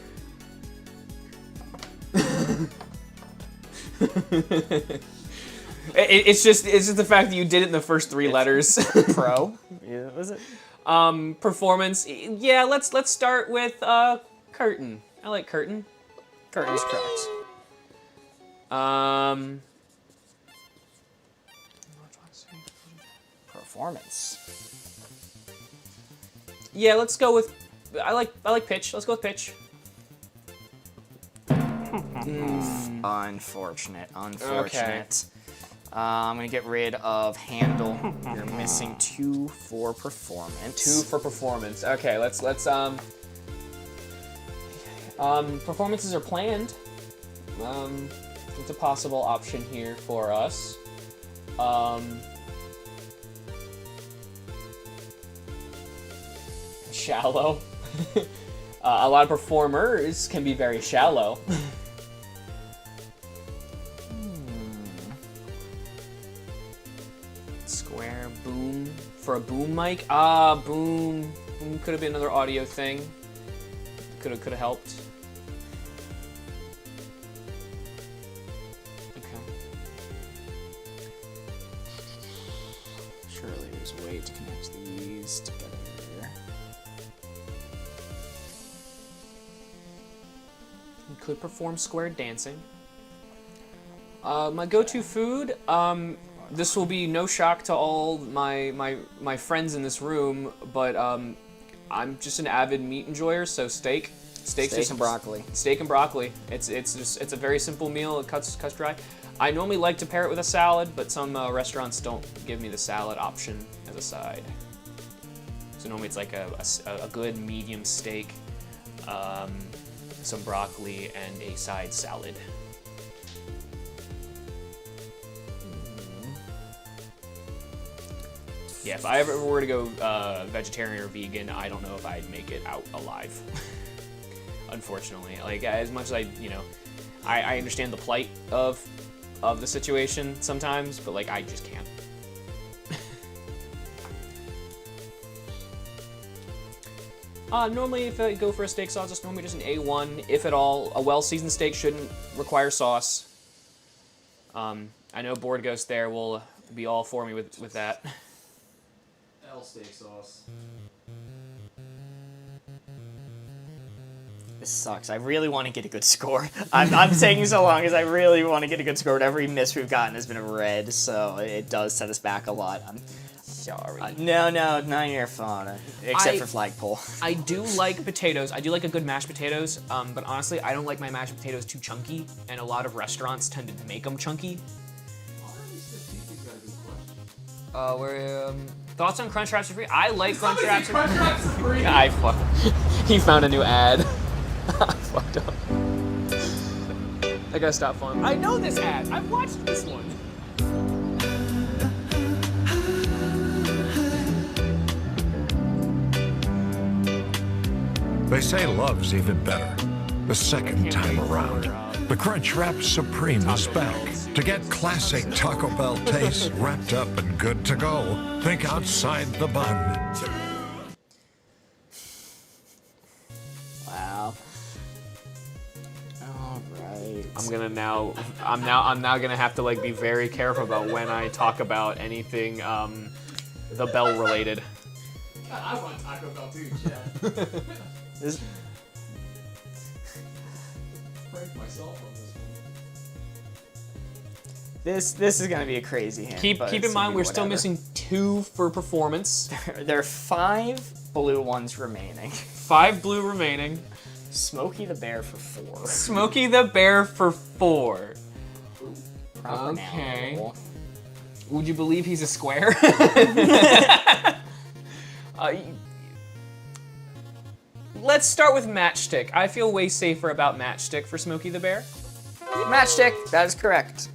S2: It's just the fact that you did it in the first 3 letters.
S1: pro. Yeah, was it?
S2: Performance. Yeah, let's start with curtain. I like curtain.
S1: Curtain's correct. Performance.
S2: Yeah, let's go with. I like pitch. Let's go with pitch.
S1: Unfortunate. I'm gonna get rid of handle. You're missing 2 for performance.
S2: 2 for performance. Okay, let's performances are planned. It's a possible option here for us. Shallow. A lot of performers can be very shallow.
S1: Square.
S2: Boom. For a boom mic? Boom. Boom could have been another audio thing. Could have helped. Okay.
S1: Surely there's a way to connect these together.
S2: You could perform square dancing. My go-to food, this will be no shock to all my friends in this room, but I'm just an avid meat enjoyer, so steak.
S1: Steak and broccoli.
S2: Steak and broccoli. It's a very simple meal. It cuts dry. I normally like to pair it with a salad, but some restaurants don't give me the salad option as a side. So normally it's like a good medium steak, some broccoli, and a side salad. Yeah, if I ever were to go vegetarian or vegan, I don't know if I'd make it out alive. Unfortunately, like as much as I understand the plight of the situation sometimes, but like I just can't. Normally, if I go for a steak sauce, it's normally just an A1, if at all. A well-seasoned steak shouldn't require sauce. I know Board Ghost there will be all for me with that.
S3: L steak sauce.
S1: This sucks. I really want to get a good score. I'm taking so long because I really want to get a good score. Every miss we've gotten has been a red, so it does set us back a lot. I'm sorry. No, not your fault. Except for flagpole.
S2: I do like potatoes. I do like a good mashed potatoes, but honestly, I don't like my mashed potatoes too chunky, and a lot of restaurants tend to make them chunky. Thoughts on Crunchwrap Supreme? I like Crunchwrap Supreme. I fuck. He found a new ad. I fucked up. I gotta stop following. I know this ad. I've watched this one.
S6: They say love's even better the second time around. The Crunchwrap Supreme is back to get classic Taco Bell taste wrapped up and good to go. Think outside the bun.
S1: Wow. All right.
S2: I'm now gonna have to like be very careful about when I talk about anything the Bell related.
S3: God, I want Taco Bell too, Chad. Break myself on this one.
S1: This is gonna be a crazy hand.
S2: Keep in mind we're still missing 2 for performance.
S1: There are 5 blue ones remaining.
S2: 5 blue remaining.
S1: Smokey the Bear for 4.
S2: Smokey the Bear for 4.
S1: Proper
S2: Okay.
S1: noun.
S2: Would you believe he's a square? Let's start with Matchstick. I feel way safer about Matchstick for Smokey the Bear.
S1: Matchstick, that is correct.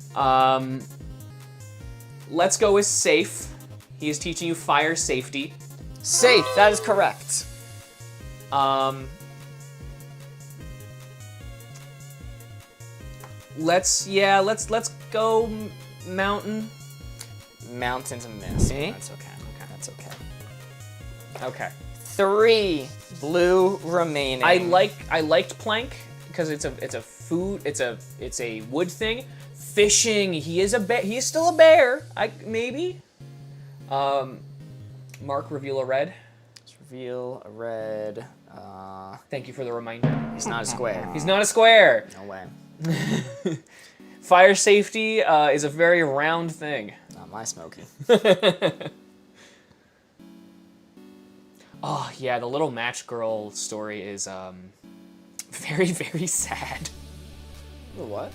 S2: Let's go with Safe. He is teaching you fire safety.
S1: Safe, that is correct.
S2: Let's go Mountain.
S1: Mountain's a miss.
S2: Eh?
S1: That's okay. That's okay.
S2: Okay.
S1: 3 blue remaining.
S2: I liked Plank because it's a food. It's a wood thing. Fishing. He is a bear. He is still a bear. Maybe. Mark, reveal a red.
S1: Let's Reveal a red.
S2: Thank you for the reminder.
S1: He's not a square.
S2: He's not a square.
S1: No way.
S2: Fire safety is a very round thing.
S1: Not my Smokey.
S2: Oh yeah, the little match girl story is very, very sad.
S1: What?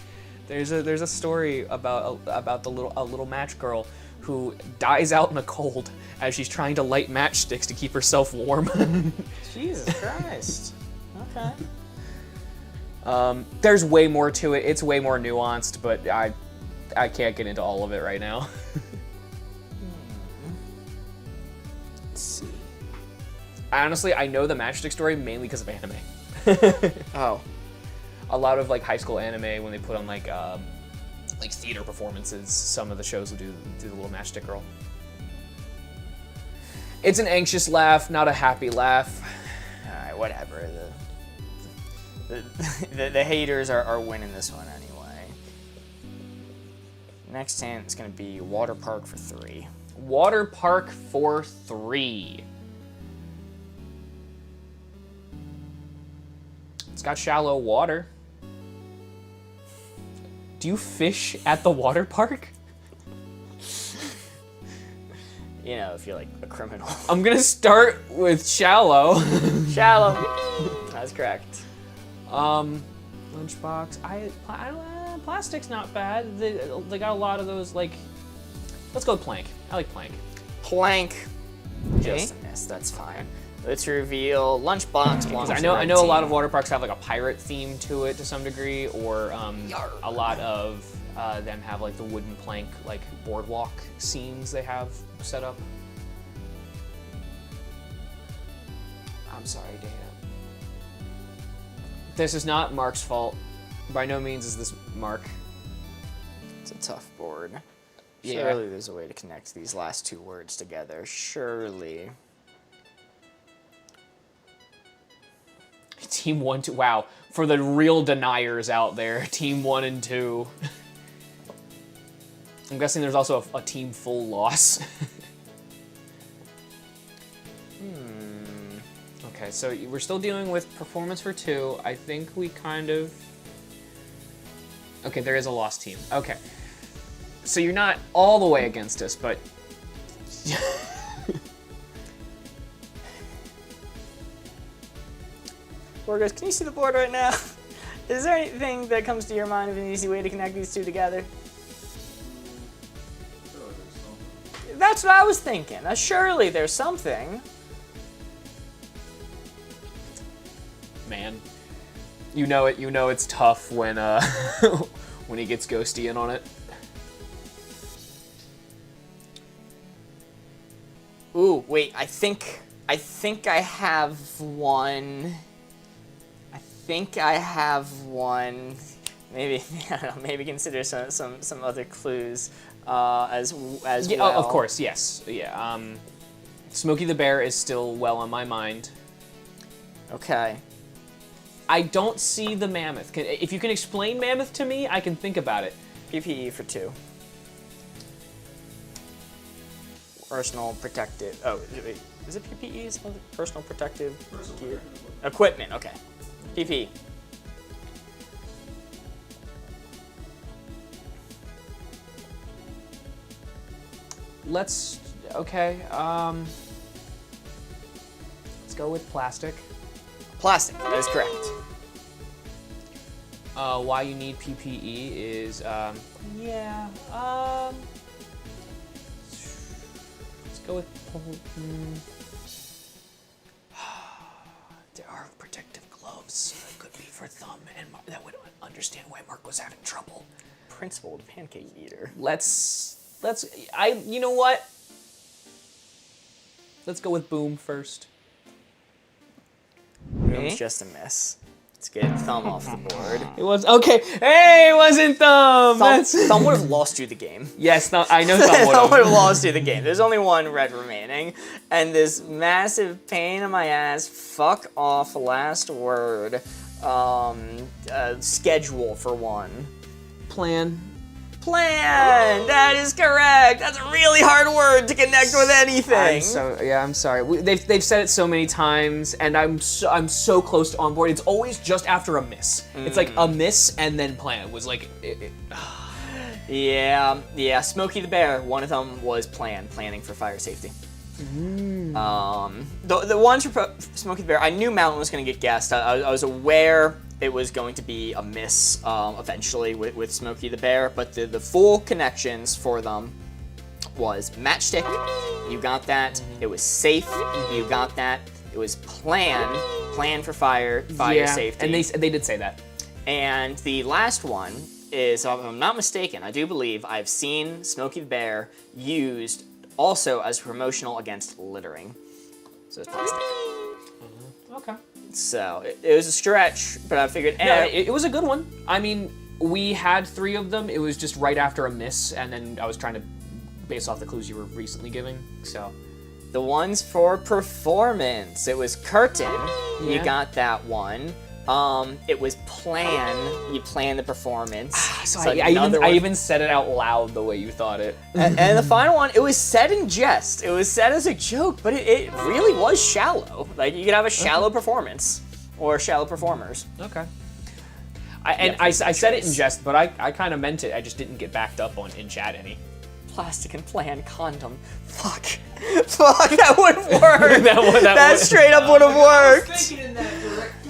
S2: There's a story about a little match girl who dies out in the cold as she's trying to light matchsticks to keep herself warm.
S1: Jesus Christ. Okay.
S2: There's way more to it. It's way more nuanced, but I can't get into all of it right now.
S1: Let's see.
S2: Honestly, I know the matchstick story mainly because of anime.
S1: Oh.
S2: A lot of like high school anime, when they put on like theater performances, some of the shows will do the little matchstick girl. It's an anxious laugh, not a happy laugh.
S1: Alright, whatever. The haters are winning this one anyway. Next hint is going to be water park for 3.
S2: Water park for 3. It's got shallow water. Do you fish at the water park?
S1: You know, if you're like a criminal.
S2: I'm gonna start with shallow.
S1: Shallow. That's correct.
S2: Lunchbox. Plastic's not bad. They got a lot of those, like, let's go with plank. I like plank.
S1: Plank. Just a miss, that's fine. Let's reveal lunchbox belongs to
S2: I
S1: red
S2: know a lot
S1: team.
S2: of water parks have like a pirate theme to it to some degree, or a lot of them have like the wooden plank like boardwalk scenes they have set up. I'm sorry, Dana. This is not Mark's fault. By no means is this Mark.
S1: It's a tough board.
S2: Yeah.
S1: Surely there's a way to connect these last 2 words together. Surely.
S2: Team 1, 2. Wow, for the real deniers out there, Team 1 and 2. I'm guessing there's also a team full loss. Okay, so we're still dealing with performance for 2. I think we kind of... Okay, there is a lost team. Okay. So you're not all the way against us, but...
S1: Borgos, can you see the board right now? Is there anything that comes to your mind of an easy way to connect these 2 together? That's what I was thinking. Surely there's something.
S2: Man, you know it's tough when when he gets ghosty in on it.
S1: Ooh, wait, I think I have one. Maybe I don't know, maybe consider some other clues as
S2: Yeah,
S1: well.
S2: of course, yes. Yeah. Smokey the Bear is still well on my mind.
S1: Okay.
S2: I don't see the mammoth. If you can explain mammoth to me, I can think about it.
S1: PPE for 2. Personal protective. Oh, wait, is it PPE? Is it personal protective gear? Equipment. Okay. PPE.
S2: Let's go with plastic.
S1: Plastic. That is correct.
S2: Why you need PPE is let's go with there are protective gloves that could be for thumb, and that would understand why Mark was having trouble.
S1: Principled pancake eater.
S2: You know what? Let's go with boom first.
S1: Boom's just a miss. Let's get thumb off the board.
S2: It was okay. Hey, it wasn't thumb.
S1: Thumb would have lost you the game.
S2: Yes, no, I know thumb would
S1: Thumb would
S2: have.
S1: have lost you the game. There's only 1 red remaining, and this massive pain in my ass. Fuck off. Last word. Schedule for 1.
S2: Plan.
S1: Plan. That is correct. That's a really hard word to connect with anything.
S2: I'm sorry. They've said it so many times, and I'm so close to on board. It's always just after a miss. It's like a miss and then plan was like.
S1: Yeah. Smokey the Bear. One of them was planning for fire safety. The ones for Smokey the Bear, I knew Mountain was going to get guessed. I was aware it was going to be a miss eventually with Smokey the Bear, but the full connections for them was Matchstick, you got that. It was Safe, you got that. It was Plan for fire safety.
S2: And they did say that. And
S1: the last one is, if I'm not mistaken, I do believe I've seen Smokey the Bear used also as promotional against littering. So it's plastic.
S2: Okay.
S1: So it was a stretch, but I figured
S2: it was a good one. I mean, we had 3 of them. It was just right after a miss, and then I was trying to base off the clues you were recently giving. So
S1: the ones for performance, it was Curtain. You got that one. It was Plan. You plan the perforance.
S2: So I even said it out loud the way you thought it.
S1: and the final one, it was said in jest. It was said as a joke, but it really was shallow. Like, you could have a shallow performance or shallow performers.
S2: Okay. I said it in jest, but I kind of meant it. I just didn't get backed up in chat any.
S1: Plastic and Plan condom. Fuck, that wouldn't work. that straight up would have worked.
S3: I was thinking in that direction.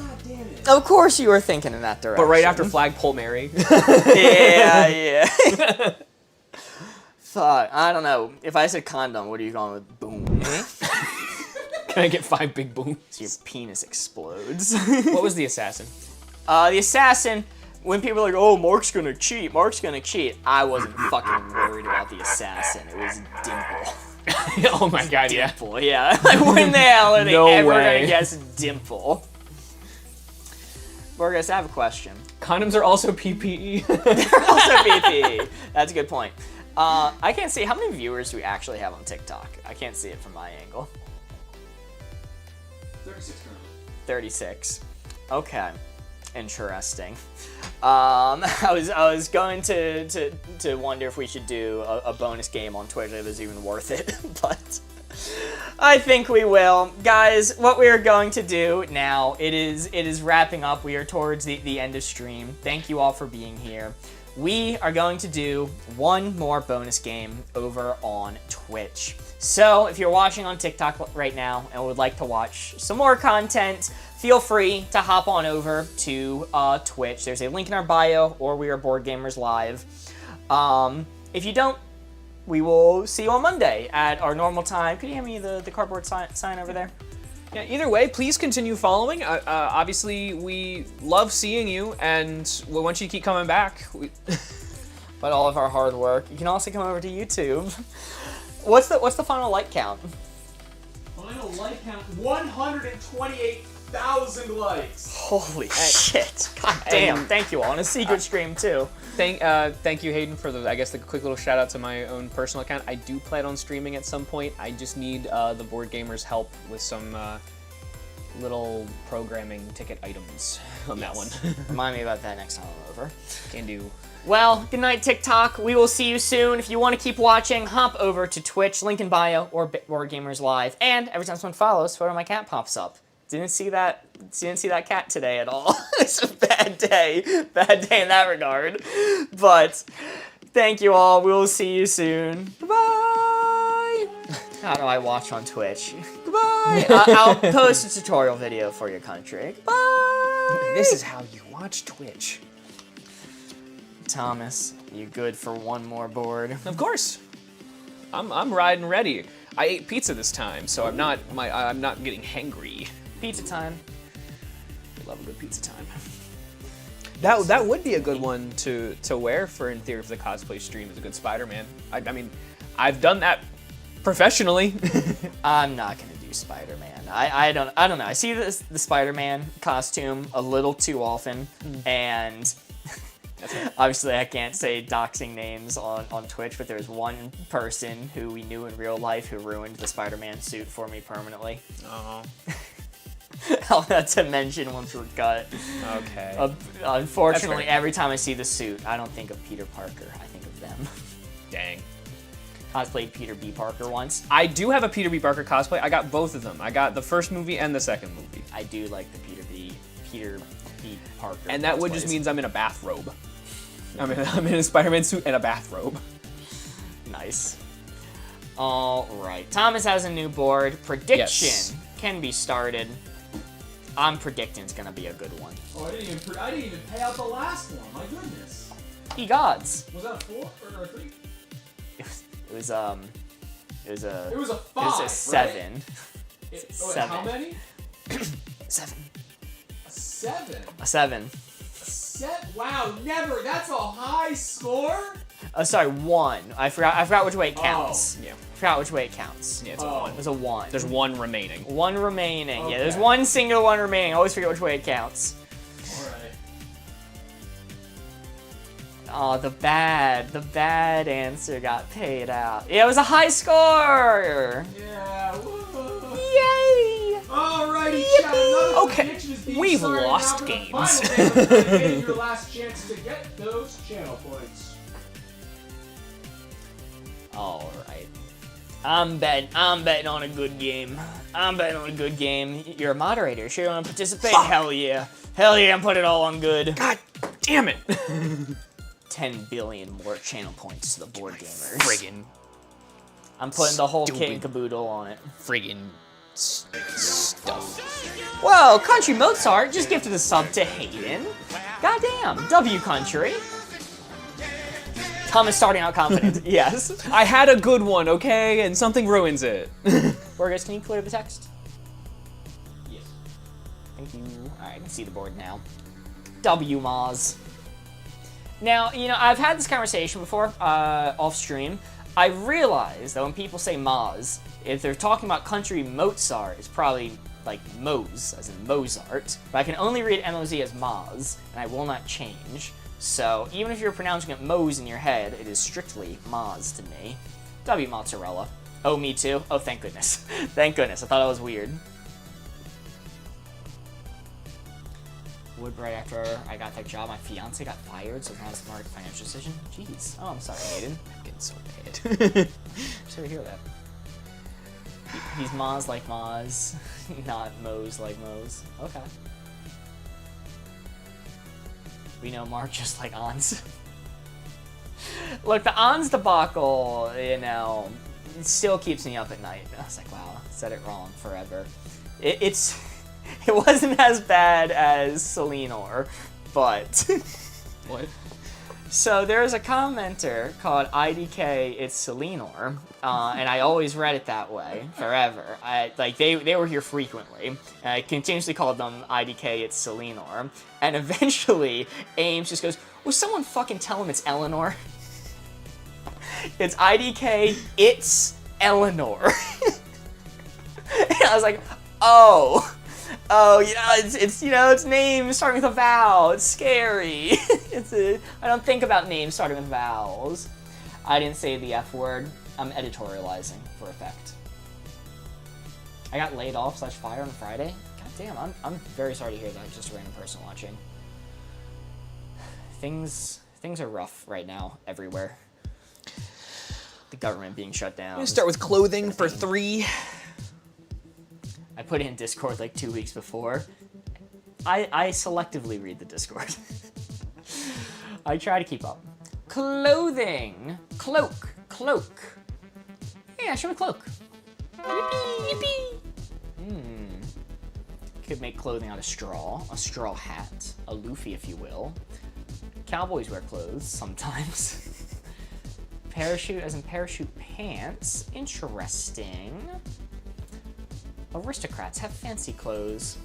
S1: Of course you were thinking in that direction.
S2: But right after Flagpole Mary.
S1: Yeah. Fuck, I don't know. If I said condom, what are you going with? Boom.
S2: Can I get 5 big booms?
S1: So your penis explodes.
S2: What was the assassin?
S1: The assassin, when people are like, oh, Mark's gonna cheat, I wasn't fucking worried about the assassin. It was Dimple.
S2: Oh my god,
S1: Dimple, yeah. Like, when the hell are they gonna guess Dimple? Borges, I have a question.
S2: Condoms are also PPE.
S1: They're also PPE. That's a good point. I can't see, how many viewers do we actually have on TikTok? I can't see it from my angle.
S3: 36 currently.
S1: 36. Okay. Interesting. I was going to wonder if we should do a bonus game on Twitch if it was even worth it, but I think we will. Guys, what we are going to do now, it is wrapping up. We are towards the end of stream. Thank you all for being here. We are going to do one more bonus game over on Twitch. So if you're watching on TikTok right now and would like to watch some more content, feel free to hop on over to Twitch. There's a link in our bio, or we are Board Gamers Live. If you don't, we will see you on Monday at our normal time. Could you hand me the cardboard sign over there?
S2: Yeah, either way, please continue following. Obviously, we love seeing you, and we want you to keep coming back.
S1: But all of our hard work. You can also come over to YouTube. What's the final like count?
S3: Final like count, 128,000 likes.
S1: Holy shit. God damn. Thank you all. On a secret stream, too.
S2: Thank you, Hayden, for the quick little shout out to my own personal account. I do plan on streaming at some point. I just need the Board Gamers' help with some little programming ticket items on that one.
S1: Remind me about that next time I'm over.
S2: Can do.
S1: Well, good night, TikTok. We will see you soon. If you want to keep watching, hop over to Twitch, link in bio, or Board Gamers Live. And every time someone follows, photo of my cat pops up. Didn't see that cat today at all. It's a bad day in that regard. But thank you all. We will see you soon. Bye. How do I watch on Twitch? Goodbye. I'll post a tutorial video for your country. Bye.
S2: This is how you watch Twitch.
S1: Thomas, you good for one more board?
S2: Of course. I'm riding ready. I ate pizza this time, so I'm not getting hangry.
S1: Pizza time.
S2: I love a good pizza time. That would be a good one to wear for, in theory, for the cosplay stream, is a good Spider-Man. I mean, I've done that professionally.
S1: I'm not gonna do Spider-Man. I don't know. I see the Spider-Man costume a little too often, and obviously I can't say doxing names on Twitch, but there's one person who we knew in real life who ruined the Spider-Man suit for me permanently.
S2: Oh.
S1: Not to mention once we're cut.
S2: Okay.
S1: Unfortunately, every time I see the suit, I don't think of Peter Parker. I think of them. cosplayed Peter B. Parker once.
S2: I do have a Peter B. Parker cosplay. I got both of them. I got the first movie and the second movie.
S1: I do like the Peter B. Parker.
S2: And that one just means I'm in a bathrobe. I'm in a Spider-Man suit and a bathrobe.
S1: Nice. All right. Thomas has a new board. Prediction
S2: Yes.
S1: can be started. I'm predicting it's gonna be a good one.
S3: Oh, I didn't even pay out the last one. My goodness.
S1: Ye gods.
S3: Was that a 4 or a 3?
S1: It was a
S3: It was a 5.
S1: it was a 7.
S3: Wait, how many?
S1: 7.
S3: A 7.
S1: A 7.
S3: Wow, never. That's a high score.
S1: Sorry, 1. I forgot which way it counts.
S2: Yeah.
S1: I forgot which way it counts.
S2: Yeah, it's a
S3: Oh.
S2: 1.
S1: It was a 1.
S2: There's 1 remaining.
S1: 1 remaining. Yeah, there's
S3: Okay.
S1: 1 single 1 remaining. I always forget which way it counts.
S3: All right.
S1: Oh, the bad answer got paid out. Yeah, it was a high score!
S3: Yeah. Woo.
S1: Yay!
S3: Alrighty, chat. Another
S2: Okay,
S3: prediction is being
S2: we've
S3: started
S2: lost
S3: now for the
S2: games.
S3: final game of the night, getting your last chance to get those channel points.
S1: Alright. I'm betting on a good game. I'm betting on a good game. You're a moderator. Sure you want to participate?
S2: Fuck.
S1: Hell yeah. Hell yeah, I'm putting it all on good.
S2: God damn it.
S1: 10 billion more channel points to the board gamers.
S2: Friggin'
S1: I'm putting the whole kit and
S2: stupid.
S1: caboodle on it.
S2: friggin' stuff.
S1: Whoa, Country Mozart just gifted a sub to Hayden. Goddamn, W Country. Thomas starting out confident. Yes.
S2: I had a good one, okay? And something ruins it.
S1: Burgess, can you clear the text?
S3: Yes.
S1: Thank you. Alright, I can see the board now. W Moz. Now, you know, I've had this conversation before, off stream. I realize that when people say Moz, if they're talking about Country Mozart, it's probably like Moz, as in Mozart. But I can only read M-O-Z as Moz, and I will not change. So, even if you're pronouncing it Moz in your head, it is strictly Moz to me. W Mozzarella. Oh, me too? Oh, thank goodness. Thank goodness, I thought it was weird. Would right after I got that job, my fiance got fired, so it's not a smart financial decision. Jeez. Oh, I'm sorry, Hayden.
S2: I'm getting so bad.
S1: Sorry to hear that. He's Moz like Moz, not Moz like Moz. Okay. We know Mark just like Ons. Look, the Ons debacle, you know, it still keeps me up at night. I was like, wow, I said it wrong forever. It wasn't as bad as Selenor, but...
S2: What?
S1: So there's a commenter called IDK It's Selenor, and I always read it that way forever. They were here frequently. And I continuously called them IDK It's Selenor, and eventually Ames just goes, "Will someone fucking tell him it's Eleanor?" It's IDK It's Eleanor. And I was like, oh, yeah, it's names starting with a vowel. It's scary. I don't think about names starting with vowels. I didn't say the F word. I'm editorializing for effect. I got laid off / fired on Friday. God damn, I'm very sorry to hear that. Just a random person watching. Things are rough right now everywhere. The government being shut down.
S2: I'm gonna start with clothing for 3.
S1: I put it in Discord like 2 weeks before. I selectively read the Discord. I try to keep up. Clothing. Cloak. Yeah, show me cloak. Yippee. Could make clothing out of straw. A straw hat. A loofah, if you will. Cowboys wear clothes sometimes. Parachute as in parachute pants. Interesting. Aristocrats have fancy clothes.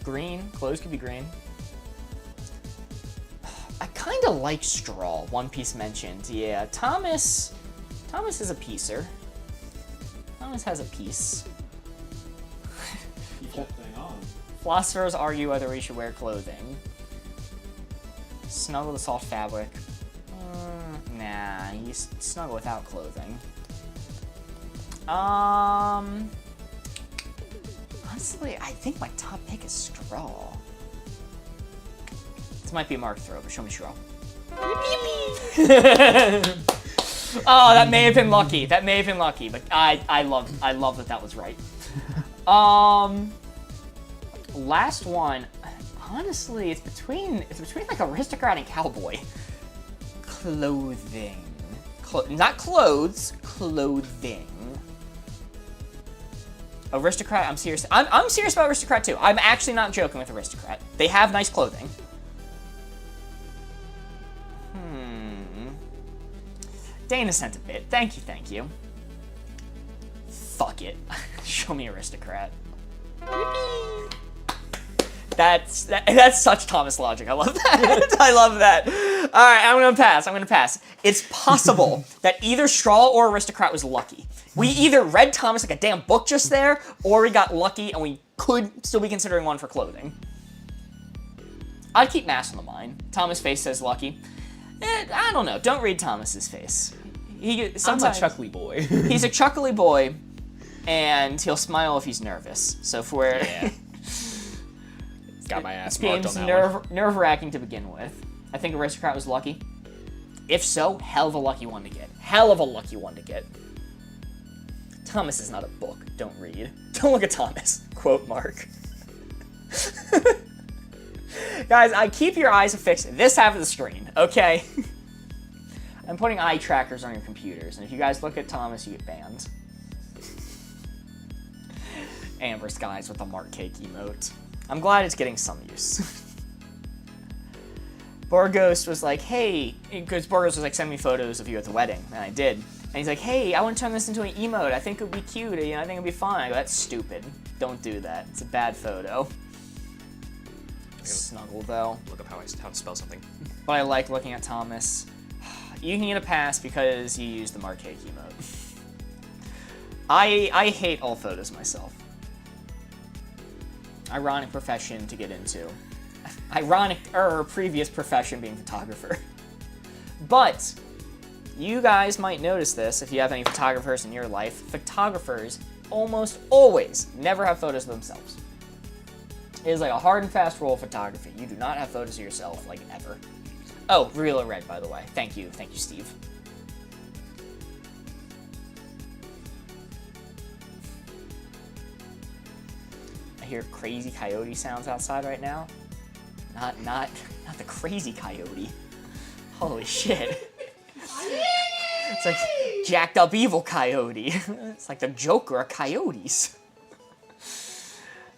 S1: Green. Clothes could be green. I kind of like straw. One Piece mentioned. Yeah, Thomas is a piecer. Thomas has a piece.
S3: Keep that thing on.
S1: Philosophers argue whether we should wear clothing. Snuggle the soft fabric. Nah, you snuggle without clothing. Honestly, I think my top pick is straw. This might be a Mark throw, but show me straw. Oh, that may have been lucky. That may have been lucky, but I love that was right. Last one. Honestly, it's between like aristocrat and cowboy. Clothing. Not clothes. Clothing. Aristocrat. I'm serious. I'm serious about aristocrat too. I'm actually not joking with aristocrat. They have nice clothing. Dana sent a bit. Thank you. Fuck it. Show me aristocrat. That's such Thomas logic. I love that. I love that. All right, I'm gonna pass. It's possible that either Straw or Aristocrat was lucky. We either read Thomas like a damn book just there, or we got lucky and we could still be considering one for clothing. I'd keep Mass on the mind. Thomas' face says lucky. I don't know. Don't read Thomas's face. I'm a
S2: chuckly boy.
S1: He's a chuckly boy, and he'll smile if he's nervous. So if we're
S2: got my ass
S1: this
S2: marked
S1: game's
S2: on that one.
S1: nerve-wracking to begin with. I think Aristocrat was lucky. If so, hell of a lucky one to get. Hell of a lucky one to get. Thomas is not a book. Don't read. Don't look at Thomas. Quote mark. Guys, I keep your eyes affixed this half of the screen, okay? I'm putting eye trackers on your computers, and if you guys look at Thomas, you get banned. Amber Skies with the Mark Cake emote. I'm glad it's getting some use. Borgos was like, hey, because Borgos was like, send me photos of you at the wedding, and I did. And he's like, hey, I want to turn this into an emote. I think it would be cute. You know, I think it would be fun. I go, that's stupid. Don't do that. It's a bad photo. Snuggle, though.
S2: Look up how to spell something.
S1: But I like looking at Thomas. You can get a pass because you used the Mark Cake emote. I hate all photos myself. Ironic profession to get into. Previous profession being photographer. But you guys might notice this if you have any photographers in your life. Photographers almost always never have photos of themselves. It is like a hard and fast rule of photography. You do not have photos of yourself, like, ever. Oh, Real Red, by the way. Thank you, Steve. I hear crazy coyote sounds outside right now. Not the crazy coyote. Holy shit. It's like jacked up evil coyote. It's like the Joker of coyotes.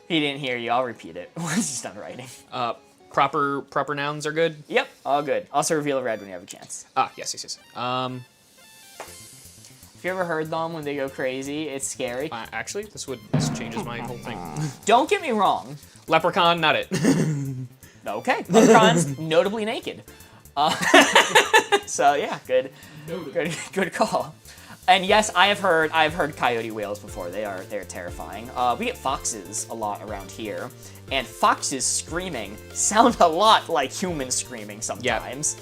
S1: He didn't hear you. I'll repeat it once he's done writing.
S2: Proper nouns are good?
S1: Yep, all good. Also reveal a red when you have a chance.
S2: Yes.
S1: If you ever heard them when they go crazy, it's scary.
S2: Actually, this changes my whole thing.
S1: Don't get me wrong.
S2: Leprechaun, not it.
S1: Okay, leprechaun's notably naked. So yeah, good call. And yes, I have heard coyote wails before. They're terrifying. We get foxes a lot around here, and foxes screaming sound a lot like humans screaming sometimes.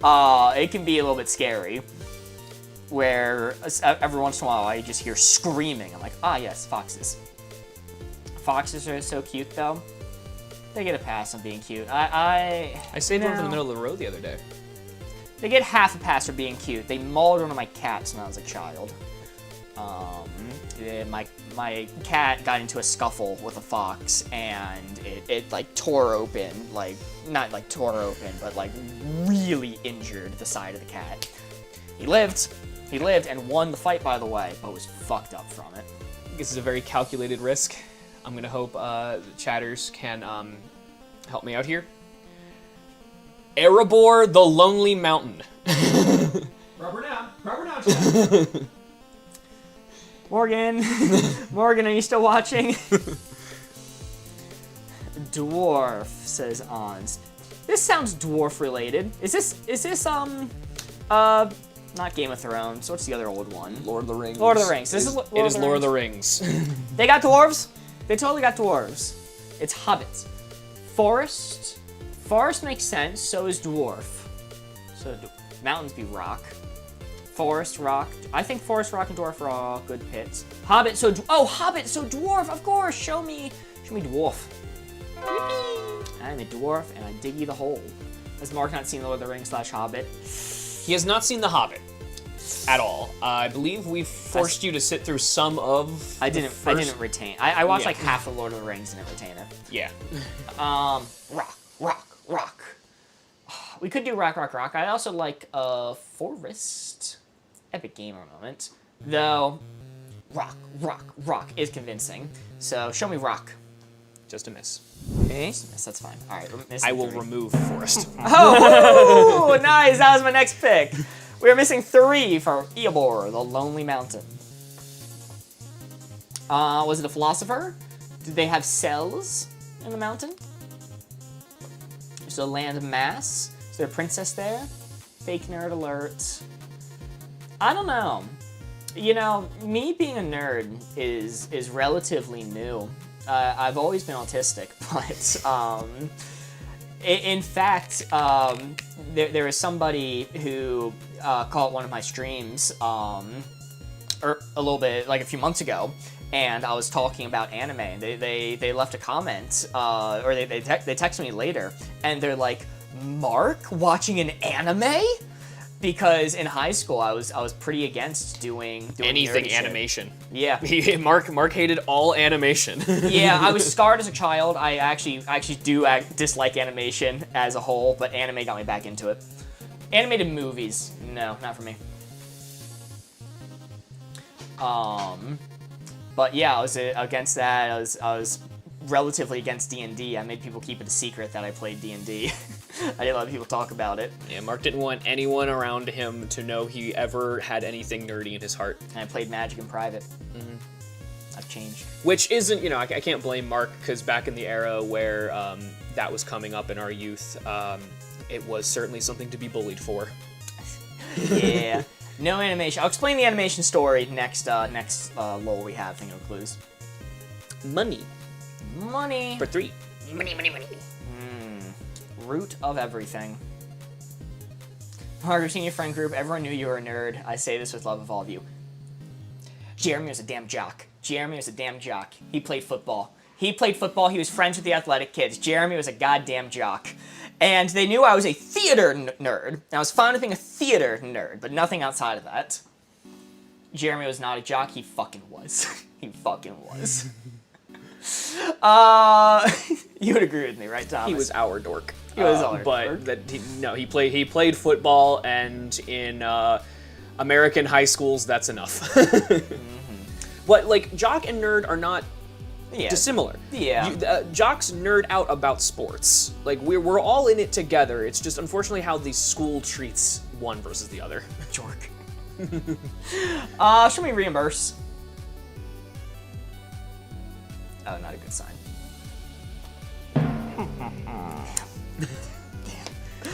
S1: Yep. It can be a little bit scary, where every once in a while I just hear screaming. I'm like, yes, foxes. Foxes are so cute though. They get a pass on being cute. I
S2: saved one from the middle of the road the other day.
S1: They get half a pass for being cute. They mauled one of my cats when I was a child. My cat got into a scuffle with a fox, and it like tore open, like not like tore open, but like really injured the side of the cat. He lived and won the fight, by the way, but was fucked up from it.
S2: This is a very calculated risk. I'm gonna hope the chatters can help me out here. Erebor the Lonely Mountain.
S3: Proper noun, chat.
S1: Morgan, are you still watching? Dwarf, says Ons. This sounds dwarf related. Is this not Game of Thrones? What's the other old one?
S2: Lord of the Rings.
S1: Lord of the Rings.
S2: It is Lord of the Rings.
S1: They got dwarves? They totally got dwarves. It's hobbits. Forest makes sense, so is dwarf. So mountains be rock. Forest, rock. I think forest, rock, and dwarf are all good pits. Hobbit, so dwarf, of course. Show me dwarf. I'm a dwarf, and I dig you the hole. Has Mark not seen Lord of the Rings / Hobbit?
S2: He has not seen The Hobbit at all. I believe we forced you to sit through some of.
S1: I didn't retain. I watched
S2: Yeah.
S1: like half of Lord of the Rings and didn't retain it.
S2: Yeah.
S1: Rock. We could do rock. I also like Forest. Epic gamer moment. Though, rock is convincing. So show me rock.
S2: Just a miss.
S1: Miss, that's fine. All right,
S2: I will remove Forest.
S1: Oh, nice. That was my next pick. We are missing 3 for Eobor, the Lonely Mountain. Was it a philosopher? Did they have cells in the mountain? Is it a land mass? Is there a princess there? Fake nerd alert. I don't know. You know, me being a nerd is relatively new. I've always been autistic, but in fact, there was somebody who caught one of my streams or a little bit, like a few months ago, and I was talking about anime. They left a comment, or they texted me later, and they're like, "Mark, watching an anime?" Because in high school, I was pretty against doing
S2: Anything
S1: nerdy shit.
S2: animation.
S1: Yeah.
S2: Mark hated all animation.
S1: Yeah, I was scarred as a child. I actually dislike animation as a whole, but anime got me back into it. Animated movies, no, not for me. But yeah, I was against that. I was relatively against D&D. I made people keep it a secret that I played D&D. I didn't let people talk about it.
S2: Yeah, Mark didn't want anyone around him to know he ever had anything nerdy in his heart.
S1: And I played Magic in private. I've changed.
S2: Which isn't, you know, I can't blame Mark, because back in the era where that was coming up in our youth, it was certainly something to be bullied for.
S1: Yeah. No animation. I'll explain the animation story next lull we have, Thing of Clues.
S2: Money.
S1: Money.
S2: For 3.
S1: Money. Root of everything. Margaret, senior friend group, everyone knew you were a nerd. I say this with love of all of you. Jeremy was a damn jock. He played football. He was friends with the athletic kids. Jeremy was a goddamn jock. And they knew I was a theater nerd. And I was fond of being a theater nerd, but nothing outside of that. Jeremy was not a jock. He fucking was. He fucking was. You would agree with me, right, Thomas?
S2: He was our dork.
S1: He was our
S2: but
S1: dork.
S2: that he played football, and in American high schools, that's enough. But like, jock and nerd are not dissimilar.
S1: Yeah.
S2: Jocks nerd out about sports. Like, we're all in it together. It's just unfortunately how the school treats one versus the other.
S1: Jork. Should we reimburse? Oh, not a good sign.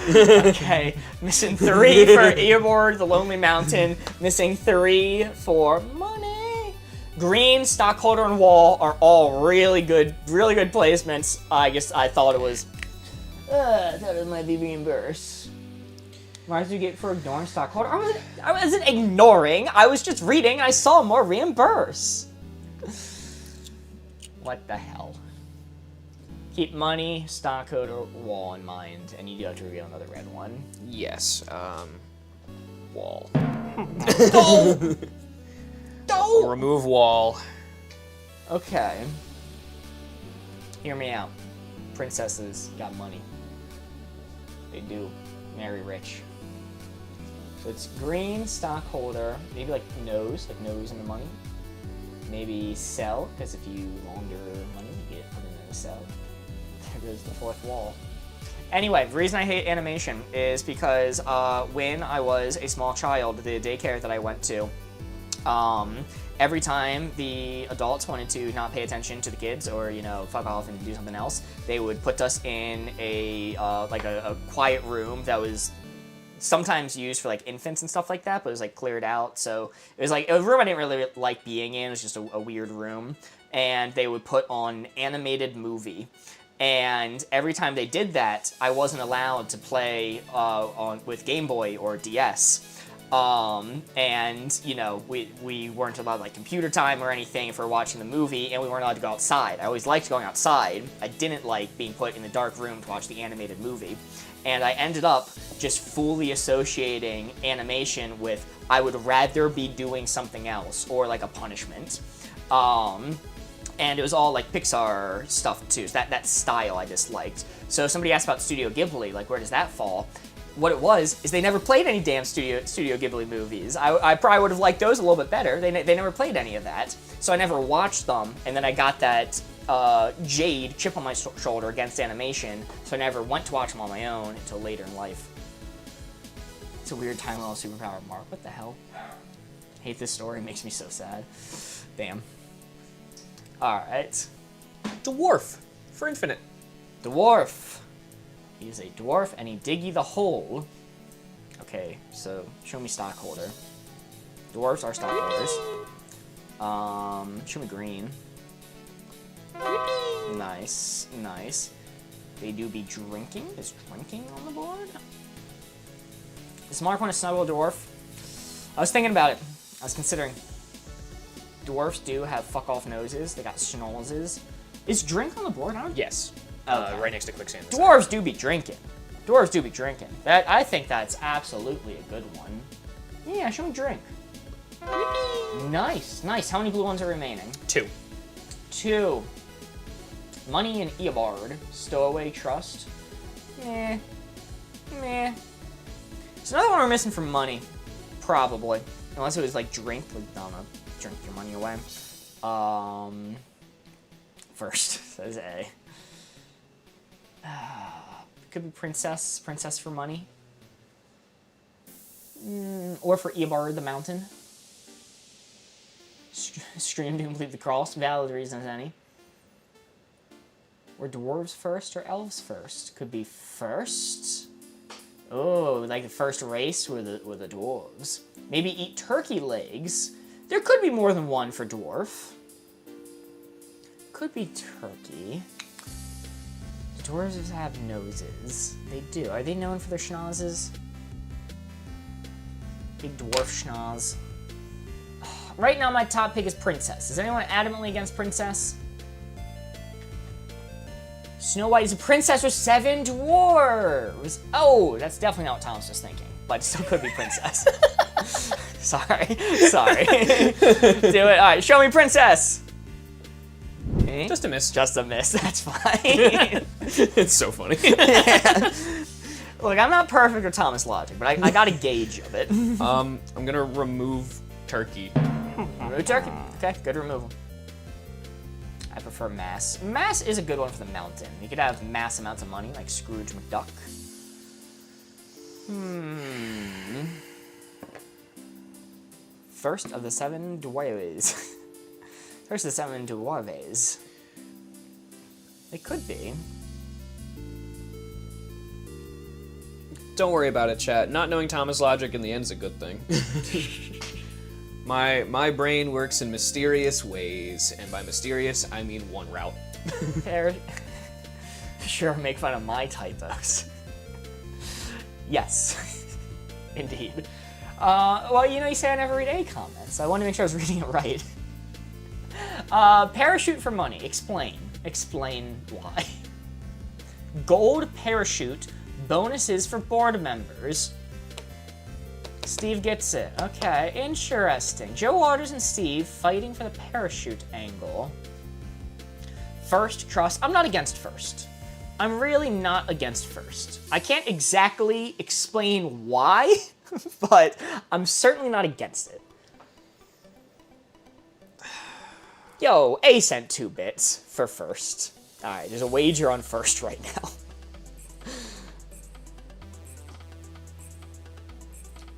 S1: Okay, missing 3 for Eobor, the Lonely Mountain. Missing 3 for money. Green, Stockholder, and Wall are all really good placements. I guess I thought it was. I thought it might be reimbursed. Why did you get for ignoring Stockholder? I wasn't ignoring. I was just reading. I saw more reimburse. What the hell? Keep money, Stockholder, Wall in mind, and you do have to reveal another red one.
S2: Yes. Wall.
S1: Don't.
S2: Remove Wall.
S1: Okay. Hear me out. Princesses got money. They do. Marry rich. So it's green, Stockholder, maybe like nose in the money. Maybe sell, because if you launder money, you get put in a cell. There goes the 4th wall. Anyway, the reason I hate animation is because when I was a small child, the daycare that I went to, every time the adults wanted to not pay attention to the kids or, you know, fuck off and do something else, they would put us in a quiet room that was sometimes used for like infants and stuff like that, but it was like cleared out. So it was like a room I didn't really like being in. It was just a weird room. And they would put on animated movie. And every time they did that, I wasn't allowed to play with Game Boy or DS. And, you know, we weren't allowed, like, computer time or anything for watching the movie, and we weren't allowed to go outside. I always liked going outside. I didn't like being put in the dark room to watch the animated movie. And I ended up just fully associating animation with I would rather be doing something else, or, like, a punishment. And it was all, like, Pixar stuff, too. So that style I disliked. So if somebody asked about Studio Ghibli, like, where does that fall? What it was is they never played any damn Studio Ghibli movies. I probably would have liked those a little bit better. They never played any of that, so I never watched them. And then I got that Jade chip on my shoulder against animation, so I never went to watch them on my own until later in life. It's a weird time level superpower, Mark. What the hell? Hate this story. It makes me so sad. Damn. All right.
S2: Dwarf for infinite.
S1: Dwarf. He's a dwarf, and he diggy the hole. Okay, so show me stockholder. Dwarves are stockholders. Show me green. Nice, nice. They do be drinking. Is drinking on the board? Does Mark want to snuggle a dwarf? I was thinking about it. I was considering. Dwarfs do have fuck-off noses. They got schnozzes. Is drink on the board? I don't...
S2: Yes.
S1: Okay.
S2: Right next to quicksand.
S1: Dwarves do be drinking. Dwarves do be drinking. I think that's absolutely a good one. Yeah, show me drink. Nice, nice. How many blue ones are remaining?
S2: 2.
S1: 2. Money and Eobard. Stowaway trust. Meh. Meh. There's another one we're missing for money. Probably. Unless it was like drink. Like, I don't know. Drink your money away. First, says A. Could be princess for money. Or for Eobard the Mountain. Stream to complete the cross. Valid reason as any. Or dwarves first or elves first. Could be first. Oh, like the first race were the dwarves. Maybe eat turkey legs. There could be more than one for dwarf. Could be turkey. Dwarves have noses. They do. Are they known for their schnozzes? Big dwarf schnoz. Right now, my top pick is princess. Is anyone adamantly against princess? Snow White is a princess with 7 dwarves. Oh, that's definitely not what Thomas was thinking, but it still could be princess. Sorry. Do it. All right, show me princess. Okay.
S2: Just a miss.
S1: Just a miss. That's fine.
S2: It's so funny.
S1: Look, I'm not perfect with Thomas logic, but I got a gauge of it.
S2: I'm gonna remove turkey.
S1: Remove turkey. Okay, good removal. I prefer mass. Mass is a good one for the mountain. You could have mass amounts of money, like Scrooge McDuck. First of the 7 dwarves. First of the 7 dwarves. They could be.
S2: Don't worry about it, chat. Not knowing Thomas logic in the end is a good thing. My brain works in mysterious ways, and by mysterious, I mean one route.
S1: Sure, make fun of my typos. Yes, indeed. Well, you know, you say I never read A comments, so I wanted to make sure I was reading it right. Parachute for money. Explain. Explain why. Gold parachute. Bonuses for board members. Steve gets it. Okay, interesting. Joe Waters and Steve fighting for the parachute angle. First, trust. I'm not against first. I'm really not against first. I can't exactly explain why, but I'm certainly not against it. Yo, A sent 2 bits for first. Alright, there's a wager on first right now.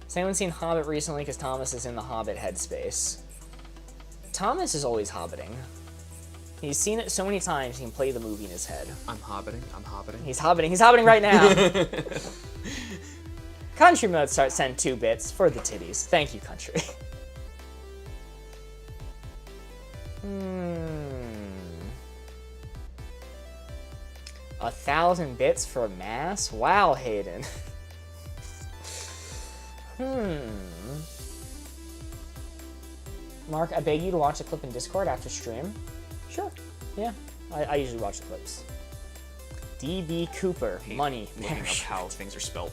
S1: Has anyone seen Hobbit recently? Because Thomas is in the Hobbit headspace. Thomas is always hobbiting. He's seen it so many times he can play the movie in his head.
S2: I'm hobbiting.
S1: He's hobbiting right now. Country mode send 2 bits for the titties. Thank you, country. 1,000 bits for mass? Wow, Hayden. Mark, I beg you to watch the clip in Discord after stream. Sure. Yeah, I usually watch the clips. DB Cooper, money.
S2: Looking up how things are spelled.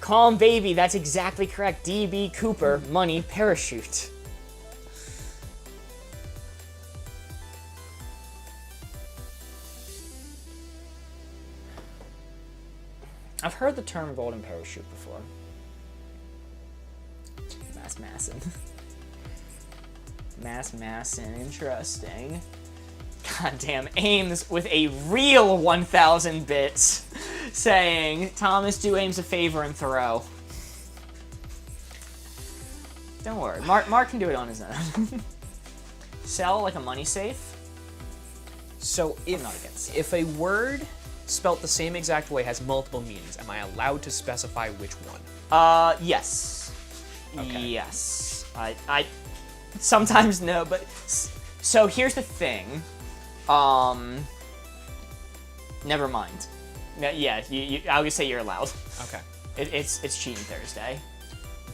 S1: Calm baby, that's exactly correct. DB Cooper, money, parachute. I've heard the term golden parachute before. Massin. Massin, interesting. Goddamn, Ames with a real 1,000 bits saying, Thomas, do Ames a favor and throw. Don't worry, Mark can do it on his own. Sell like a money safe?
S2: So if a word spelt the same exact way has multiple meanings, am I allowed to specify which one?
S1: Yes.
S2: Okay.
S1: Yes. I sometimes no, but so here's the thing. Never mind. Yeah, I would say you're allowed.
S2: Okay.
S1: It's cheating Thursday.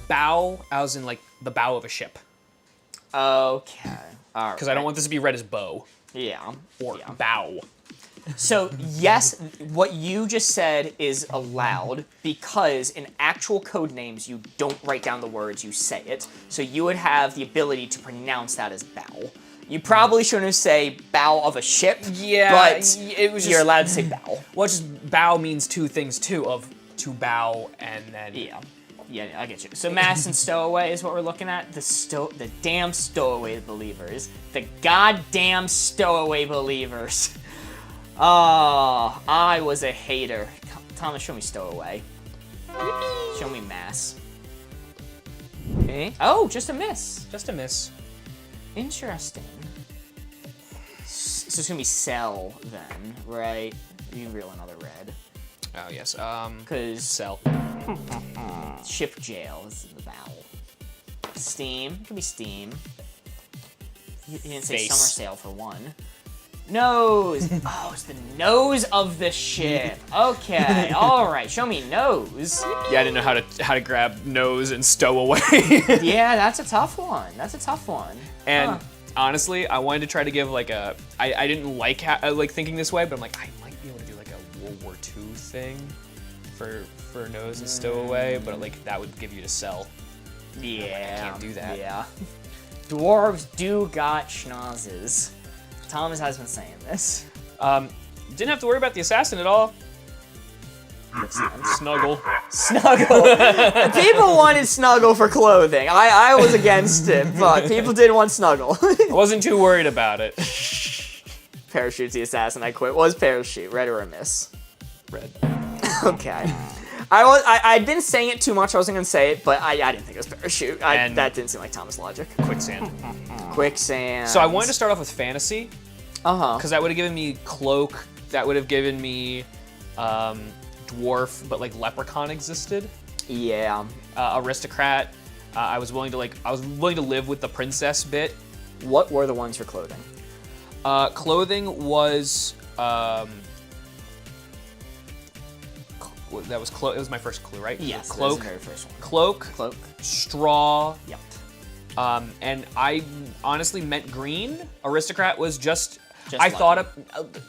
S2: Bow, as in like the bow of a ship.
S1: Okay. All right.
S2: Because I don't want this to be read as bow
S1: Yeah.
S2: or
S1: yeah.
S2: bow.
S1: So, yes, what you just said is allowed because in actual code names, you don't write down the words, you say it. So you would have the ability to pronounce that as bow. You probably shouldn't say bow of a ship,
S2: Yeah,
S1: but
S2: it was
S1: you're
S2: just-
S1: allowed to say bow.
S2: Well, just bow means two things too, of to bow and then...
S1: Yeah, I get you. So mass and stowaway is what we're looking at. The damn stowaway believers. The goddamn stowaway believers. Oh, I was a hater. Thomas, show me stowaway. Show me mass.
S2: Eh?
S1: Oh, just a miss.
S2: Just a miss.
S1: Interesting. So it's gonna be sell then, right? You can reel another red.
S2: Oh, yes.
S1: Cause
S2: Sell.
S1: ship jail is the vowel. Steam, it could be steam. He didn't say
S2: Face.
S1: summer sail for one. Nose. Oh, it's the nose of the ship. Okay, all right. Show me nose.
S2: Yeah, I didn't know how to grab nose and stow away.
S1: Yeah, that's a tough one. That's a tough one.
S2: And honestly, I wanted to try to give like a. I didn't like like thinking this way, but I'm like I might be able to do like a World War II thing for nose and stow away, but like that would give you to sell.
S1: Yeah,
S2: I can't do that.
S1: Yeah. Dwarves do got schnozzes. Thomas has been saying this.
S2: Didn't have to worry about the assassin at all. Snuggle.
S1: Snuggle. People wanted Snuggle for clothing. I was against it, but people did want Snuggle.
S2: I wasn't too worried about it.
S1: Parachute's the assassin I quit. Was Parachute, red or a miss?
S2: Red.
S1: Okay. I'd been saying it too much, I wasn't gonna say it, but I didn't think it was Parachute. That didn't seem like Thomas logic.
S2: Quicksand.
S1: Quicksand.
S2: So I wanted to start off with fantasy,
S1: Uh-huh.
S2: because that would have given me cloak. That would have given me dwarf, but like leprechaun existed.
S1: Yeah.
S2: Aristocrat. I was willing to live with the princess bit.
S1: What were the ones for clothing?
S2: Clothing was that was it was my first clue, right?
S1: Yes,
S2: Cloak.
S1: that's the very first one.
S2: Cloak.
S1: Cloak.
S2: Straw.
S1: Yep.
S2: And I honestly meant green. Aristocrat was just I
S1: lucky.
S2: thought of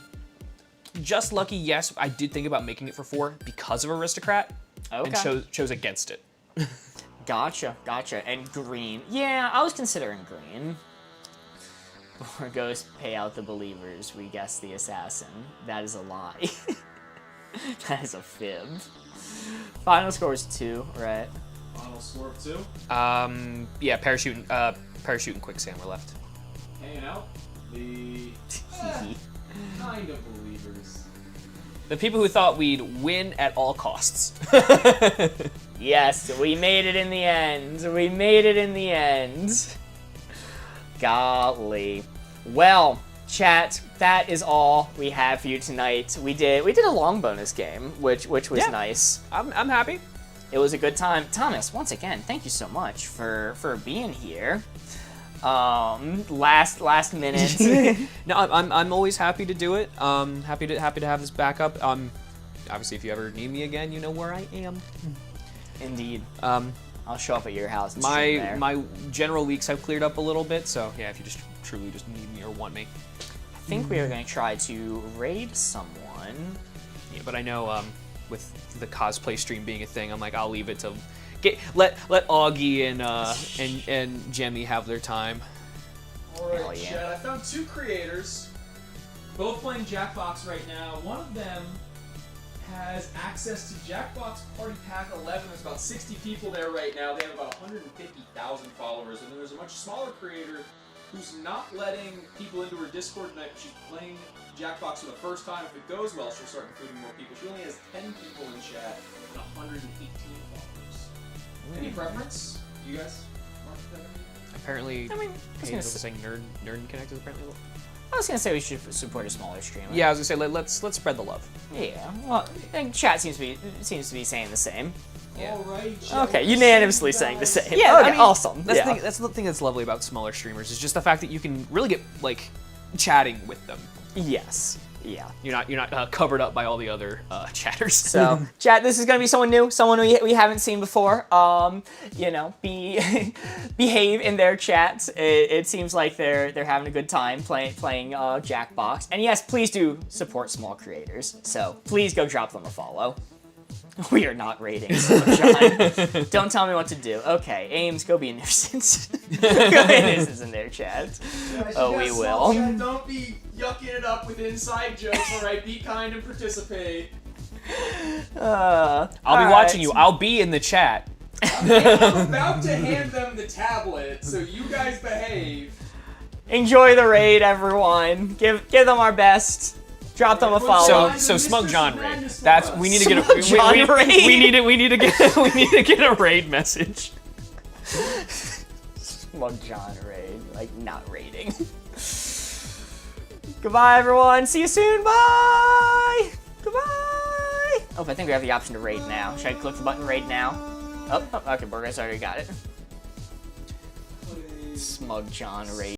S2: just lucky. Yes, I did think about making it for 4 because of aristocrat,
S1: Okay.
S2: and chose against it.
S1: Gotcha. And green. Yeah, I was considering green. Before ghosts pay out the believers, we guess the assassin. That is a lie. That is a fib. Final score is 2, right?
S3: Final score of 2.
S2: Yeah, parachute and quicksand were left.
S3: Hanging out. The kind of believers.
S2: The people who thought we'd win at all costs.
S1: Yes, we made it in the end. Golly. Well, chat, that is all we have for you tonight. We did a long bonus game, which was
S2: Yeah.
S1: nice.
S2: I'm happy.
S1: It was a good time. Thomas, once again, thank you so much for being here. Last minute.
S2: No, I'm always happy to do it. Happy to have this backup. Obviously, if you ever need me again, you know where I am.
S1: Indeed.
S2: All
S1: I'll show up at your house and stream there.
S2: My general leaks have cleared up a little bit, so yeah, if you just truly just need me or want me.
S1: I think we are going to try to raid someone.
S2: Yeah, but I know with the cosplay stream being a thing, I'm like, I'll leave it to let Augie and Jemmy have their time.
S1: Hell
S3: Alright,
S1: yeah.
S3: Chad, I found 2 creators, both playing Jackbox right now. One of them has access to Jackbox Party Pack 11. There's about 60 people there right now. They have about 150,000 followers. And then there's a much smaller creator who's not letting people into her Discord tonight. She's playing Jackbox for the first time. If it goes well, she'll start including more people. She only has 10 people in chat and 118 followers. Any preference? You guys? Mark that?
S2: Apparently,
S1: I mean,
S2: Paige was saying Nerd Connect is apparently.
S1: I was gonna say we should support a smaller streamer.
S2: Yeah, I was gonna say let's spread the love.
S1: Yeah. Well, and chat seems to be saying the same.
S2: Yeah.
S3: Alright, Chad.
S1: Okay, unanimously saying the same.
S2: Yeah,
S1: Okay,
S2: I mean,
S1: awesome.
S2: That's,
S1: Yeah.
S2: that's the thing that's lovely about smaller streamers is just the fact that you can really get like chatting with them.
S1: Yes. Yeah.
S2: You're not covered up by all the other chatters.
S1: So, chat, this is gonna be someone new, someone we haven't seen before. You know, behave in their chats. It seems like they're having a good time playing Jackbox. And yes, please do support small creators. So please go drop them a follow. We are not rating, so John. Don't tell me what to do. Okay, Ames, go be a nuisance. Go be a nuisance in their chat. Oh, we will.
S3: Chad, don't be yucking it up with inside jokes, alright? Be kind and participate.
S2: I'll be watching you. I'll be in the chat.
S3: I'm about to hand them the tablet, so you guys behave.
S1: Enjoy the raid, everyone. Give them our best. Drop them a follow.
S2: So Smug John raid.
S3: Madness for
S2: That's
S3: us.
S2: we need to get a
S1: Smug John raid.
S2: we need to get a raid message.
S1: Smug John raid, like not raiding. Goodbye, everyone. See you soon. Bye. Goodbye. Oh, I think we have the option to raid now. Should I click the button raid now? Oh, okay, Burgess already got it. Smug John raid.